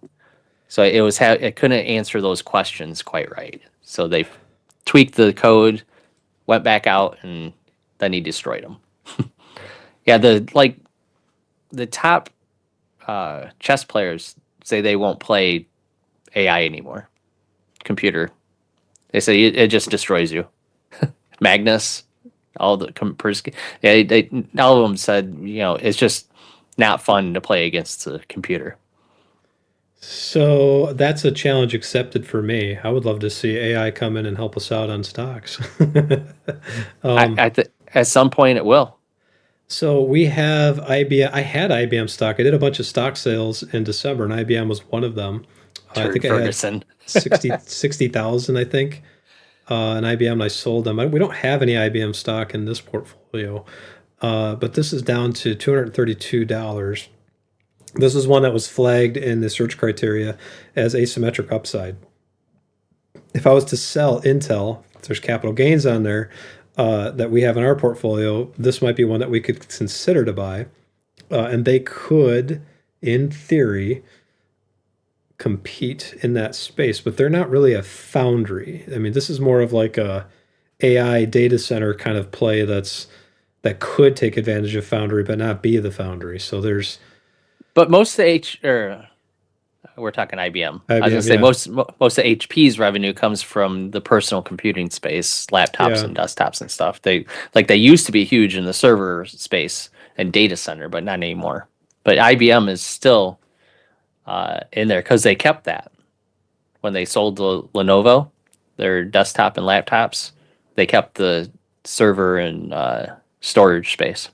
So it couldn't answer those questions quite right. So they tweaked the code, went back out, and then he destroyed them. Yeah, the top chess players say they won't play AI anymore. Computer. They say it just destroys you. Magnus, all the Kaspersky, they all of them said, it's just not fun to play against the computer. So that's a challenge accepted for me. I would love to see AI come in and help us out on stocks. At some point it will. So we have IBM. I had IBM stock. I did a bunch of stock sales in December, and IBM was one of them. I think Ferguson. I had 60,000, I think, in IBM, and I sold them. We don't have any IBM stock in this portfolio, but this is down to $232. This is one that was flagged in the search criteria as asymmetric upside. If I was to sell Intel, there's capital gains on there that we have in our portfolio. This might be one that we could consider to buy. And they could, in theory, compete in that space, but they're not really a foundry. I mean, this is more of like a AI data center kind of play that could take advantage of foundry, but not be the foundry. So there's... But most of we're talking IBM. I was gonna say yeah. most of HP's revenue comes from the personal computing space, laptops and desktops and stuff. They used to be huge in the server space and data center, but not anymore. But IBM is still in there because they kept that when they sold the Lenovo, their desktop and laptops. They kept the server and storage space.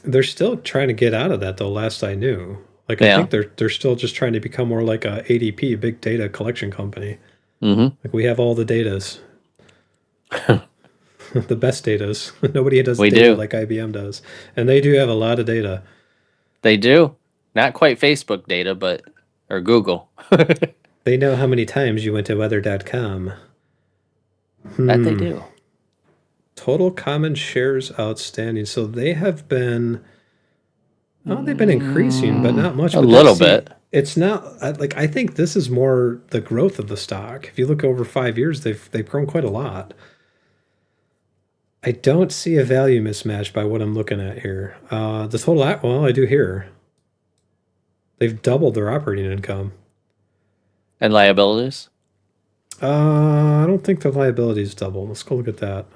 They're still trying to get out of that, though. Last I knew, I think they're still just trying to become more like a ADP, big data collection company. Mm-hmm. Like we have all the datas, the best datas. Nobody does data like IBM does, and they do have a lot of data. They do, not quite Facebook data, or Google. They know how many times you went to weather.com. That they do. Total common shares outstanding. So they have been, they've been increasing, but not much. A little bit. It's not I think this is more the growth of the stock. If you look over 5 years, they've grown quite a lot. I don't see a value mismatch by what I'm looking at here. The total, well, I do here. They've doubled their operating income. And liabilities? I don't think the liabilities double. Let's go look at that.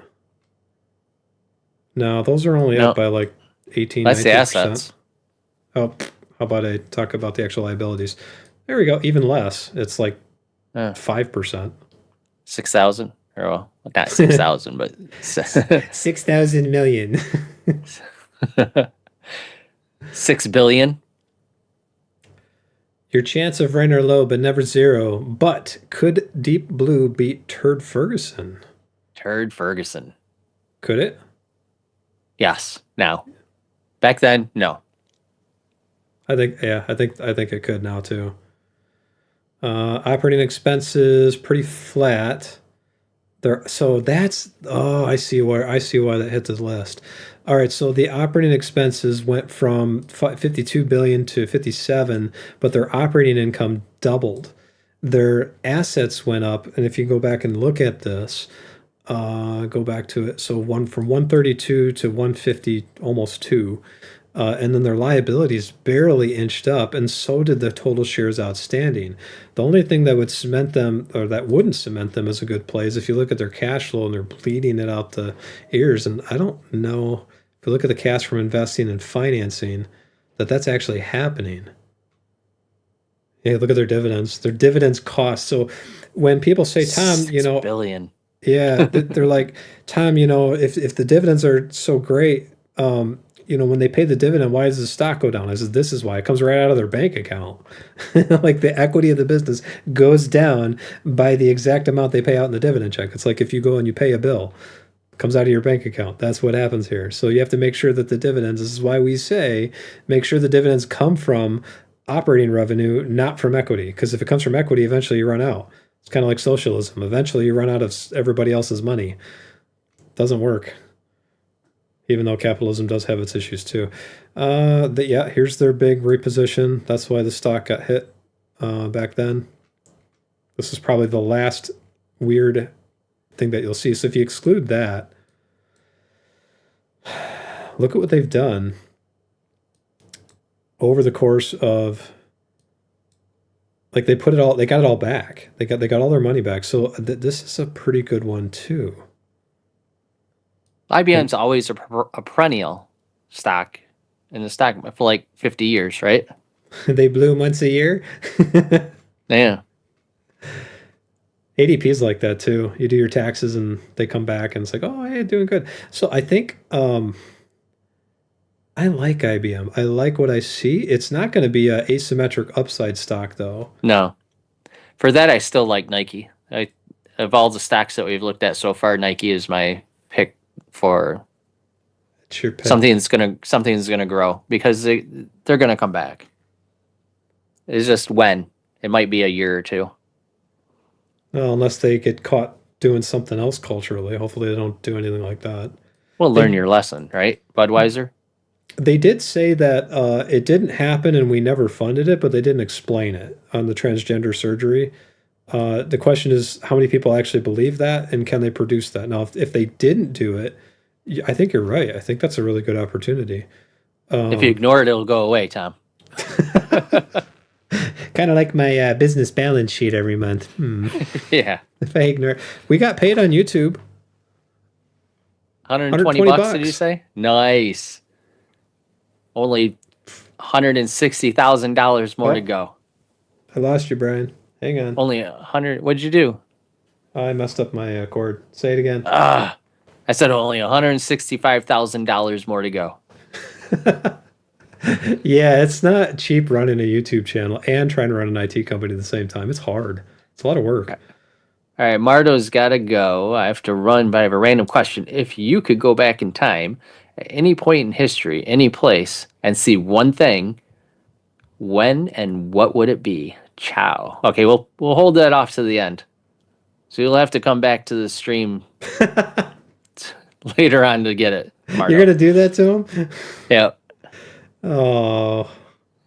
No, those are only up by like 18, That's 19%. the assets. Oh, how about I talk about the actual liabilities? There we go. Even less. It's like 5%. 6,000? Or well, not 6,000, but 6,000 million. 6 billion. Your chance of rain are low, but never zero. But could Deep Blue beat Turd Ferguson? Turd Ferguson. Could it? Yes. Now. Back then, no. I think it could now too. Operating expenses pretty flat. So that's I see why that hit the list. All right, so the operating expenses went from 52 billion to 57, but their operating income doubled. Their assets went up, and if you go back and look at this, go back to it. So from 132 to 150, almost 2. And then their liabilities barely inched up, and so did the total shares outstanding. The only thing that would cement them, or that wouldn't cement them as a good play, is if you look at their cash flow and they're bleeding it out the ears. And I don't know, if you look at the cash from investing and financing, that's actually happening. Yeah, look at their dividends. Their dividends cost. So when people say, Tom, 6 billion. Yeah, they're like, Tom, if the dividends are so great, when they pay the dividend, why does the stock go down? I said, this is why. It comes right out of their bank account. Like the equity of the business goes down by the exact amount they pay out in the dividend check. It's like if you go and you pay a bill, it comes out of your bank account. That's what happens here. So you have to make sure that the dividends, this is why we say, make sure the dividends come from operating revenue, not from equity. Because if it comes from equity, eventually you run out. It's kind of like socialism. Eventually you run out of everybody else's money. It doesn't work. Even though capitalism does have its issues too. Here's their big reposition. That's why the stock got hit back then. This is probably the last weird thing that you'll see. So if you exclude that, look at what they've done over the course of, like, they got it all back. They got all their money back. So this is a pretty good one too. IBM's always a perennial stock in the stock for like 50 years, right? They bloom once a year. Yeah. ADP is like that too. You do your taxes and they come back and it's like, oh, yeah, doing good. So I think I like IBM. I like what I see. It's not going to be a asymmetric upside stock though. No. For that, I still like Nike. Of all the stocks that we've looked at so far, Nike is my pick for It's your pick. something's gonna grow because they're gonna come back. It's just when. It might be a year or two. Well, unless they get caught doing something else culturally. Hopefully they don't do anything like that. Well, learn your lesson, right, Budweiser? They did say that it didn't happen and we never funded it, but they didn't explain it on the transgender surgery. The question is, how many people actually believe that, and can they produce that? Now, if they didn't do it, I think you're right. I think that's a really good opportunity. If you ignore it, it'll go away, Tom. Kind of like my business balance sheet every month. Yeah. If I ignore, we got paid on YouTube. 120 bucks, did you say? Nice. Only $160,000 more to go. I lost you, Brian. Hang on. Only 100. What'd you do? I messed up my cord. Say it again. I said only $165,000 more to go. Yeah, it's not cheap running a YouTube channel and trying to run an IT company at the same time. It's hard. It's a lot of work. All right, Mardo's got to go. I have to run, but I have a random question. If you could go back in time at any point in history, any place, and see one thing, when and what would it be? Ciao. Okay, we'll hold that off to the end. So you'll have to come back to the stream later on to get it, Mardo. You're gonna do that to him? Yeah. Oh,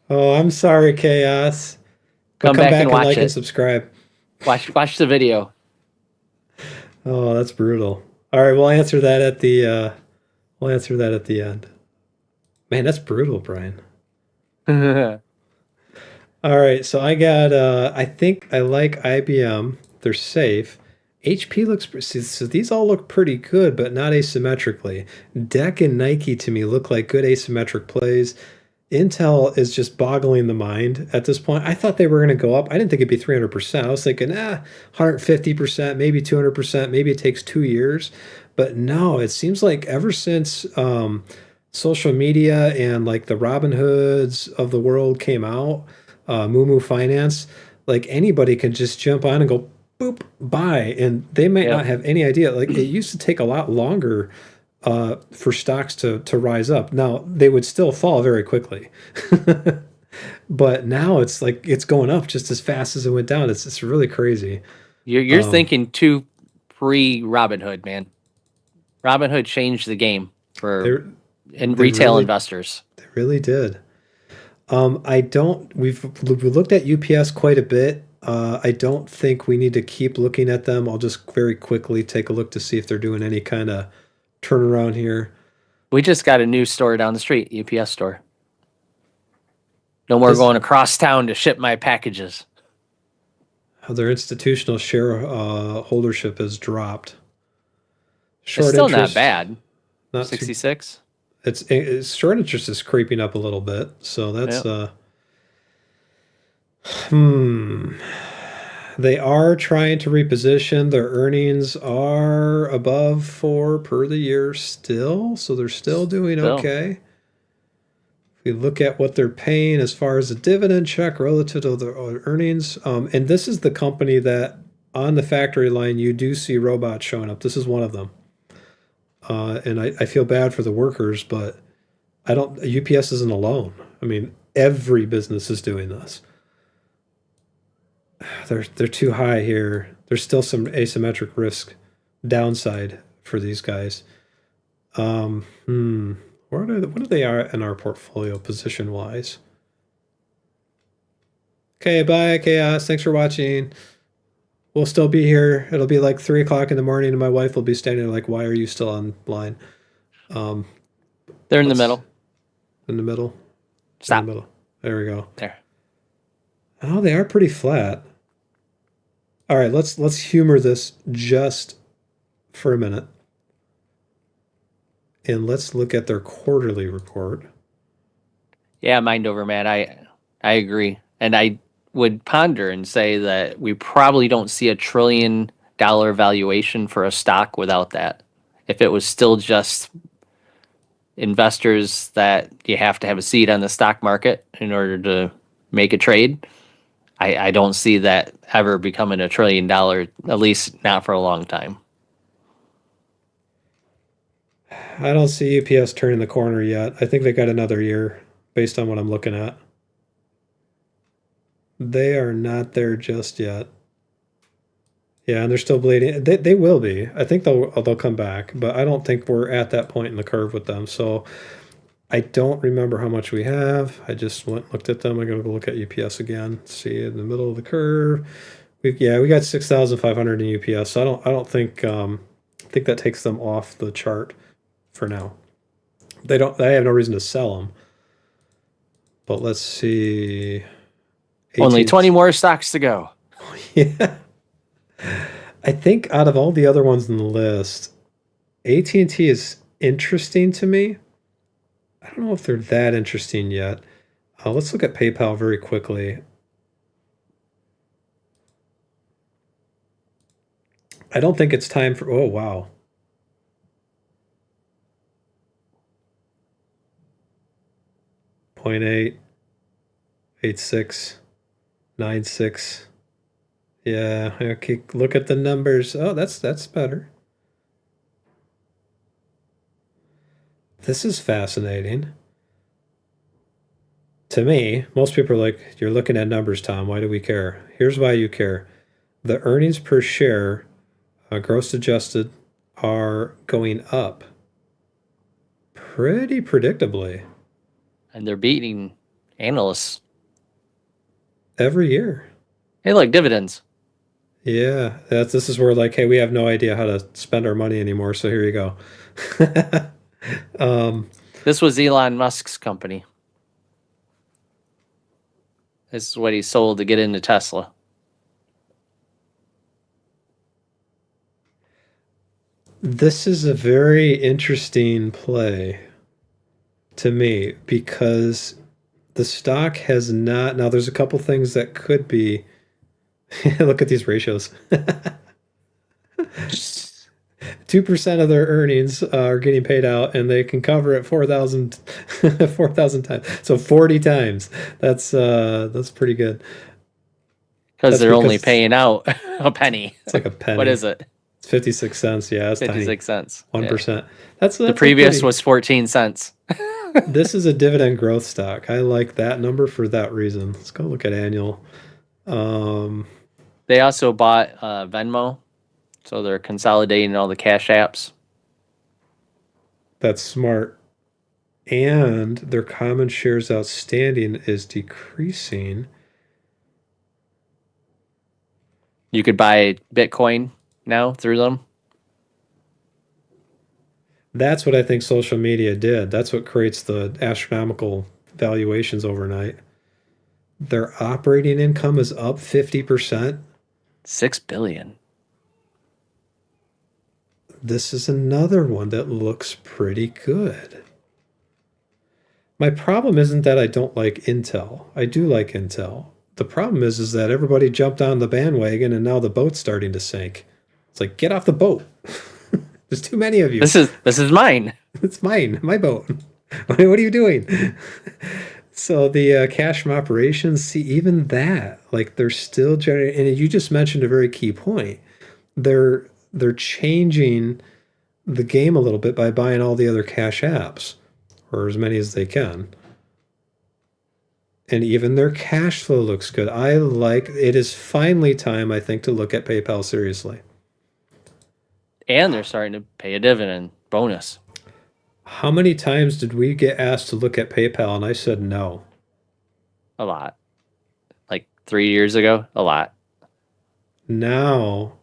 I'm sorry, Chaos. Come back and watch like it. and subscribe. Watch the video. Oh, that's brutal. All right, we'll answer that at the end. Man, that's brutal, Brian. All right, so I got I think I like IBM. They're safe. HP looks, so these all look pretty good, but not asymmetrically. DEC and Nike to me look like good asymmetric plays. Intel is just boggling the mind at this point. I thought they were going to go up. I didn't think it'd be 300%. I was thinking, 150%, maybe 200%, maybe it takes 2 years. But no, it seems like ever since social media and like the Robin Hoods of the world came out, Moo Finance, like anybody can just jump on and go, boop, buy, and they might not have any idea. Like it used to take a lot longer for stocks to rise up. Now they would still fall very quickly, but now it's like it's going up just as fast as it went down. It's really crazy. You're thinking too pre-Robinhood, man. Robinhood changed the game for retail investors. They really did. We've looked at UPS quite a bit. I don't think we need to keep looking at them. I'll just very quickly take a look to see if they're doing any kind of turnaround here. We just got a new store down the street, UPS store. No more going across town to ship my packages. Their institutional share holdership has dropped. It's still not bad. Not 66. It's short interest is creeping up a little bit, so that's They are trying to reposition. Their earnings are above 4 per the year still, so they're still doing okay. If we look at what they're paying as far as a dividend check relative to their earnings, and this is the company that on the factory line you do see robots showing up. This is one of them. And I feel bad for the workers, but UPS isn't alone. I mean, every business is doing this. They're too high here. There's still some asymmetric risk downside for these guys. What are they in our portfolio position wise? Okay, bye, Chaos. Thanks for watching. We'll still be here. It'll be like 3 o'clock in the morning, and my wife will be standing there like, "Why are you still online?" Um, They're in the let's middle. in the middle. In the Stop. middle. There we go. There. Oh, they are pretty flat. All right, let's humor this just for a minute, and let's look at their quarterly report. Yeah, mind over matter. I agree. And I would ponder and say that we probably don't see $1 trillion valuation for a stock without that. If it was still just investors that you have to have a seat on the stock market in order to make a trade, I don't see that ever becoming $1 trillion, at least not for a long time. I don't see UPS turning the corner yet. I think they got another year based on what I'm looking at. They are not there just yet. Yeah, and they're still bleeding. They will be. I think they'll come back, but I don't think we're at that point in the curve with them. So I don't remember how much we have. I just looked at them. I'm gonna go look at UPS again. See in the middle of the curve. We got 6,500 in UPS. So I don't think think that takes them off the chart for now. They have no reason to sell them. But let's see. Only 20 more stocks to go. Yeah. I think out of all the other ones on the list, AT&T is interesting to me. I don't know if they're that interesting yet. Let's look at PayPal very quickly. I don't think it's time for... Oh, wow. .8, 86, 96. Yeah, okay, look at the numbers. Oh, that's better. This is fascinating. To me, most people are like, you're looking at numbers, Tom. Why do we care? Here's why you care. The earnings per share, gross adjusted, are going up pretty predictably And they're beating analysts. every year. Hey, look, dividends. Yeah, this is where like, hey, we have no idea how to spend our money anymore, so here you go. This was Elon Musk's company. This is what he sold to get into Tesla. This is a very interesting play to me because the stock has not. Now, there's a couple things that could be. Look at these ratios. 2% of their earnings are getting paid out, and they can cover it 4,000 times. So 40 times. That's pretty good. Because they're only paying out a penny. It's like a penny. What is it? It's 56 cents. Yeah, it's 56 cents. 1%. Yeah. That's the previous was 14 cents. This is a dividend growth stock. I like that number for that reason. Let's go look at annual. They also bought Venmo, so they're consolidating all the cash apps. That's smart. And their common shares outstanding is decreasing. You could buy Bitcoin now through them. That's what I think social media did. That's what creates the astronomical valuations overnight. Their operating income is up 50%. $6 billion. This is another one that looks pretty good. My problem isn't that I don't like Intel. I do like Intel. The problem is that everybody jumped on the bandwagon and now the boat's starting to sink. It's like, get off the boat. There's too many of you. This is mine. It's mine, my boat. What are you doing? So the cash from operations, see, even that, like they're still generating. And you just mentioned a very key point. They're changing the game a little bit by buying all the other cash apps, or as many as they can. And even their cash flow looks good. It is finally time, I think, to look at PayPal seriously. And they're starting to pay a dividend bonus. How many times did we get asked to look at PayPal and I said no? A lot. Like 3 years ago, a lot. Now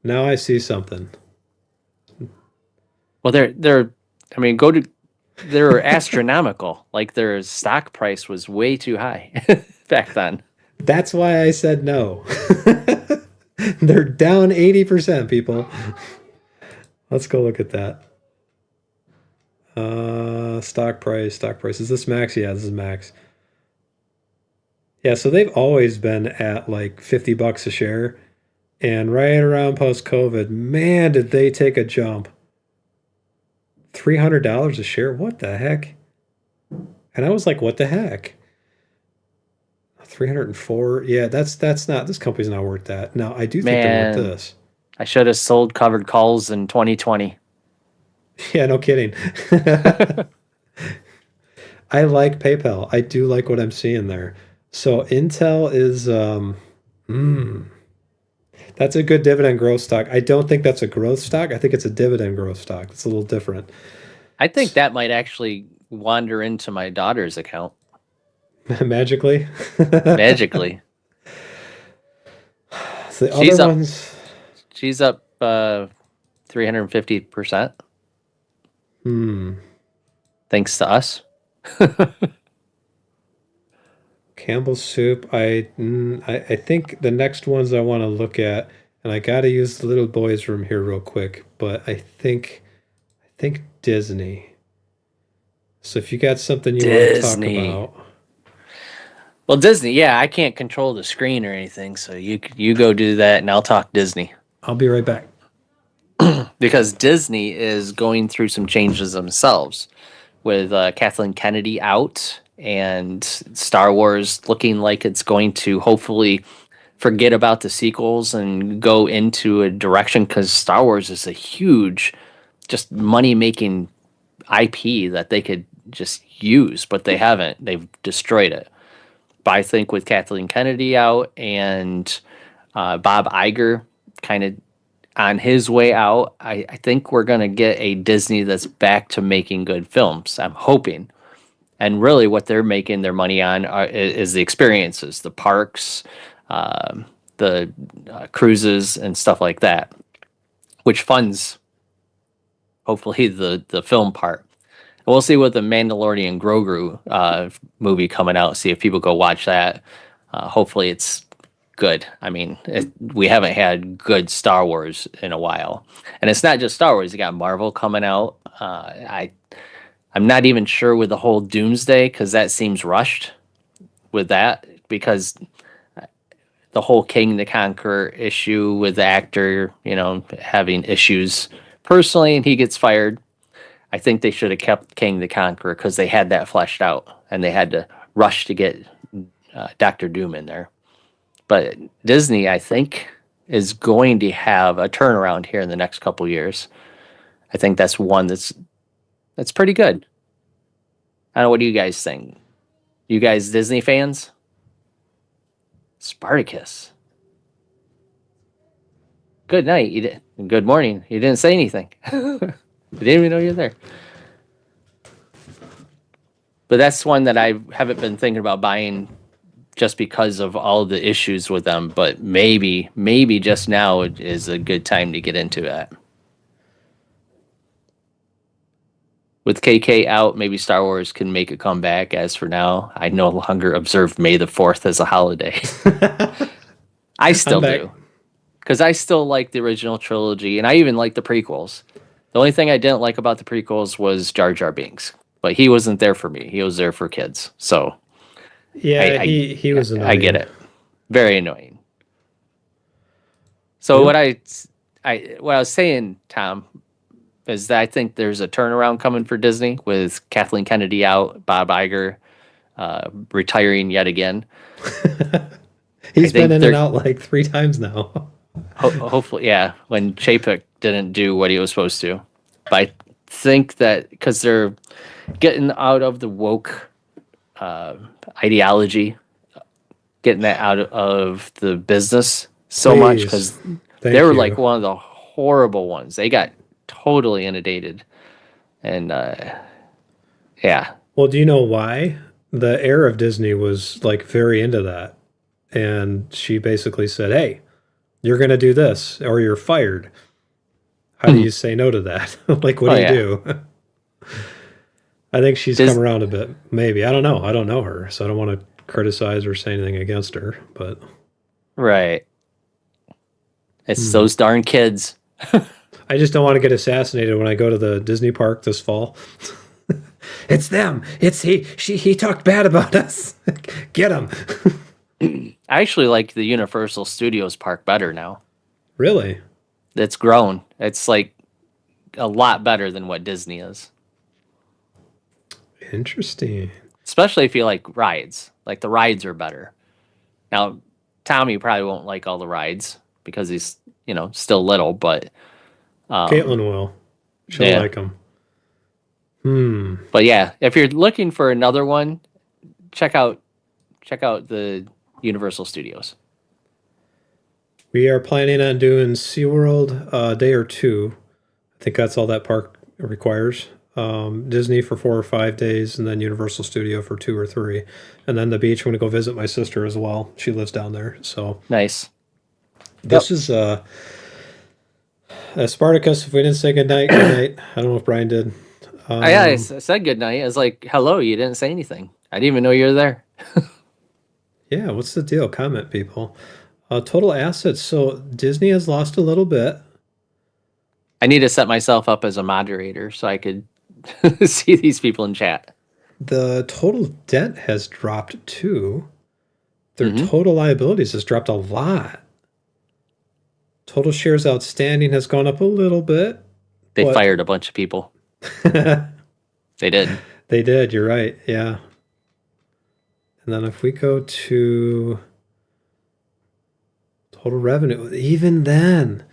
I see something. Well, they're I mean, they're astronomical. Like their stock price was way too high back then. That's why I said no. They're down 80%, people. Let's go look at that. Stock price. Is this max? Yeah, this is max. Yeah, so they've always been at like $50 a share. And right around post-COVID, man, did they take a jump. $300 a share? What the heck? And I was like, what the heck? 304. Yeah, that's not, this company's not worth that. No, I do think they're worth Man, this. I should have sold covered calls in 2020. Yeah, no kidding. I like PayPal. I do like what I'm seeing there. So Intel is that's a good dividend growth stock. I don't think that's a growth stock. I think it's a dividend growth stock. It's a little different. I think that might actually wander into my daughter's account Magically. magically. So the She's other up. ones. She's up 350%. Thanks to us. Campbell's soup. I think the next ones I want to look at, and I got to use the little boys' room here real quick. But I think Disney. So if you got something you want to talk Disney. about, Well, Disney, yeah, I can't control the screen or anything, so you go do that, and I'll talk Disney. I'll be right back. Because Disney is going through some changes themselves, with Kathleen Kennedy out and Star Wars looking like it's going to hopefully forget about the sequels and go into a direction, because Star Wars is a huge, just money making IP that they could just use, but they haven't. They've destroyed it. But I think with Kathleen Kennedy out and Bob Iger kind of on his way out, I think we're going to get a Disney that's back to making good films. I'm hoping. And really what they're making their money on is the experiences, the parks, the cruises and stuff like that, which funds hopefully the film part. And we'll see with the Mandalorian Grogu movie coming out, see if people go watch that. Hopefully it's good. I mean, we haven't had good Star Wars in a while. And it's not just Star Wars. You got Marvel coming out. I'm not even sure with the whole Doomsday, because that seems rushed with that, because the whole King the Conqueror issue with the actor, having issues personally, and he gets fired. I think they should have kept King the Conqueror, because they had that fleshed out, and they had to rush to get Doctor Doom in there. But Disney, I think, is going to have a turnaround here in the next couple years. I think that's one that's pretty good. I don't know, what do you guys think? You guys Disney fans? Spartacus. Good night. Good morning. You didn't say anything. I didn't even know you were there. But that's one that I haven't been thinking about buying, just because of all the issues with them. But maybe just now is a good time to get into that. With KK out, maybe Star Wars can make a comeback. As for now, I no longer observe May the 4th as a holiday. I still do. Because I still like the original trilogy, and I even like the prequels. The only thing I didn't like about the prequels was Jar Jar Binks. But he wasn't there for me. He was there for kids. So yeah, he was annoying. I get it. Very annoying. So what I was saying, Tom, is that I think there's a turnaround coming for Disney with Kathleen Kennedy out, Bob Iger retiring yet again. He's been in and out like 3 times now. Hopefully, yeah, when Chapek didn't do what he was supposed to. But I think that because they're getting out of the woke ideology, getting that out of the business so much, because they were like one of the horrible ones. They got totally inundated. And yeah. Well, do you know why? The heir of Disney was like very into that. And she basically said, hey, you're going to do this or you're fired. How do you say no to that? Like, what do you do? I think she's come around a bit. Maybe. I don't know. I don't know her, so I don't want to criticize or say anything against her. But right. It's those darn kids. I just don't want to get assassinated when I go to the Disney park this fall. It's them. It's he talked bad about us. Get him. I actually like the Universal Studios park better now. Really? It's grown. It's like a lot better than what Disney is. Interesting. Especially if you like rides. Like the rides are better. Now, Tommy probably won't like all the rides because he's, still little, but Caitlin will. She'll like them. But yeah, if you're looking for another one, check out the Universal Studios. We are planning on doing SeaWorld a day or two. I think that's all that park requires. Disney for 4 or 5 days, and then Universal Studio for 2 or 3. And then the beach, I'm going to go visit my sister as well. She lives down there. So nice. This is Spartacus. If we didn't say goodnight, good night. I don't know if Brian did. I said goodnight. I was like, hello, you didn't say anything. I didn't even know you were there. Yeah, what's the deal? Comment, people. Total assets. So Disney has lost a little bit. I need to set myself up as a moderator so I could see these people in chat. The total debt has dropped too. Their total liabilities has dropped a lot. Total shares outstanding has gone up a little bit. They fired a bunch of people. They did. They did. You're right. Yeah. And then if we go to total revenue, even then,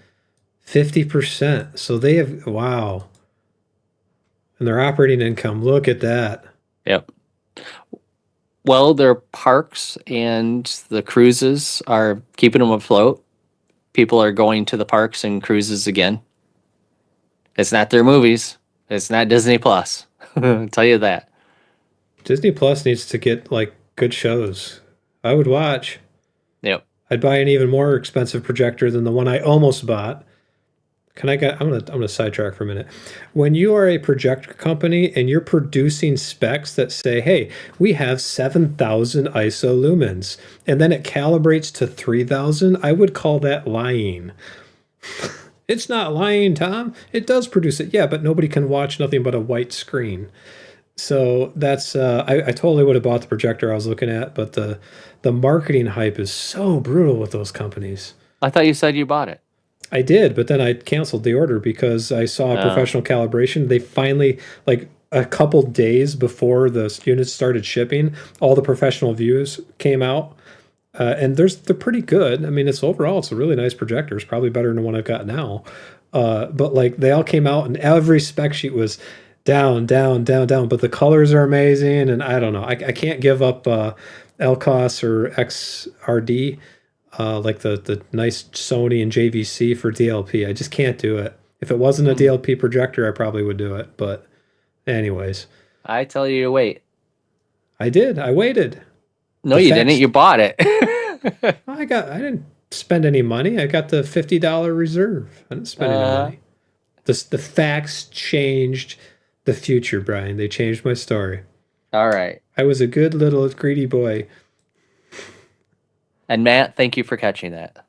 50%. So they have, wow. And their operating income, look at that. Yep. Well, their parks and the cruises are keeping them afloat. People are going to the parks and cruises again. It's not their movies. It's not Disney Plus. I'll tell you that. Disney Plus needs to get like good shows. I would watch. Yep. I'd buy an even more expensive projector than the one I almost bought. I'm gonna sidetrack for a minute. When you are a projector company and you're producing specs that say, hey, we have 7,000 ISO lumens, and then it calibrates to 3,000, I would call that lying. It's not lying, Tom. It does produce it. Yeah, but nobody can watch nothing but a white screen. So that's I totally would have bought the projector I was looking at, but the marketing hype is so brutal with those companies. I thought you said you bought it. I did, but then I canceled the order because I saw a professional calibration. They finally, like a couple days before the units started shipping, all the professional views came out. And they're pretty good. I mean, it's a really nice projector. It's probably better than the one I've got now. But like they all came out and every spec sheet was down, down, down, down. But the colors are amazing. And I don't know. I can't give up LCOS or XRD. Like the nice Sony and JVC for DLP. I just can't do it. If it wasn't a DLP projector, I probably would do it. But anyways. I tell you to wait. I did. I waited. No, you didn't. You bought it. I didn't spend any money. I got the $50 reserve. I didn't spend any money. The facts changed the future, Brian. They changed my story. All right. I was a good little greedy boy. And Matt, thank you for catching that.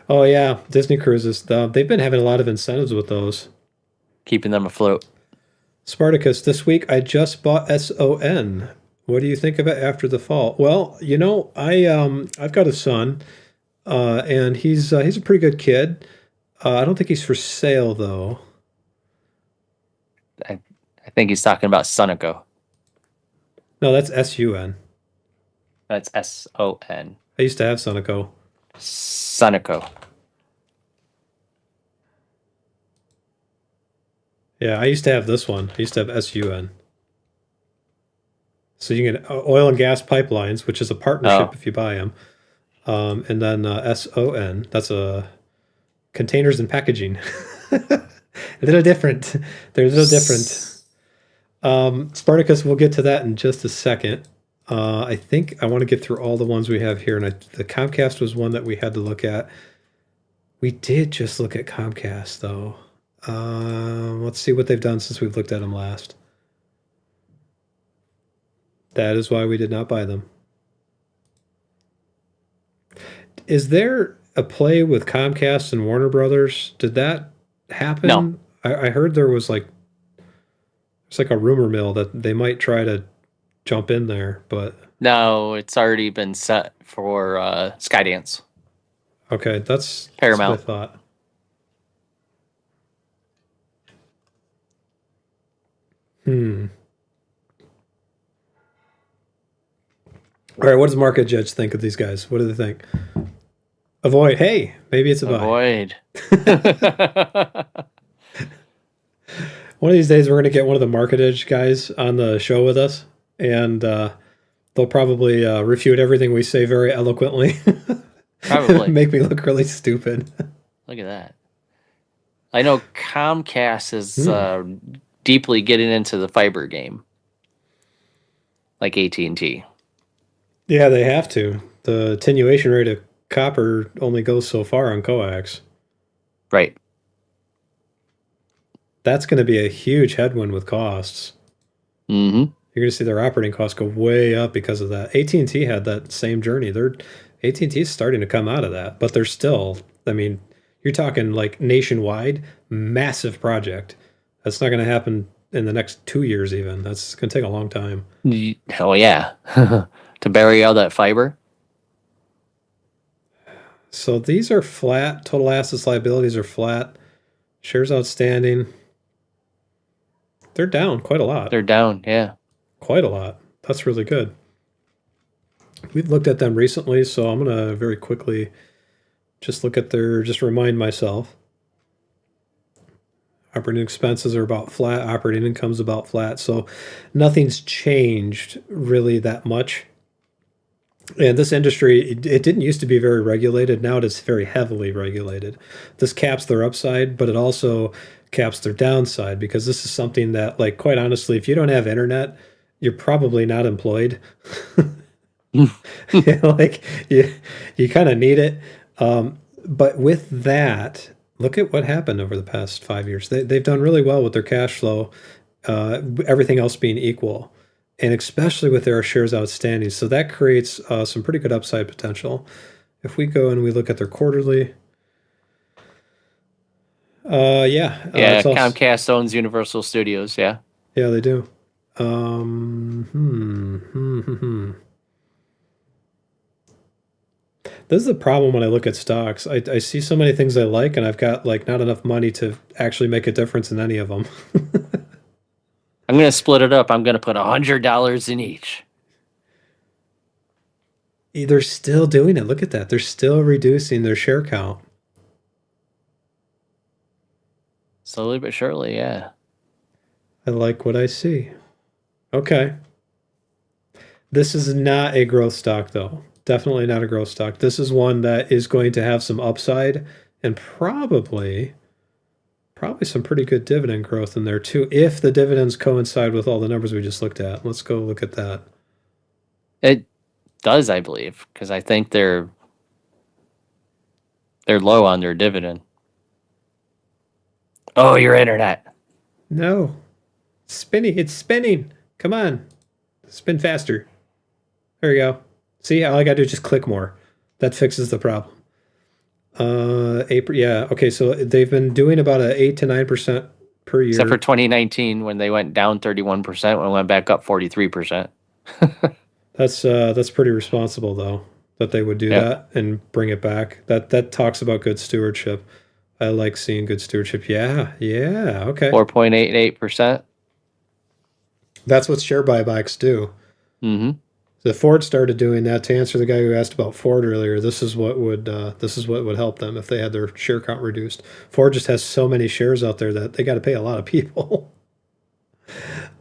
Oh, yeah. Disney Cruises. They've been having a lot of incentives with those. Keeping them afloat. Spartacus, this week I just bought SON. What do you think of it after the fall? Well, I've got a son, and he's a pretty good kid. I don't think he's for sale, though. I think he's talking about Sunico. No, that's SUN. That's SON. I used to have Sunico. Sunico. Yeah, I used to have this one. I used to have SUN. So you can get oil and gas pipelines, which is a partnership if you buy them. And then SON, that's containers and packaging. A little different. They're a little different. Spartacus, we'll get to that in just a second. I think I want to get through all the ones we have here, and the Comcast was one that we had to look at. We did just look at Comcast, though. Let's see what they've done since we've looked at them last. That is why we did not buy them. Is there a play with Comcast and Warner Brothers? Did that happen? No. I heard there was like it's like a rumor mill that they might try to jump in there, but No, it's already been set for Skydance. okay, that's Paramount. what I thought. All right, what does Market Judge think of these guys? What do they think? Avoid. Hey, maybe it's a buy. Avoid. One of these days, we're going to get one of the Market Edge guys on the show with us, and they'll probably refute everything we say very eloquently. Probably. Make me look really stupid. Look at that. I know Comcast is deeply getting into the fiber game, like AT&T. Yeah, they have to. The attenuation rate of copper only goes so far on coax. Right. That's going to be a huge headwind with costs. Mm-hmm. You're going to see their operating costs go way up because of that. AT&T had that same journey. AT&T is starting to come out of that, but they're still, I mean, you're talking like nationwide, massive project. That's not going to happen in the next 2 years even. That's going to take a long time. Oh, yeah. To bury all that fiber. So these are flat. Total assets, liabilities are flat. Shares outstanding. They're down quite a lot. They're down, yeah. Quite a lot. That's really good. We've looked at them recently, so I'm going to very quickly just look at just remind myself. Operating expenses are about flat. Operating income's about flat. So nothing's changed really that much. And this industry, it didn't used to be very regulated. Now it is very heavily regulated. This caps their upside, but it also caps their downside because this is something that, like, quite honestly, if you don't have internet, you're probably not employed. Like you kind of need it. But with that, look at what happened over the past 5 years. They've done really well with their cash flow, everything else being equal, and especially with their shares outstanding. So that creates some pretty good upside potential. If we go and we look at their quarterly, Comcast owns Universal Studios, yeah. Yeah, they do. This is the problem when I look at stocks. I see so many things I like, and I've got like not enough money to actually make a difference in any of them. I'm going to split it up. I'm going to put $100 in each. They're still doing it. Look at that. They're still reducing their share count. Slowly but surely, yeah. I like what I see. Okay. This is not a growth stock, though. Definitely not a growth stock. This is one that is going to have some upside and probably some pretty good dividend growth in there too, if the dividends coincide with all the numbers we just looked at. Let's go look at that. It does, I believe, because I think they're low on their dividend. Oh, your internet. No. Spinning. It's spinning. Come on. Spin faster. There you go. See, all I got to do is just click more. That fixes the problem. April, yeah. Okay, so they've been doing about a 8 to 9% per year. Except for 2019 when they went down 31%, when it went back up 43%. That's pretty responsible though, that they would do that and bring it back. That talks about good stewardship. I like seeing good stewardship. Yeah, okay. 4.88%. That's what share buybacks do. Mm-hmm. The Ford started doing that. To answer the guy who asked about Ford earlier, this is what would help them if they had their share count reduced. Ford just has so many shares out there that they got to pay a lot of people.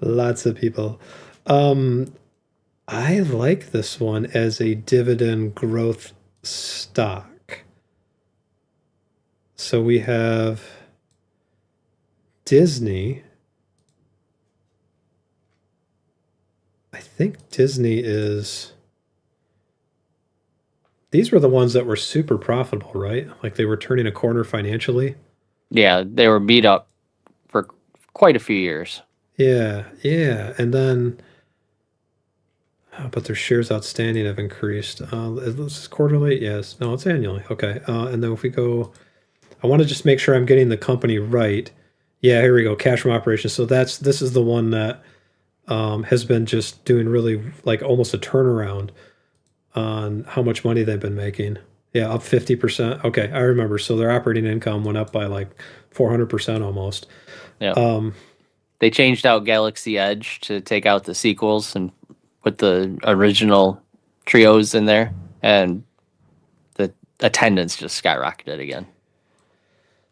Lots of people. I like this one as a dividend growth stock. So we have Disney. I think Disney is. These were the ones that were super profitable, right? Like they were turning a corner financially. Yeah, they were beat up for quite a few years. Yeah, yeah. And then, but their shares outstanding have increased. Is this quarterly? Yes. No, it's annually. Okay. And then if we go, I want to just make sure I'm getting the company right. Yeah, here we go. Cash from operations. So this is the one that has been just doing really like almost a turnaround on how much money they've been making. Yeah, up 50%. Okay, I remember. So their operating income went up by like 400% almost. Yeah. Um, They changed out Galaxy Edge to take out the sequels and put the original trios in there, and the attendance just skyrocketed again.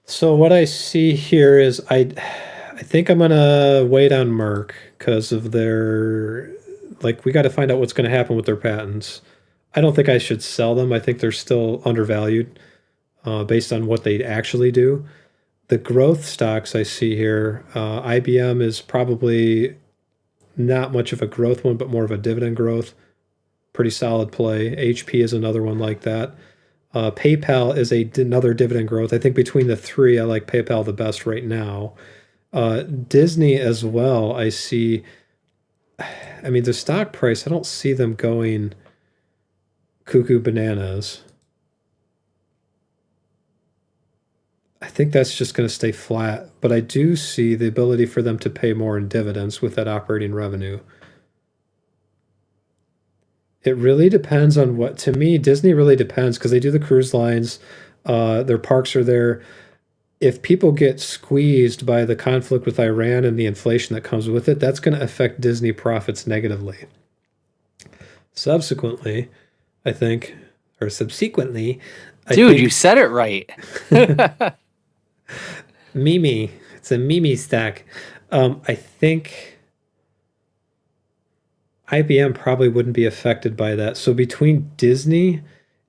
so what I see here is I think I'm gonna wait on Merck because of their like we got to find out what's going to happen with their patents. I don't think I should sell them. I think they're still undervalued based on what they actually do. The growth stocks I see here, IBM is probably not much of a growth one, but more of a dividend growth. Pretty solid play. HP is another one like that. PayPal is another dividend growth. I think between the three, I like PayPal the best right now. Disney as well, I see. I mean, the stock price, I don't see them going cuckoo bananas. I think that's just going to stay flat, but I do see the ability for them to pay more in dividends with that operating revenue. It really depends on what, to me, Disney really depends because they do the cruise lines, their parks are there. If people get squeezed by the conflict with Iran and the inflation that comes with it, that's going to affect Disney profits negatively. Subsequently, I think, or subsequently, Dude, think, you said it right. Mimi. It's a Mimi stack. I think IBM probably wouldn't be affected by that. So between Disney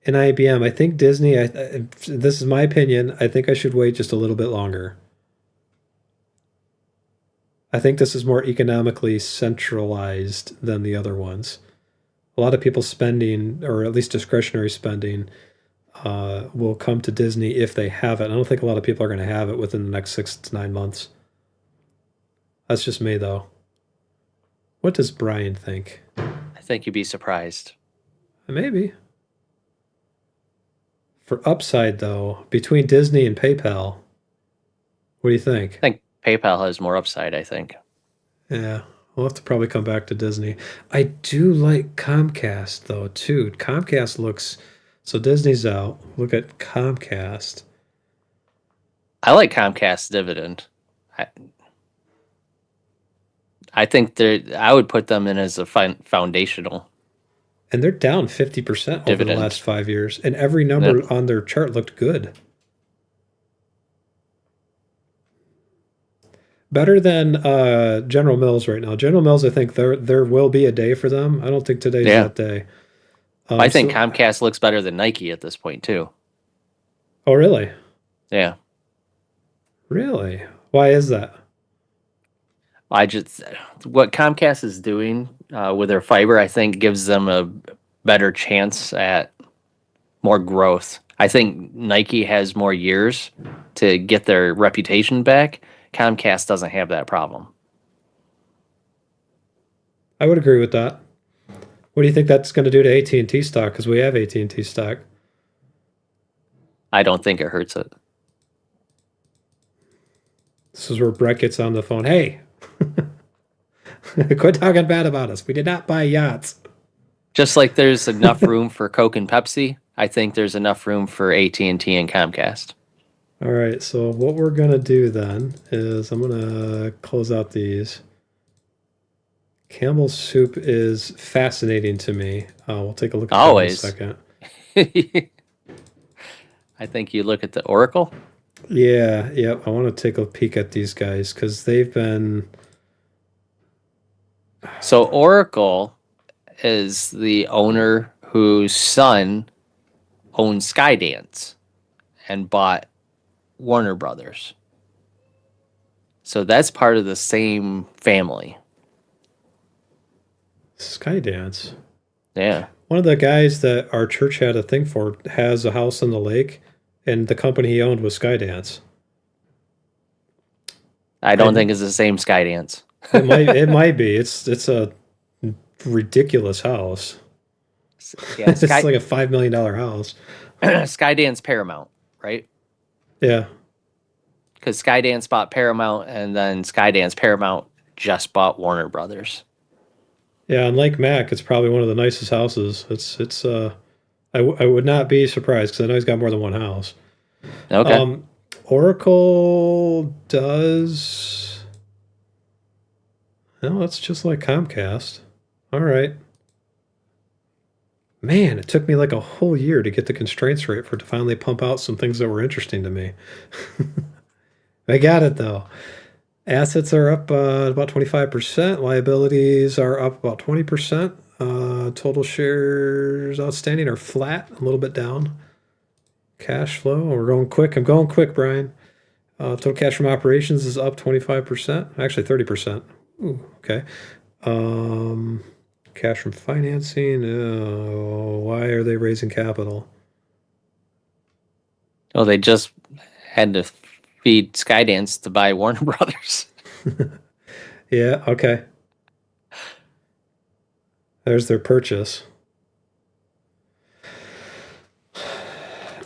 and IBM, I think Disney, this is my opinion, I think I should wait just a little bit longer. I think this is more economically centralized than the other ones. A lot of people spending, or at least discretionary spending, will come to Disney if they have it. I don't think a lot of people are going to have it within the next 6 to 9 months. That's just me, though. What does Brian think? I think you'd be surprised. Maybe. For upside, though, between Disney and PayPal, what do you think? I think PayPal has more upside, I think. Yeah, we'll have to probably come back to Disney. I do like Comcast, though, too. Comcast looks... So Disney's out. Look at Comcast. I like Comcast's dividend. I think I would put them in as a foundational. And they're down 50% over the last 5 years. And every number on their chart looked good. Better than General Mills right now. General Mills, I think there will be a day for them. I don't think today's that day. I think Comcast looks better than Nike at this point, too. Oh, really? Yeah. Really? Why is that? What Comcast is doing with their fiber, I think gives them a better chance at more growth. I think Nike has more years to get their reputation back. Comcast doesn't have that problem. I would agree with that. What do you think that's going to do to AT&T stock? Because we have AT&T stock. I don't think it hurts it. This is where Brett gets on the phone. Hey, quit talking bad about us. We did not buy yachts. Just like there's enough room for Coke and Pepsi, I think there's enough room for AT&T and Comcast. All right, so what we're going to do then is I'm going to close out these. Campbell's soup is fascinating to me. We'll take a look at that in a second. I think you look at the Oracle. Yeah, I want to take a peek at these guys because they've been... So Oracle is the owner whose son owns Skydance and bought Warner Brothers. So that's part of the same family. Skydance. Yeah. One of the guys that our church had a thing for has a house on the lake, and the company he owned was Skydance. I don't think it's the same Skydance. It might be. It's a ridiculous house. Yeah, It's like a $5 million house. Skydance Paramount, right? Yeah. Because Skydance bought Paramount, and then Skydance Paramount just bought Warner Brothers. Yeah, on Lake Mac, it's probably one of the nicest houses. I would not be surprised because I know he's got more than one house. Okay. Oracle does. No, that's just like Comcast. All right. Man, it took me like a whole year to get the constraints rate for it to finally pump out some things that were interesting to me. I got it though. Assets are up about 25%. Liabilities are up about 20%. Total shares outstanding are flat, a little bit down. Cash flow, we're going quick. I'm going quick, Brian. Total cash from operations is up 25%, actually 30%. Ooh, okay. Cash from financing. Why are they raising capital? Well, they just had to feed Skydance to buy Warner Brothers. Yeah, okay. There's their purchase.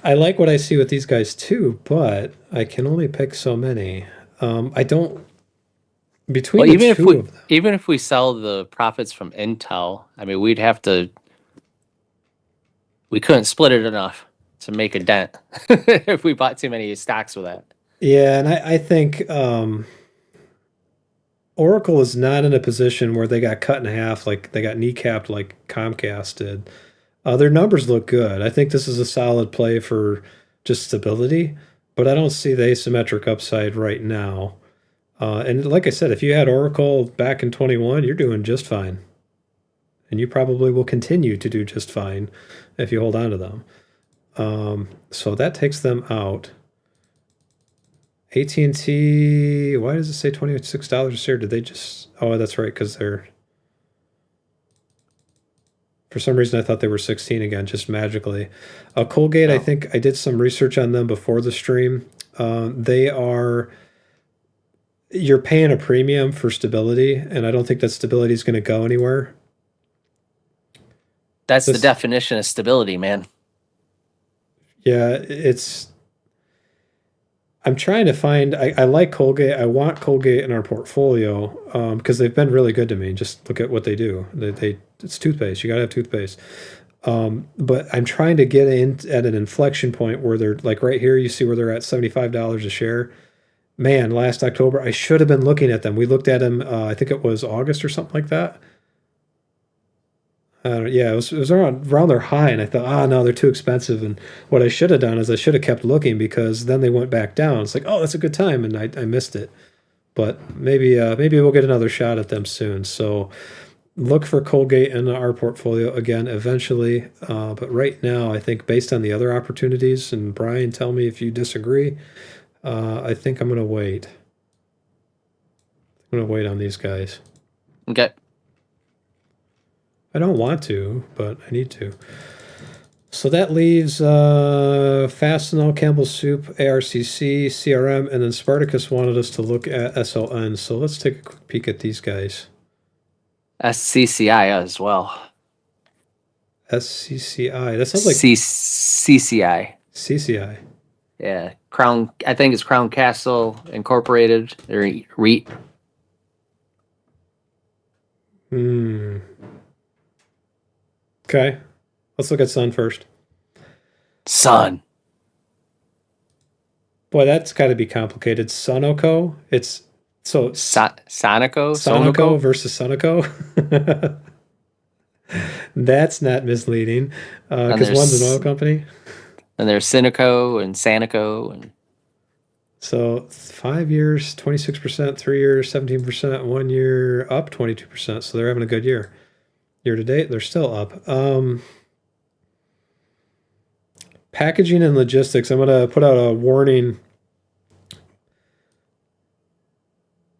I like what I see with these guys too, but I can only pick so many. I don't. Between Well, the two of them. even if we sell the profits from Intel, I mean, we couldn't split it enough to make a dent if we bought too many stocks with that. Yeah, and I think Oracle is not in a position where they got cut in half, like they got kneecapped like Comcast did. Their numbers look good. I think this is a solid play for just stability, but I don't see the asymmetric upside right now. And like I said, if you had Oracle back in 21, you're doing just fine. And you probably will continue to do just fine if you hold on to them. So that takes them out. AT&T, why does it say $26 a share? Did they just... Oh, that's right, because they're... For some reason, I thought they were 16 again, just magically. Colgate, I think I did some research on them before the stream. They are... You're paying a premium for stability, and I don't think that stability is going to go anywhere. That's the definition of stability, man. Yeah, I'm trying to find... I like Colgate. I want Colgate in our portfolio because they've been really good to me. Just look at what they do. It's toothpaste. You got to have toothpaste. But I'm trying to get in at an inflection point where they're like right here. You see where they're at $75 a share. Man, last October, I should have been looking at them. We looked at them, I think it was August or something like that. Yeah, it was around their high, and I thought, no, they're too expensive. And what I should have done is I should have kept looking because then they went back down. It's like, oh, that's a good time, and I missed it. But maybe we'll get another shot at them soon. So look for Colgate in our portfolio again eventually. But right now, I think based on the other opportunities, and Brian, tell me if you disagree, I think I'm going to wait. I'm going to wait on these guys. Okay. I don't want to, but I need to. So that leaves Fastenal, Campbell Soup, ARCC, CRM, and then Spartacus wanted us to look at SLN. So let's take a quick peek at these guys. SCCI as well. SCCI. That sounds like CCI. CCI. Yeah, I think it's Crown Castle Incorporated or REIT. Okay, let's look at Sun first. Sun. Boy, that's got to be complicated. Sunoco. It's so Sonoco versus Sunoco. That's not misleading because one's an oil company. And there's Cineco and Sanico. And so 5 years, 26%, 3 years, 17%, 1 year up 22%. So they're having a good year. Year to date, they're still up. Packaging and logistics. I'm going to put out a warning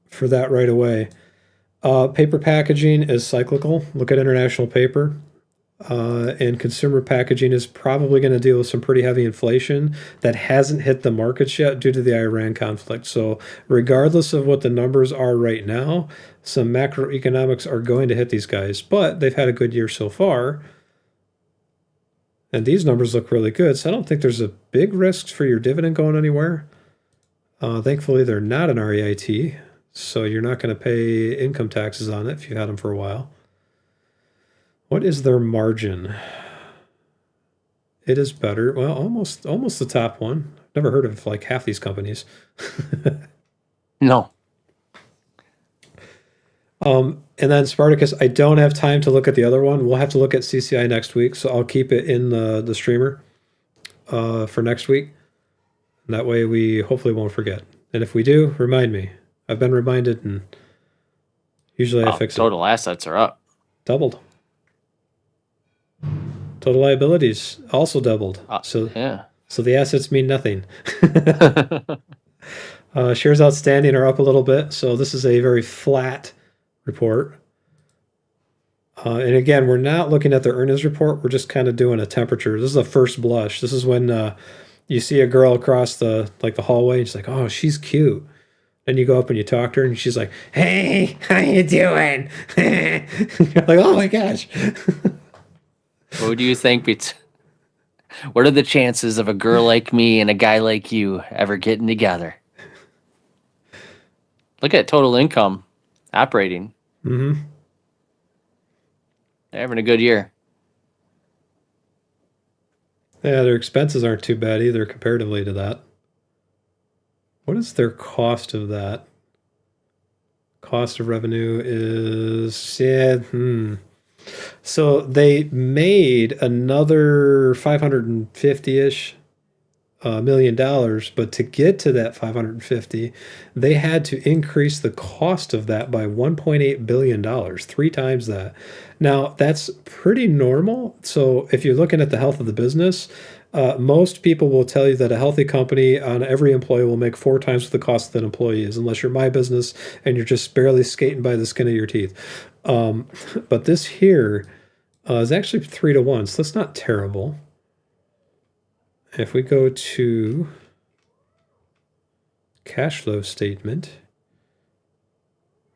for that right away. Paper packaging is cyclical. Look at international paper. And consumer packaging is probably going to deal with some pretty heavy inflation that hasn't hit the markets yet due to the Iran conflict. So, regardless of what the numbers are right now, some macroeconomics are going to hit these guys. But they've had a good year so far. And these numbers look really good. So, I don't think there's a big risk for your dividend going anywhere. Thankfully, they're not an REIT. So, you're not going to pay income taxes on it if you've had them for a while. What is their margin? It is better. Well, almost the top one. Never heard of like half these companies. No. And then Spartacus, I don't have time to look at the other one. We'll have to look at CCI next week, so I'll keep it in the streamer for next week. And that way we hopefully won't forget. And if we do, remind me. I've been reminded, and usually I fix it. Total assets are up. Doubled. Total liabilities also doubled. Yeah. So the assets mean nothing. Shares outstanding are up a little bit. So this is a very flat report. And again, we're not looking at the earnings report. We're just kind of doing a temperature. This is a first blush. This is when you see a girl across the hallway and she's like, oh, she's cute. And you go up and you talk to her and she's like, hey, how you doing? You're like, oh my gosh. What do you think? What are the chances of a girl like me and a guy like you ever getting together? Look at total income operating. Mm-hmm. They're having a good year. Yeah, their expenses aren't too bad either comparatively to that. What is their cost of that? Cost of revenue is, So they made another 550-ish $1 million, but to get to that 550, they had to increase the cost of that by $1.8 billion, 3 times that. Now, that's pretty normal. So if you're looking at the health of the business, most people will tell you that a healthy company on every employee will make 4 times what the cost of that employee is, unless you're my business and you're just barely skating by the skin of your teeth. But this here is actually 3 to 1, so that's not terrible. If we go to cash flow statement,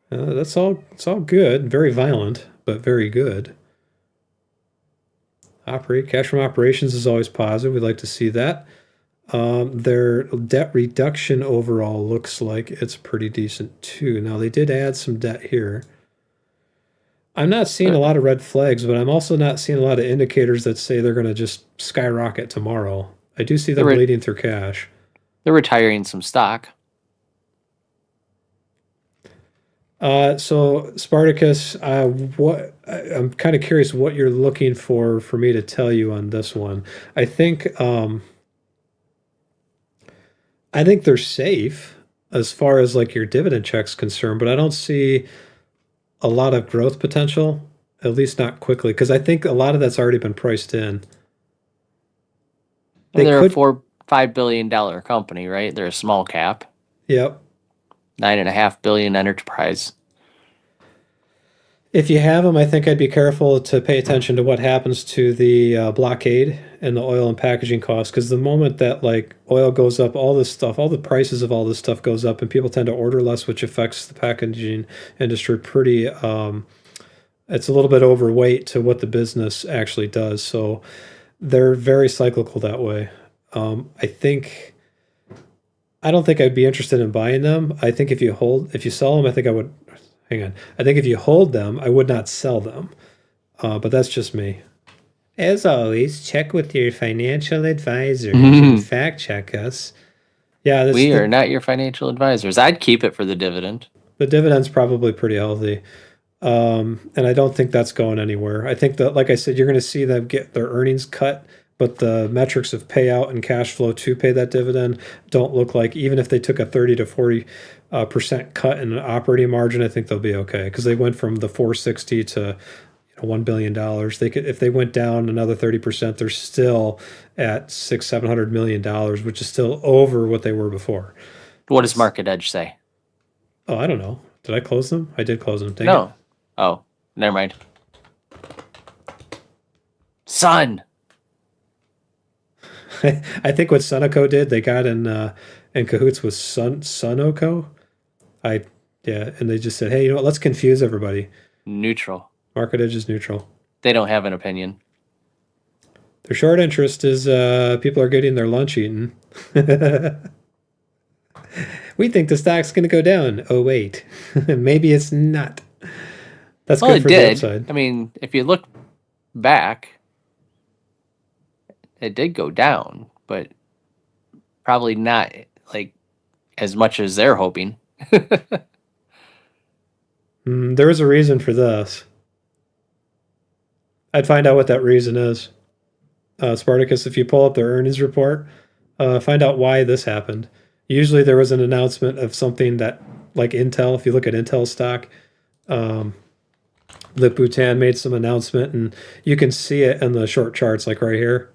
it's all good. Very violent, but very good. Cash from operations is always positive. We'd like to see that. Their debt reduction overall looks like it's pretty decent too. Now they did add some debt here. I'm not seeing a lot of red flags, but I'm also not seeing a lot of indicators that say they're going to just skyrocket tomorrow. I do see them bleeding through cash. They're retiring some stock. So Spartacus, I'm kind of curious what you're looking for me to tell you on this one. I think they're safe as far as like your dividend check's concerned, but I don't see a lot of growth potential, at least not quickly, because I think a lot of that's already been priced in. They're a $4-5 billion company, right? They're a small cap. Yep. $9.5 billion enterprise. If you have them, I think I'd be careful to pay attention to what happens to the blockade and the oil and packaging costs, because the moment that like oil goes up, all this stuff, all the prices of all this stuff goes up, and people tend to order less, which affects the packaging industry pretty. It's a little bit overweight to what the business actually does, so they're very cyclical that way. I don't think I'd be interested in buying them. I think if you sell them, I think I would. Hang on. I think if you hold them, I would not sell them. But that's just me. As always, check with your financial advisor and fact check us. Yeah, we are not your financial advisors. I'd keep it for the dividend. The dividend's probably pretty healthy. And I don't think that's going anywhere. I think that, like I said, you're going to see them get their earnings cut, but the metrics of payout and cash flow to pay that dividend don't look like, even if they took a 30 to 40% cut in an operating margin, I think they'll be okay, because they went from the 460 to $1 billion. They could, if they went down another 30%, they're still at $600-700 million, which is still over what they were before. What does Market Edge say? Oh, I don't know. Did I close them? I did close them. Dang No. Oh, never mind. Son. it. I think what Sunoco did, they got in cahoots with Sunoco. Yeah, and they just said, hey, you know what? Let's confuse everybody. Neutral. Market edge is neutral. They don't have an opinion. Their short interest is people are getting their lunch eaten. We think the stock's going to go down. Oh, wait. Maybe it's not. That's Well, good it for the did. upside. I mean, if you look back, it did go down, but probably not like as much as they're hoping. There is a reason for this. I'd find out what that reason is. Spartacus, if you pull up their earnings report, find out why this happened. Usually there was an announcement of something that, like Intel, if you look at Intel stock, Lip Bhutan made some announcement, and you can see it in the short charts, like right here.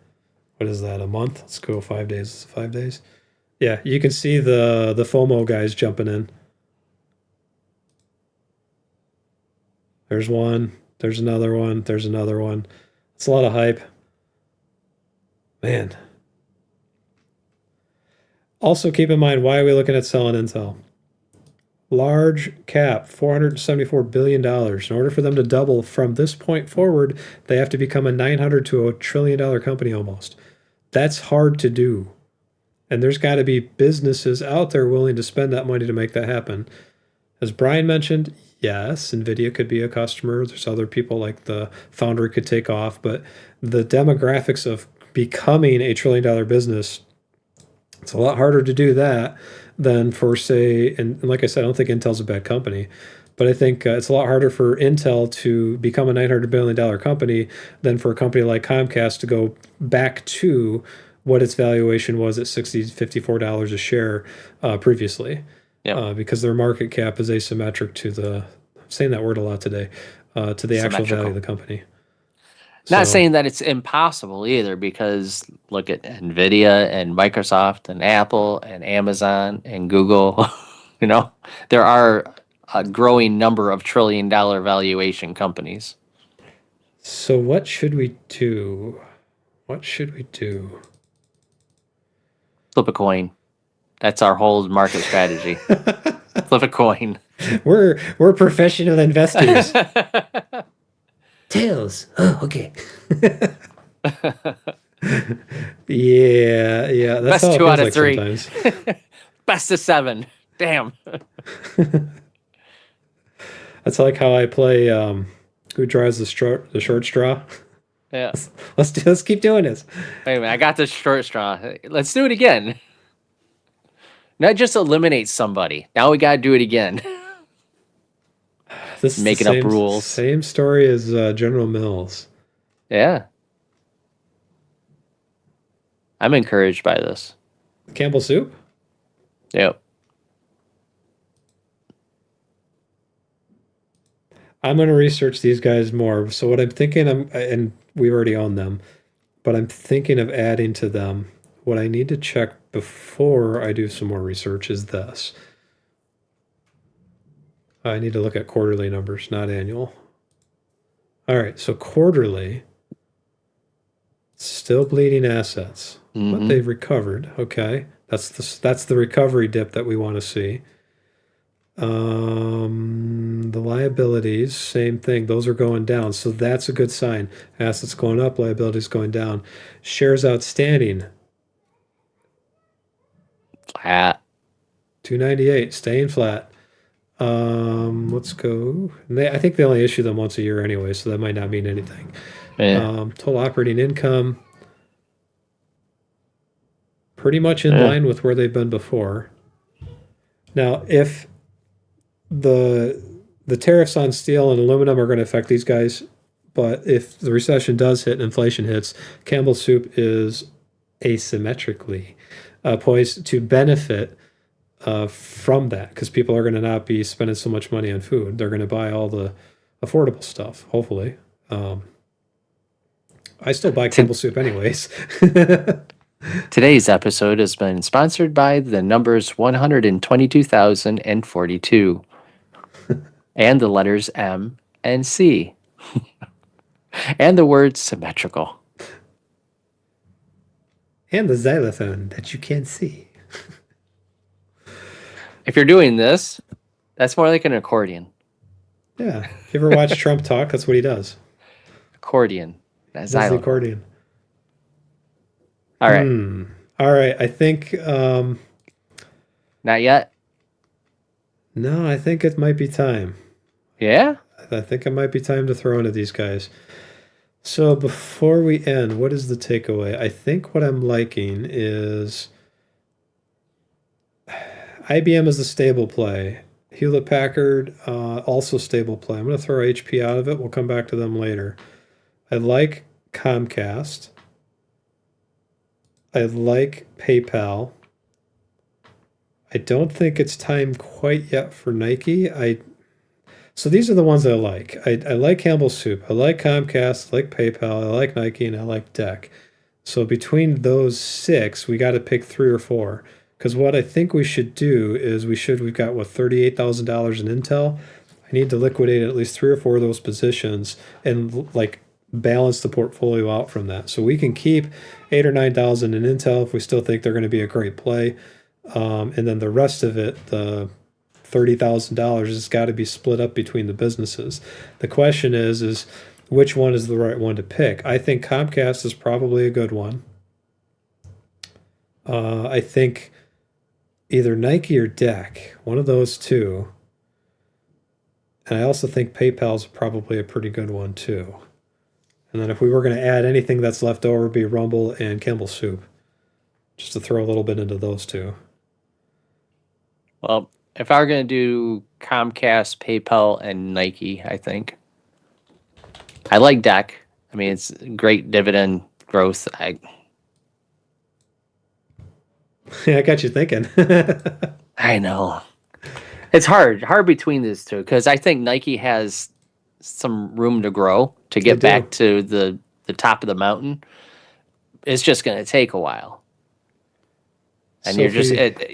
What is that, a month? Let's go 5 days. 5 days? Yeah, you can see the FOMO guys jumping in. There's one. There's another one. There's another one. It's a lot of hype. Man. Also, keep in mind, why are we looking at selling Intel? Large cap, $474 billion. In order for them to double from this point forward, they have to become a $900 to a $1 trillion company almost. That's hard to do. And there's got to be businesses out there willing to spend that money to make that happen. As Brian mentioned, yes, NVIDIA could be a customer. There's other people like the Foundry could take off, but the demographics of becoming a $1 trillion business, it's a lot harder to do that than for, say, and like I said, I don't think Intel's a bad company, but I think it's a lot harder for Intel to become a $900 billion company than for a company like Comcast to go back to what its valuation was at $54 a share previously. Yep. Because their market cap is asymmetric to I'm saying that word a lot today, to the actual value of the company. Not So- saying that it's impossible either, because look at Nvidia and Microsoft and Apple and Amazon and Google. You know, there are a growing number of $1 trillion valuation companies. So what should we do? What should we do? Flip a coin. That's our whole market strategy. Flip a coin. We're professional investors. Tails. Oh, okay. Yeah. That's Best how it 2 out feels of like 3. sometimes. Best of 7. Damn. That's like how I play who drives the short straw. Yeah. Let's keep doing this. Wait a minute. I got the short straw. Let's do it again. Not just eliminate somebody. Now we got to do it again. This is Making the up rules. Same story as General Mills. Yeah. I'm encouraged by this. Campbell Soup? Yep. I'm going to research these guys more. So what I'm thinking, and we already own them, but I'm thinking of adding to them. What I need to check before I do some more research is this. I need to look at quarterly numbers, not annual. All right, so quarterly, still bleeding assets, but they've recovered. Okay, that's the recovery dip that we want to see. The liabilities, same thing. Those are going down, so that's a good sign. Assets going up, liabilities going down. Shares outstanding, Flat. 298, staying flat. Let's go. I think they only issue them once a year anyway, so that might not mean anything. Yeah. Total operating income, pretty much in line with where they've been before. Now, if the tariffs on steel and aluminum are going to affect these guys, but if the recession does hit and inflation hits, Campbell Soup is asymmetrically poised to benefit from that, because people are going to not be spending so much money on food. They're going to buy all the affordable stuff, hopefully. I still buy Campbell Soup anyways. Today's episode has been sponsored by the numbers 122,042 and the letters M and C and the word symmetrical. And the xylophone that you can't see. If you're doing this, that's more like an accordion. Yeah. If you ever watch Trump talk, that's what he does. Accordion. That's the accordion. All right. All right. I think. Not yet. No, I think it might be time. Yeah? I think it might be time to throw into these guys. So before we end, what is the takeaway? I think what I'm liking is IBM is a stable play. Hewlett Packard, also stable play. I'm going to throw HP out of it. We'll come back to them later. I like Comcast. I like PayPal. I don't think it's time quite yet for Nike. So these are the ones I like. I like Campbell Soup. I like Comcast. I like PayPal. I like Nike, and I like Deck. So between those six, we got to pick 3 or 4. Because what I think we should do is we've got what, $38,000 in Intel. I need to liquidate at least 3 or 4 of those positions and like balance the portfolio out from that. So we can keep 8 or 9,000 in Intel if we still think they're going to be a great play. And then the rest of it, the $30,000, has got to be split up between the businesses. The question is which one is the right one to pick? I think Comcast is probably a good one. I think either Nike or Deck, one of those two. And I also think PayPal's probably a pretty good one too. And then if we were going to add anything that's left over, it'd be Rumble and Campbell Soup. Just to throw a little bit into those two. Well, if I were going to do Comcast, PayPal, and Nike, I think. I like Deck. I mean, it's great dividend growth. Yeah, I got you thinking. I know. It's hard between these two because I think Nike has some room to grow to get back to the top of the mountain. It's just going to take a while. And So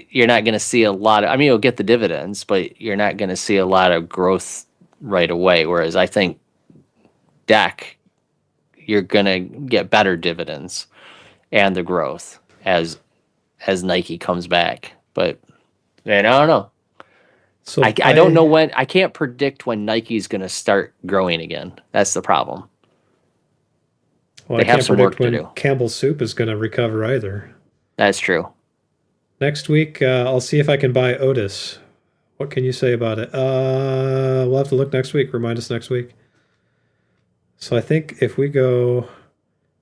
you're not going to see a lot of, I mean, you'll get the dividends, but you're not going to see a lot of growth right away. Whereas I think Deck, you're going to get better dividends and the growth as Nike comes back. But man, I don't know. So I don't know when. I can't predict when Nike's going to start growing again. That's the problem. Well, They I have can't some predict work to when do. Campbell Soup is going to recover either. That's true. Next week, I'll see if I can buy Otis. What can you say about it? We'll have to look next week. Remind us next week. So I think if we go a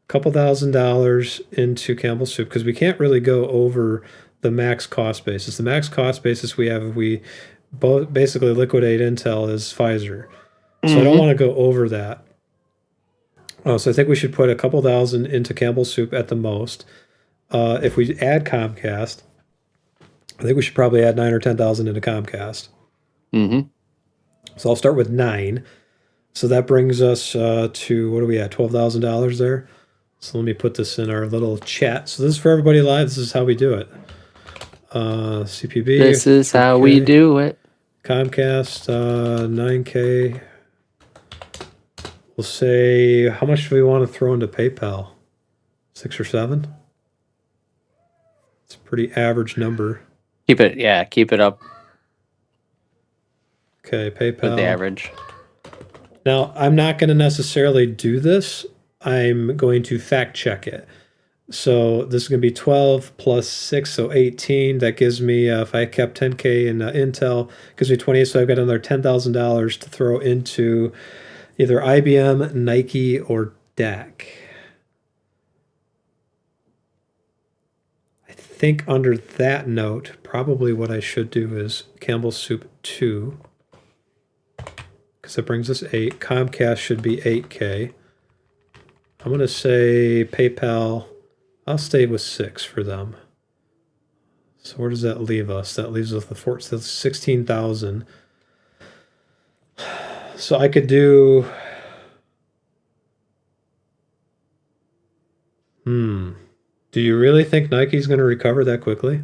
couple $1,000s into Campbell Soup, because we can't really go over the max cost basis. The max cost basis we have if we basically liquidate Intel is Pfizer. So I don't want to go over that. So I think we should put a couple thousand into Campbell Soup at the most. If we add Comcast, I think we should probably add 9 or 10,000 into Comcast. Mm-hmm. So I'll start with 9. So that brings us to, what are we at, $12,000 there? So let me put this in our little chat. So this is for everybody live. This is how we do it. CPB. This is how we do it. Comcast, 9K. We'll say, how much do we want to throw into PayPal? 6 or 7? It's a pretty average number. Keep it up Okay, PayPal. with the average. Now, I'm not going to necessarily do this. I'm going to fact check it. So this is going to be 12 plus 6, so 18. That gives me, if I kept 10K in Intel, gives me 28. So I've got another $10,000 to throw into either IBM, Nike, or DAC. I think under that note, probably what I should do is Campbell Soup 2. Because that brings us 8. Comcast should be 8K. I'm going to say PayPal. I'll stay with 6 for them. So where does that leave us? That leaves us with so that's 16,000. So I could do... Do you really think Nike's going to recover that quickly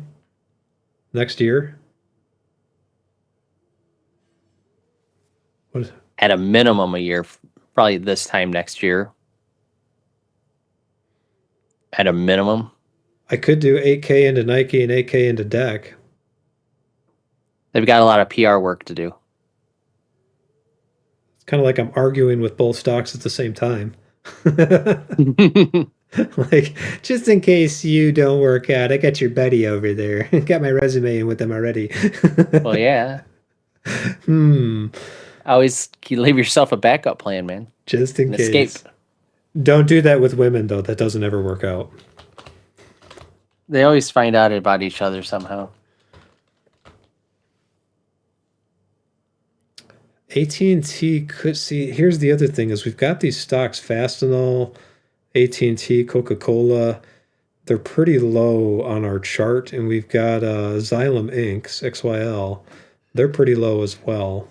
next year? What? At a minimum a year, probably this time next year. At a minimum. I could do 8K into Nike and 8K into Deck. They've got a lot of PR work to do. It's kind of like I'm arguing with both stocks at the same time. Like, just in case you don't work out, I got your buddy over there. Got my resume in with them already. Well, yeah. Hmm. Always you leave yourself a backup plan, man. Just in An case. escape. Don't do that with women, though. That doesn't ever work out. They always find out about each other somehow. AT&T could see. Here's the other thing: is we've got these stocks, Fastenal, AT&T, Coca-Cola. They're pretty low on our chart, and we've got Xylem Inc. XYL. They're pretty low as well.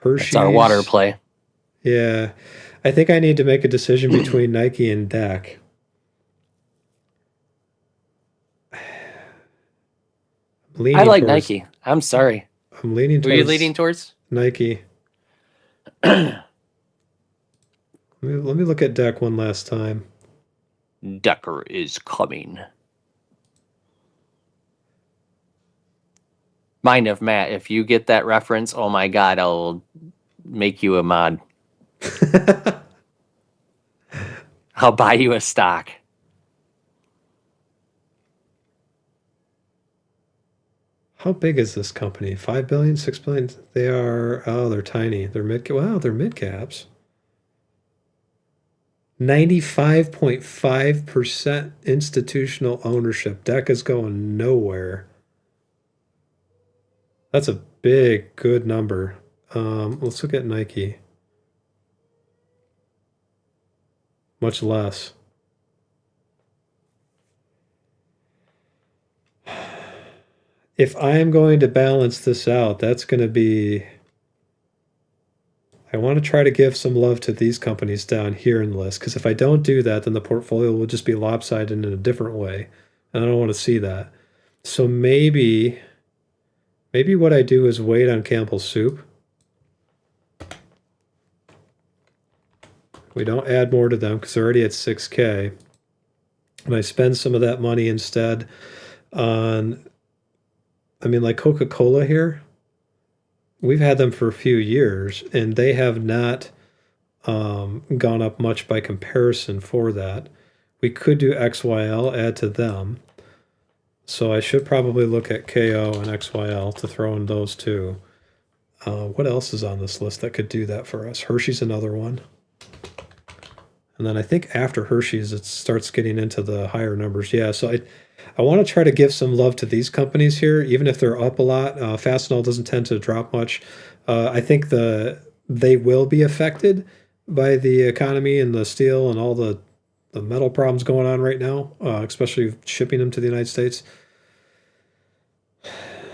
Hershey's. That's our water play. Yeah, I think I need to make a decision between Nike and DAC. I like Nike. I'm sorry. I'm leaning Were towards you leaning towards? Nike. Let me look at DAC one last time. Decker is coming. Mind of Matt, if you get that reference, oh my god, I'll make you a mod. I'll buy you a stock. How big is this company? 5 billion, 6 billion? They are, oh, they're tiny. They're wow, they're mid caps. 95.5% institutional ownership. DEC is going nowhere. That's a big, good number. Let's look at Nike. Much less. If I am going to balance this out, that's going to be... I want to try to give some love to these companies down here in the list, because if I don't do that, then the portfolio will just be lopsided in a different way, and I don't want to see that. So maybe what I do is wait on Campbell's Soup. We don't add more to them because they're already at 6K. And I spend some of that money instead on, I mean, like Coca-Cola here. We've had them for a few years, and they have not gone up much by comparison for that. We could do XYL, add to them. So I should probably look at KO and XYL to throw in those two. What else is on this list that could do that for us? Hershey's another one. And then I think after Hershey's, it starts getting into the higher numbers. Yeah, so I want to try to give some love to these companies here, even if they're up a lot. Fastenal doesn't tend to drop much. I think they will be affected by the economy and the steel and all the metal problems going on right now, especially shipping them to the United States.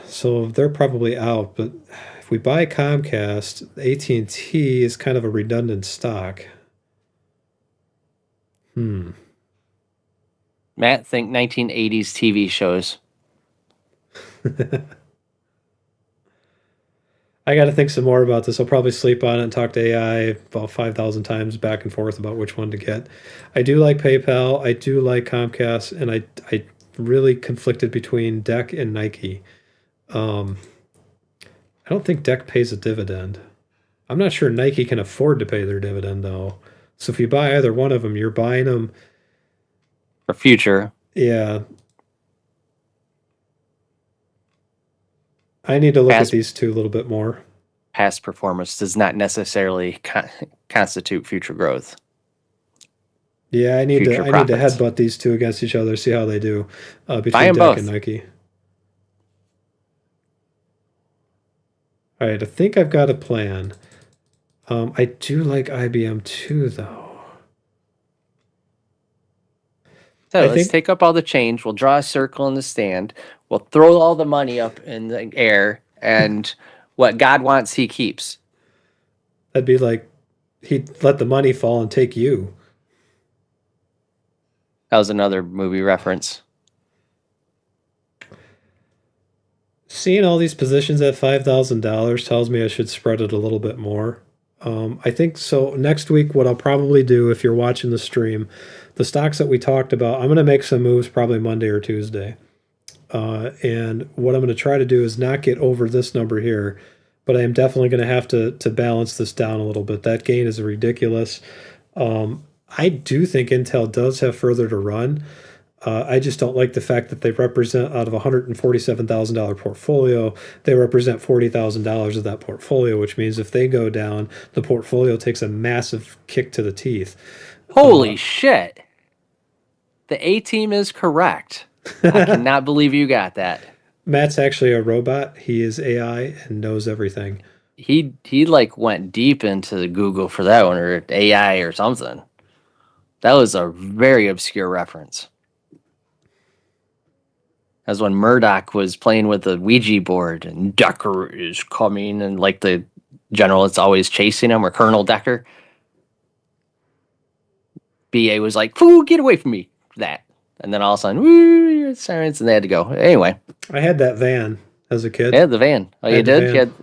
So they're probably out. But if we buy Comcast, AT&T is kind of a redundant stock. Matt, think 1980s TV shows. I got to think some more about this. I'll probably sleep on it and talk to AI about 5,000 times back and forth about which one to get. I do like PayPal. I do like Comcast, and I really conflicted between DEC and Nike. I don't think DEC pays a dividend. I'm not sure Nike can afford to pay their dividend, though. So if you buy either one of them, you're buying them For future. Yeah. I need to look at these two a little bit more. Past performance does not necessarily constitute future growth. Yeah, I need to profits. headbutt these two against each other, see how they do Buy between 'em DEC both. and Nike. All right, I think I've got a plan. I do like IBM too, though. So I let's think- take up all the change. We'll draw a circle in the stand. We'll throw all the money up in the air, and what God wants, He keeps. That'd be like he'd let the money fall and take you. That was another movie reference. Seeing all these positions at $5,000 tells me I should spread it a little bit more. I think so. Next week, what I'll probably do, if you're watching the stream, the stocks that we talked about, I'm going to make some moves probably Monday or Tuesday. And what I'm going to try to do is not get over this number here, but I am definitely going to have to balance this down a little bit. That gain is ridiculous. I do think Intel does have further to run. I just don't like the fact that they represent, out of a $147,000 portfolio, they represent $40,000 of that portfolio, which means if they go down, the portfolio takes a massive kick to the teeth. Holy shit. The A team is correct. I cannot believe you got that. Matt's actually a robot. He is AI and knows everything. He like went deep into Google for that one, or AI or something. That was a very obscure reference. That's when Murdoch was playing with the Ouija board and Decker is coming, and like the general that's always chasing him, or Colonel Decker. BA was like, "Foo, get away from me!" That, and then all of a sudden, woo, sirens, and they had to go. Anyway, I had that van as a kid. yeah, the van. Oh, you did? Van.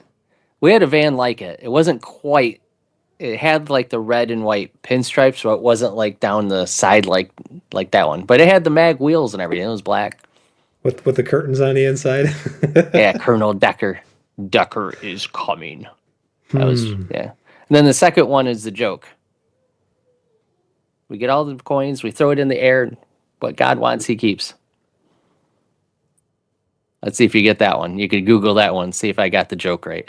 We had a van like it. It wasn't quite. It had like the red and white pinstripes, so it wasn't like down the side like that one. But it had the mag wheels and everything. It was black. With the curtains on the inside. Yeah, Colonel Decker. Decker is coming. That was, yeah. And then the second one is the joke. We get all the coins, we throw it in the air. What God wants, he keeps. Let's see if you get that one. You could Google that one, see if I got the joke right.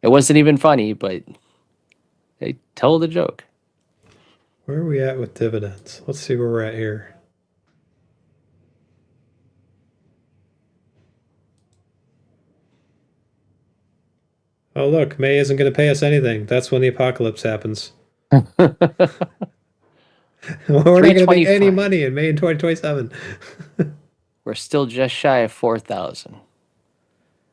It wasn't even funny, but they told the joke. Where are we at with dividends? Let's see where we're at here. Oh, look, May isn't going to pay us anything. That's when the apocalypse happens. We're not going to make any money in May in 2027. We're still just shy of 4,000.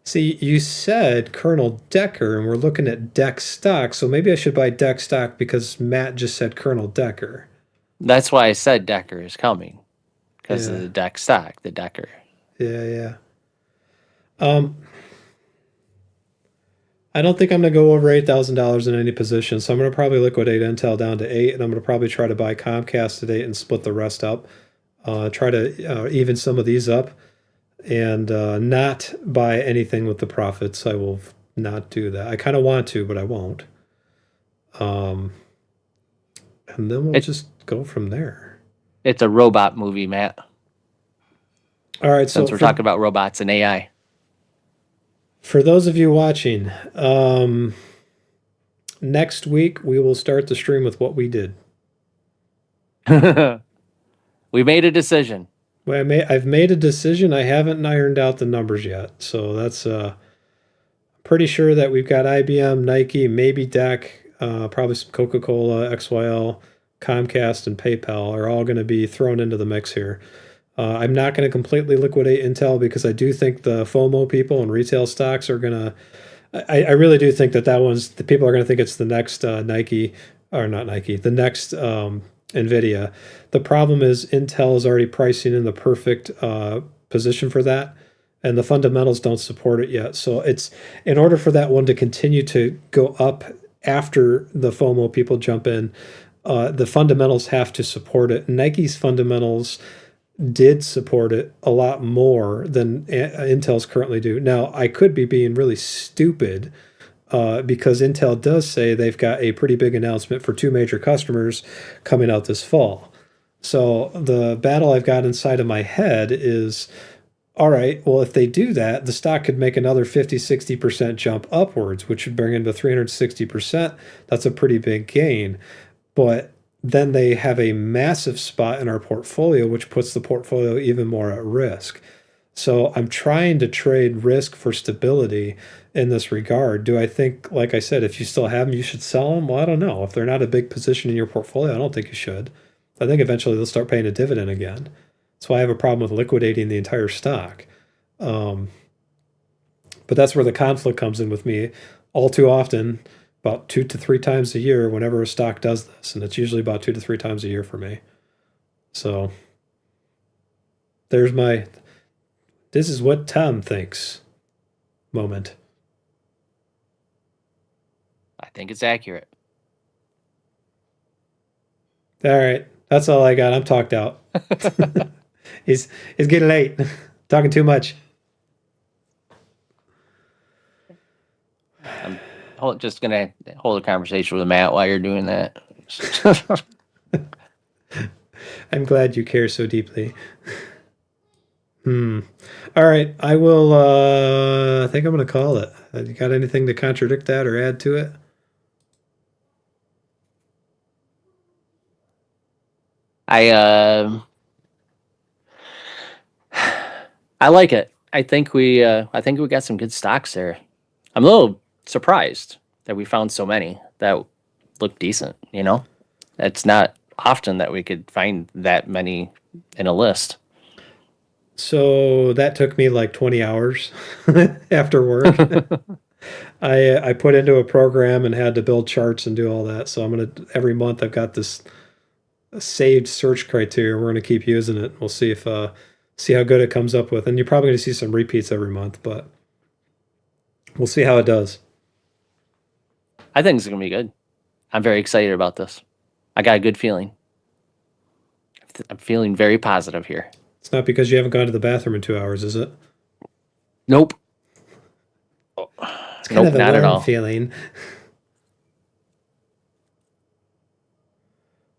See, you said Colonel Decker, and we're looking at Deck stock, so maybe I should buy Deck stock because Matt just said Colonel Decker. That's why I said Decker is coming, because of the Deck stock, the Decker. Yeah. I don't think I'm going to go over $8,000 in any position, so I'm going to probably liquidate Intel down to 8, and I'm going to probably try to buy Comcast at 8 and split the rest up. Try to even some of these up, and not buy anything with the profits. I will not do that. I kind of want to, but I won't. And then we'll just go from there. It's a robot movie, Matt. All right, since we're talking about robots and AI. For those of you watching, next week we will start the stream with what we did. We made a decision. Well, I've made a decision. I haven't ironed out the numbers yet, so that's pretty sure that we've got IBM, Nike, maybe DEC, probably some Coca-Cola, XYL, Comcast, and PayPal are all going to be thrown into the mix here. I'm not going to completely liquidate Intel because I do think the FOMO people and retail stocks are going to. I really do think that one's. The people are going to think it's the next Nike, or not Nike, the next NVIDIA. The problem is Intel is already pricing in the perfect position for that, and the fundamentals don't support it yet. So it's in order for that one to continue to go up after the FOMO people jump in, the fundamentals have to support it. Nike's fundamentals did support it a lot more than Intel's currently do. Now, I could be being really stupid because Intel does say they've got a pretty big announcement for 2 major customers coming out this fall. So the battle I've got inside of my head is, all right, well, if they do that, the stock could make another 50-60% jump upwards, which would bring it to 360%. That's a pretty big gain. But then they have a massive spot in our portfolio, which puts the portfolio even more at risk. So I'm trying to trade risk for stability in this regard. Do I think, like I said, if you still have them, you should sell them? Well, I don't know. If they're not a big position in your portfolio, I don't think you should. I think eventually they'll start paying a dividend again. That's why I have a problem with liquidating the entire stock. But that's where the conflict comes in with me. All too often, about 2 to 3 times a year whenever a stock does this, and it's usually about 2 to 3 times a year for me. So there's my "this is what Tom thinks" moment. I think it's accurate. All right, that's all I got. I'm talked out. It's getting late. Talking too much. I'm just gonna hold a conversation with Matt while you're doing that. I'm glad you care so deeply. All right, I will. I think I'm going to call it. You got anything to contradict that or add to it? I like it. I think we got some good stocks there. I'm a little surprised that we found so many that look decent. It's not often that we could find that many in a list. So that took me like 20 hours after work. I put into a program and had to build charts and do all that. So every month I've got this saved search criteria. We're gonna keep using it. We'll see if see how good it comes up with. And you're probably gonna see some repeats every month, but we'll see how it does. I think it's gonna be good. I'm very excited about this. I got a good feeling. I'm feeling very positive here. It's not because you haven't gone to the bathroom in 2 hours, is it? Nope. It's kind of a not at warm all. feeling.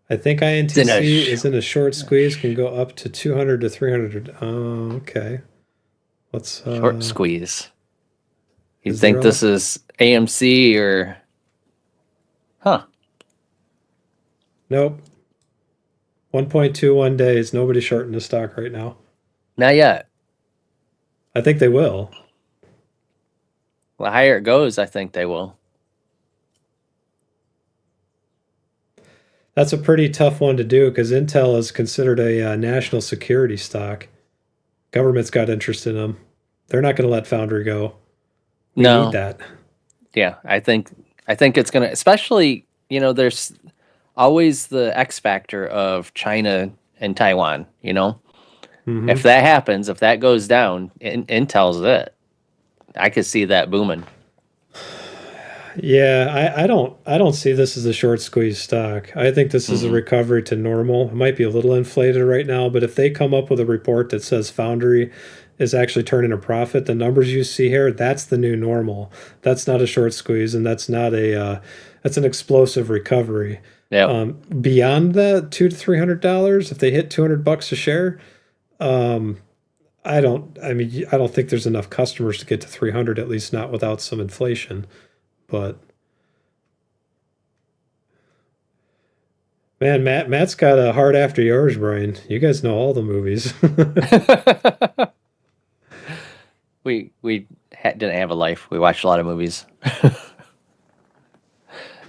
I think INTC is in a short squeeze, can go up to 200 to 300. Oh, okay. Let's Short squeeze. You is think there this is AMC or? Huh. Nope. 1.21 days. Nobody's shorting the stock right now. Not yet. I think they will. The higher it goes, I think they will. That's a pretty tough one to do because Intel is considered a national security stock. Government's got interest in them. They're not going to let Foundry go. We No. need that. Yeah, I think it's gonna, especially, there's always the X factor of China and Taiwan. Mhm. If that happens, if that goes down, Intel's it. I could see that booming. Yeah, I don't see this as a short squeeze stock. I think this is a recovery to normal. It might be a little inflated right now, but if they come up with a report that says Foundry is actually turning a profit, the numbers you see here, that's the new normal. That's not a short squeeze, and that's not that's an explosive recovery. Yeah. Beyond that, $200 to $300, if they hit $200 a share, I don't think there's enough customers to get to 300, at least not without some inflation. But man, Matt's got a heart after yours, Brian. You guys know all the movies. we didn't have a life. We watched a lot of movies.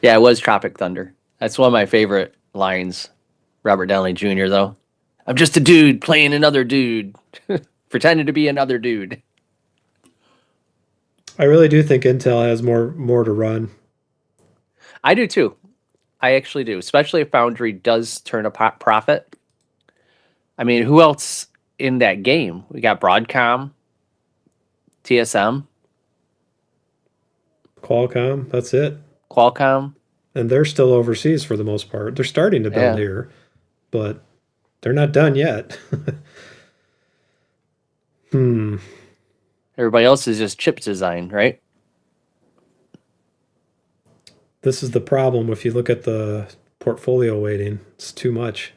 Yeah, it was Tropic Thunder. That's one of my favorite lines. Robert Downey Jr. though. I'm just a dude playing another dude, pretending to be another dude. I really do think Intel has more to run. I do too. I actually do, especially if Foundry does turn a profit. I mean, who else in that game? We got Broadcom, TSM, Qualcomm, that's it. Qualcomm. And they're still overseas for the most part. They're starting to build here, but they're not done yet. Everybody else is just chip design, right? This is the problem if you look at the portfolio weighting. It's too much.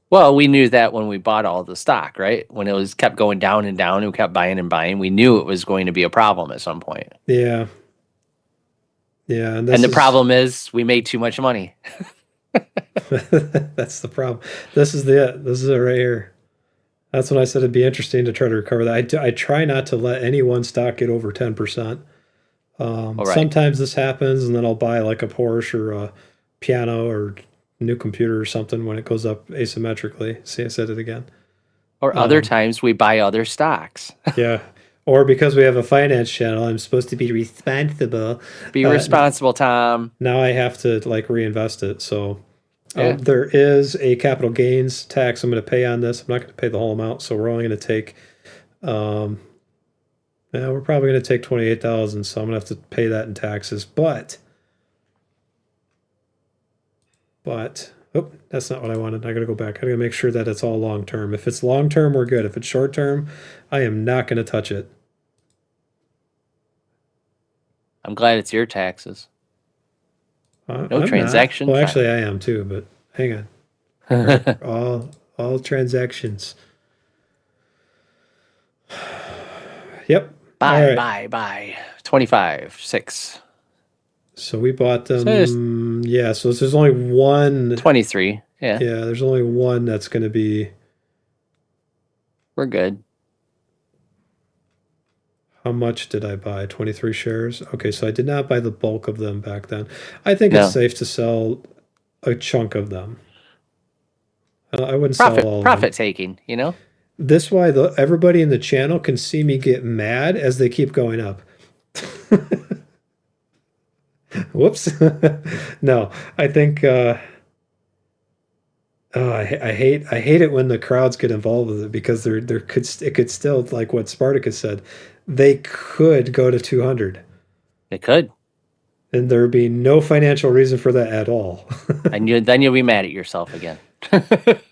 Well, we knew that when we bought all the stock, right? When it kept going down and down, and we kept buying and buying, we knew it was going to be a problem at some point. Yeah. Yeah, and the problem is we made too much money. That's the problem. This is it right here. That's when I said it'd be interesting to try to recover that. I try not to let any one stock get over 10%. Right. Sometimes this happens, and then I'll buy like a Porsche or a piano or new computer or something when it goes up asymmetrically. See, I said it again. Or other times we buy other stocks. Yeah. Or because we have a finance channel, I'm supposed to be responsible. Be responsible, Tom. Now I have to like reinvest it. So Yeah. there is a capital gains tax I'm going to pay on this. I'm not going to pay the whole amount, so we're only going to take. We're probably going to take 28,000, so I'm going to have to pay that in taxes. But oh, that's not what I wanted. I got to go back. I got to make sure that it's all long term. If it's long term, we're good. If it's short term, I am not going to touch it. I'm glad it's your taxes. No I'm transaction. not. Well, actually, I am too. But hang on. all transactions. Yep. All right. Buy. 25, 6. So we bought them. So Yeah. So there's only one. 23. Yeah. Yeah. There's only one that's going to be. We're good. How much did I buy? 23 shares? Okay, so I did not buy the bulk of them back then. I think No. it's safe to sell a chunk of them. I wouldn't sell all of them. Profit taking, you know? This why everybody in the channel can see me get mad as they keep going up. Whoops. No, I think I hate it when the crowds get involved with it because it could still, like what Spartacus said, they could go to 200. It could. And there would be no financial reason for that at all. And then you'll be mad at yourself again.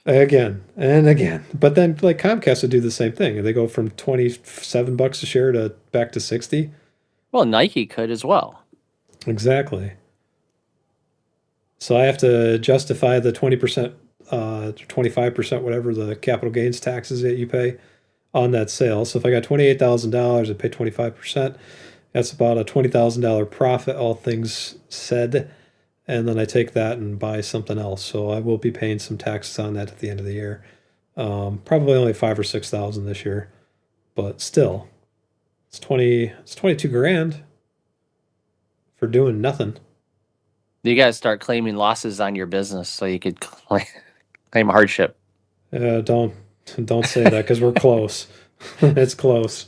Again and again. But then like Comcast would do the same thing. They go from $27 a share to back to 60. Well, Nike could as well. Exactly. So I have to justify the 20%, 25%, whatever the capital gains taxes that you pay on that sale. So if I got $28,000, I pay 25%. That's about a $20,000 profit, all things said. And then I take that and buy something else. So I will be paying some taxes on that at the end of the year. Probably only 5,000 or 6,000 this year, but still, it's 22 grand for doing nothing. You got to start claiming losses on your business so you could claim hardship. Don't say that because we're close. It's close.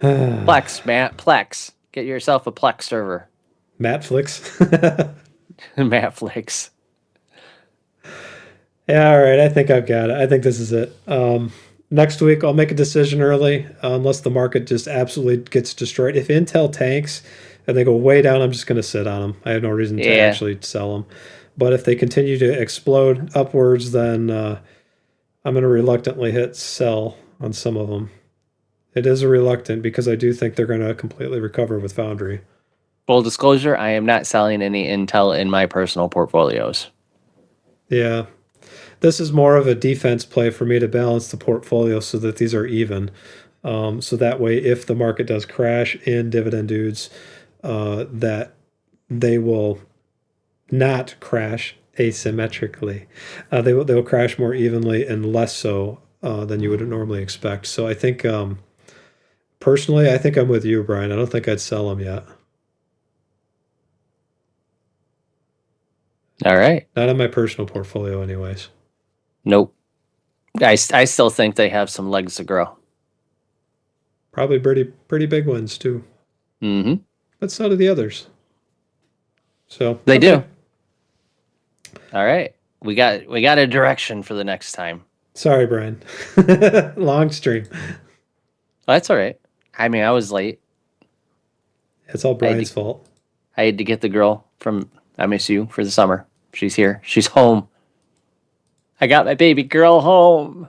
Plex, Matt. Plex. Get yourself a Plex server. Mattflix. Mattflix. Yeah, all right. I think I've got it. I think this is it. Next week, I'll make a decision early, unless the market just absolutely gets destroyed. If Intel tanks and they go way down, I'm just going to sit on them. I have no reason to actually sell them. But if they continue to explode upwards, then I'm going to reluctantly hit sell on some of them. It is a reluctant because I do think they're going to completely recover with Foundry. Full disclosure, I am not selling any Intel in my personal portfolios. Yeah. This is more of a defense play for me to balance the portfolio so that these are even. So that way, if the market does crash in dividend dudes, that they will not crash asymmetrically. They will crash more evenly and less so than you would normally expect. So I think, personally, I think I'm with you, Brian. I don't think I'd sell them yet. All right. Not in my personal portfolio, anyways. Nope. I still think they have some legs to grow. Probably pretty big ones too. Mm-hmm. But so do the others. So they do. All right. We got a direction for the next time. Sorry, Brian. Long stream. Oh, that's all right. I mean, I was late. It's all Brian's fault. I had to get the girl from MSU for the summer. She's here. She's home. I got my baby girl home.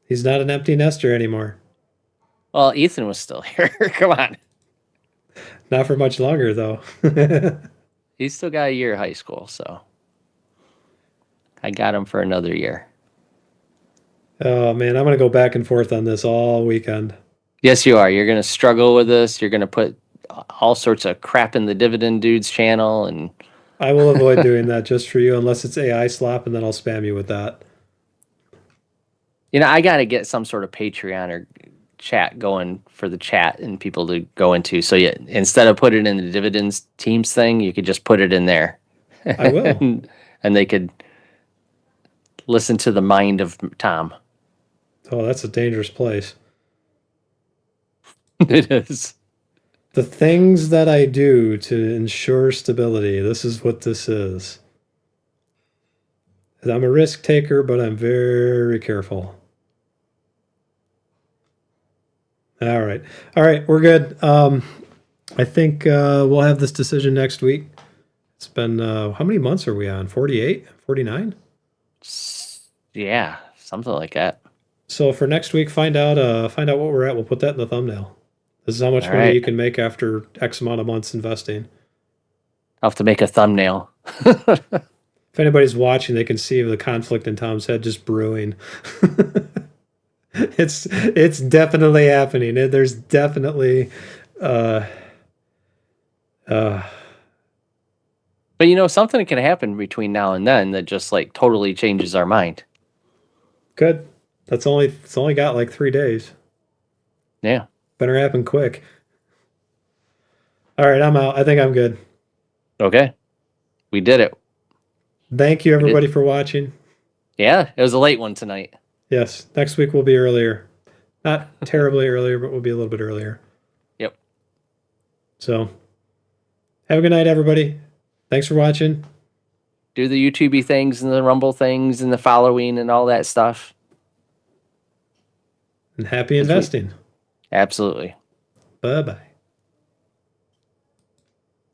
He's not an empty nester anymore. Well, Ethan was still here. Come on. Not for much longer, though. He's still got a year of high school, so I got him for another year. Oh, man, I'm going to go back and forth on this all weekend. Yes, you are. You're going to struggle with this. You're going to put all sorts of crap in the Dividend Dudes channel, and I will avoid doing that just for you, unless it's AI slop, and then I'll spam you with that. You know, I got to get some sort of Patreon or chat going for the chat and people to go into. So yeah, instead of putting it in the Dividends Teams thing, you could just put it in there. I will. And they could listen to the mind of Tom. Oh, that's a dangerous place. It is. The things that I do to ensure stability. This is what this is. I'm a risk taker, but I'm very careful. All right. All right, we're good. I think we'll have this decision next week. It's been, how many months are we on? 48? 49? Yeah, something like that. So for next week, find out what we're at. We'll put that in the thumbnail. This is how much All money right. you can make after X amount of months investing. I'll have to make a thumbnail. If anybody's watching, they can see the conflict in Tom's head just brewing. It's definitely happening. There's definitely But something can happen between now and then that just like totally changes our mind. good. It's only got like 3 days. Yeah. Better happen quick. All right, I'm out. I think I'm good. Okay. We did it. Thank you everybody for watching. Yeah, it was a late one tonight. Yes, next week will be earlier. Not terribly earlier, but we'll be a little bit earlier. Yep. So, have a good night, everybody. Thanks for watching. Do the YouTubey things and the Rumble things and the following and all that stuff. And happy investing. Absolutely. Bye-bye.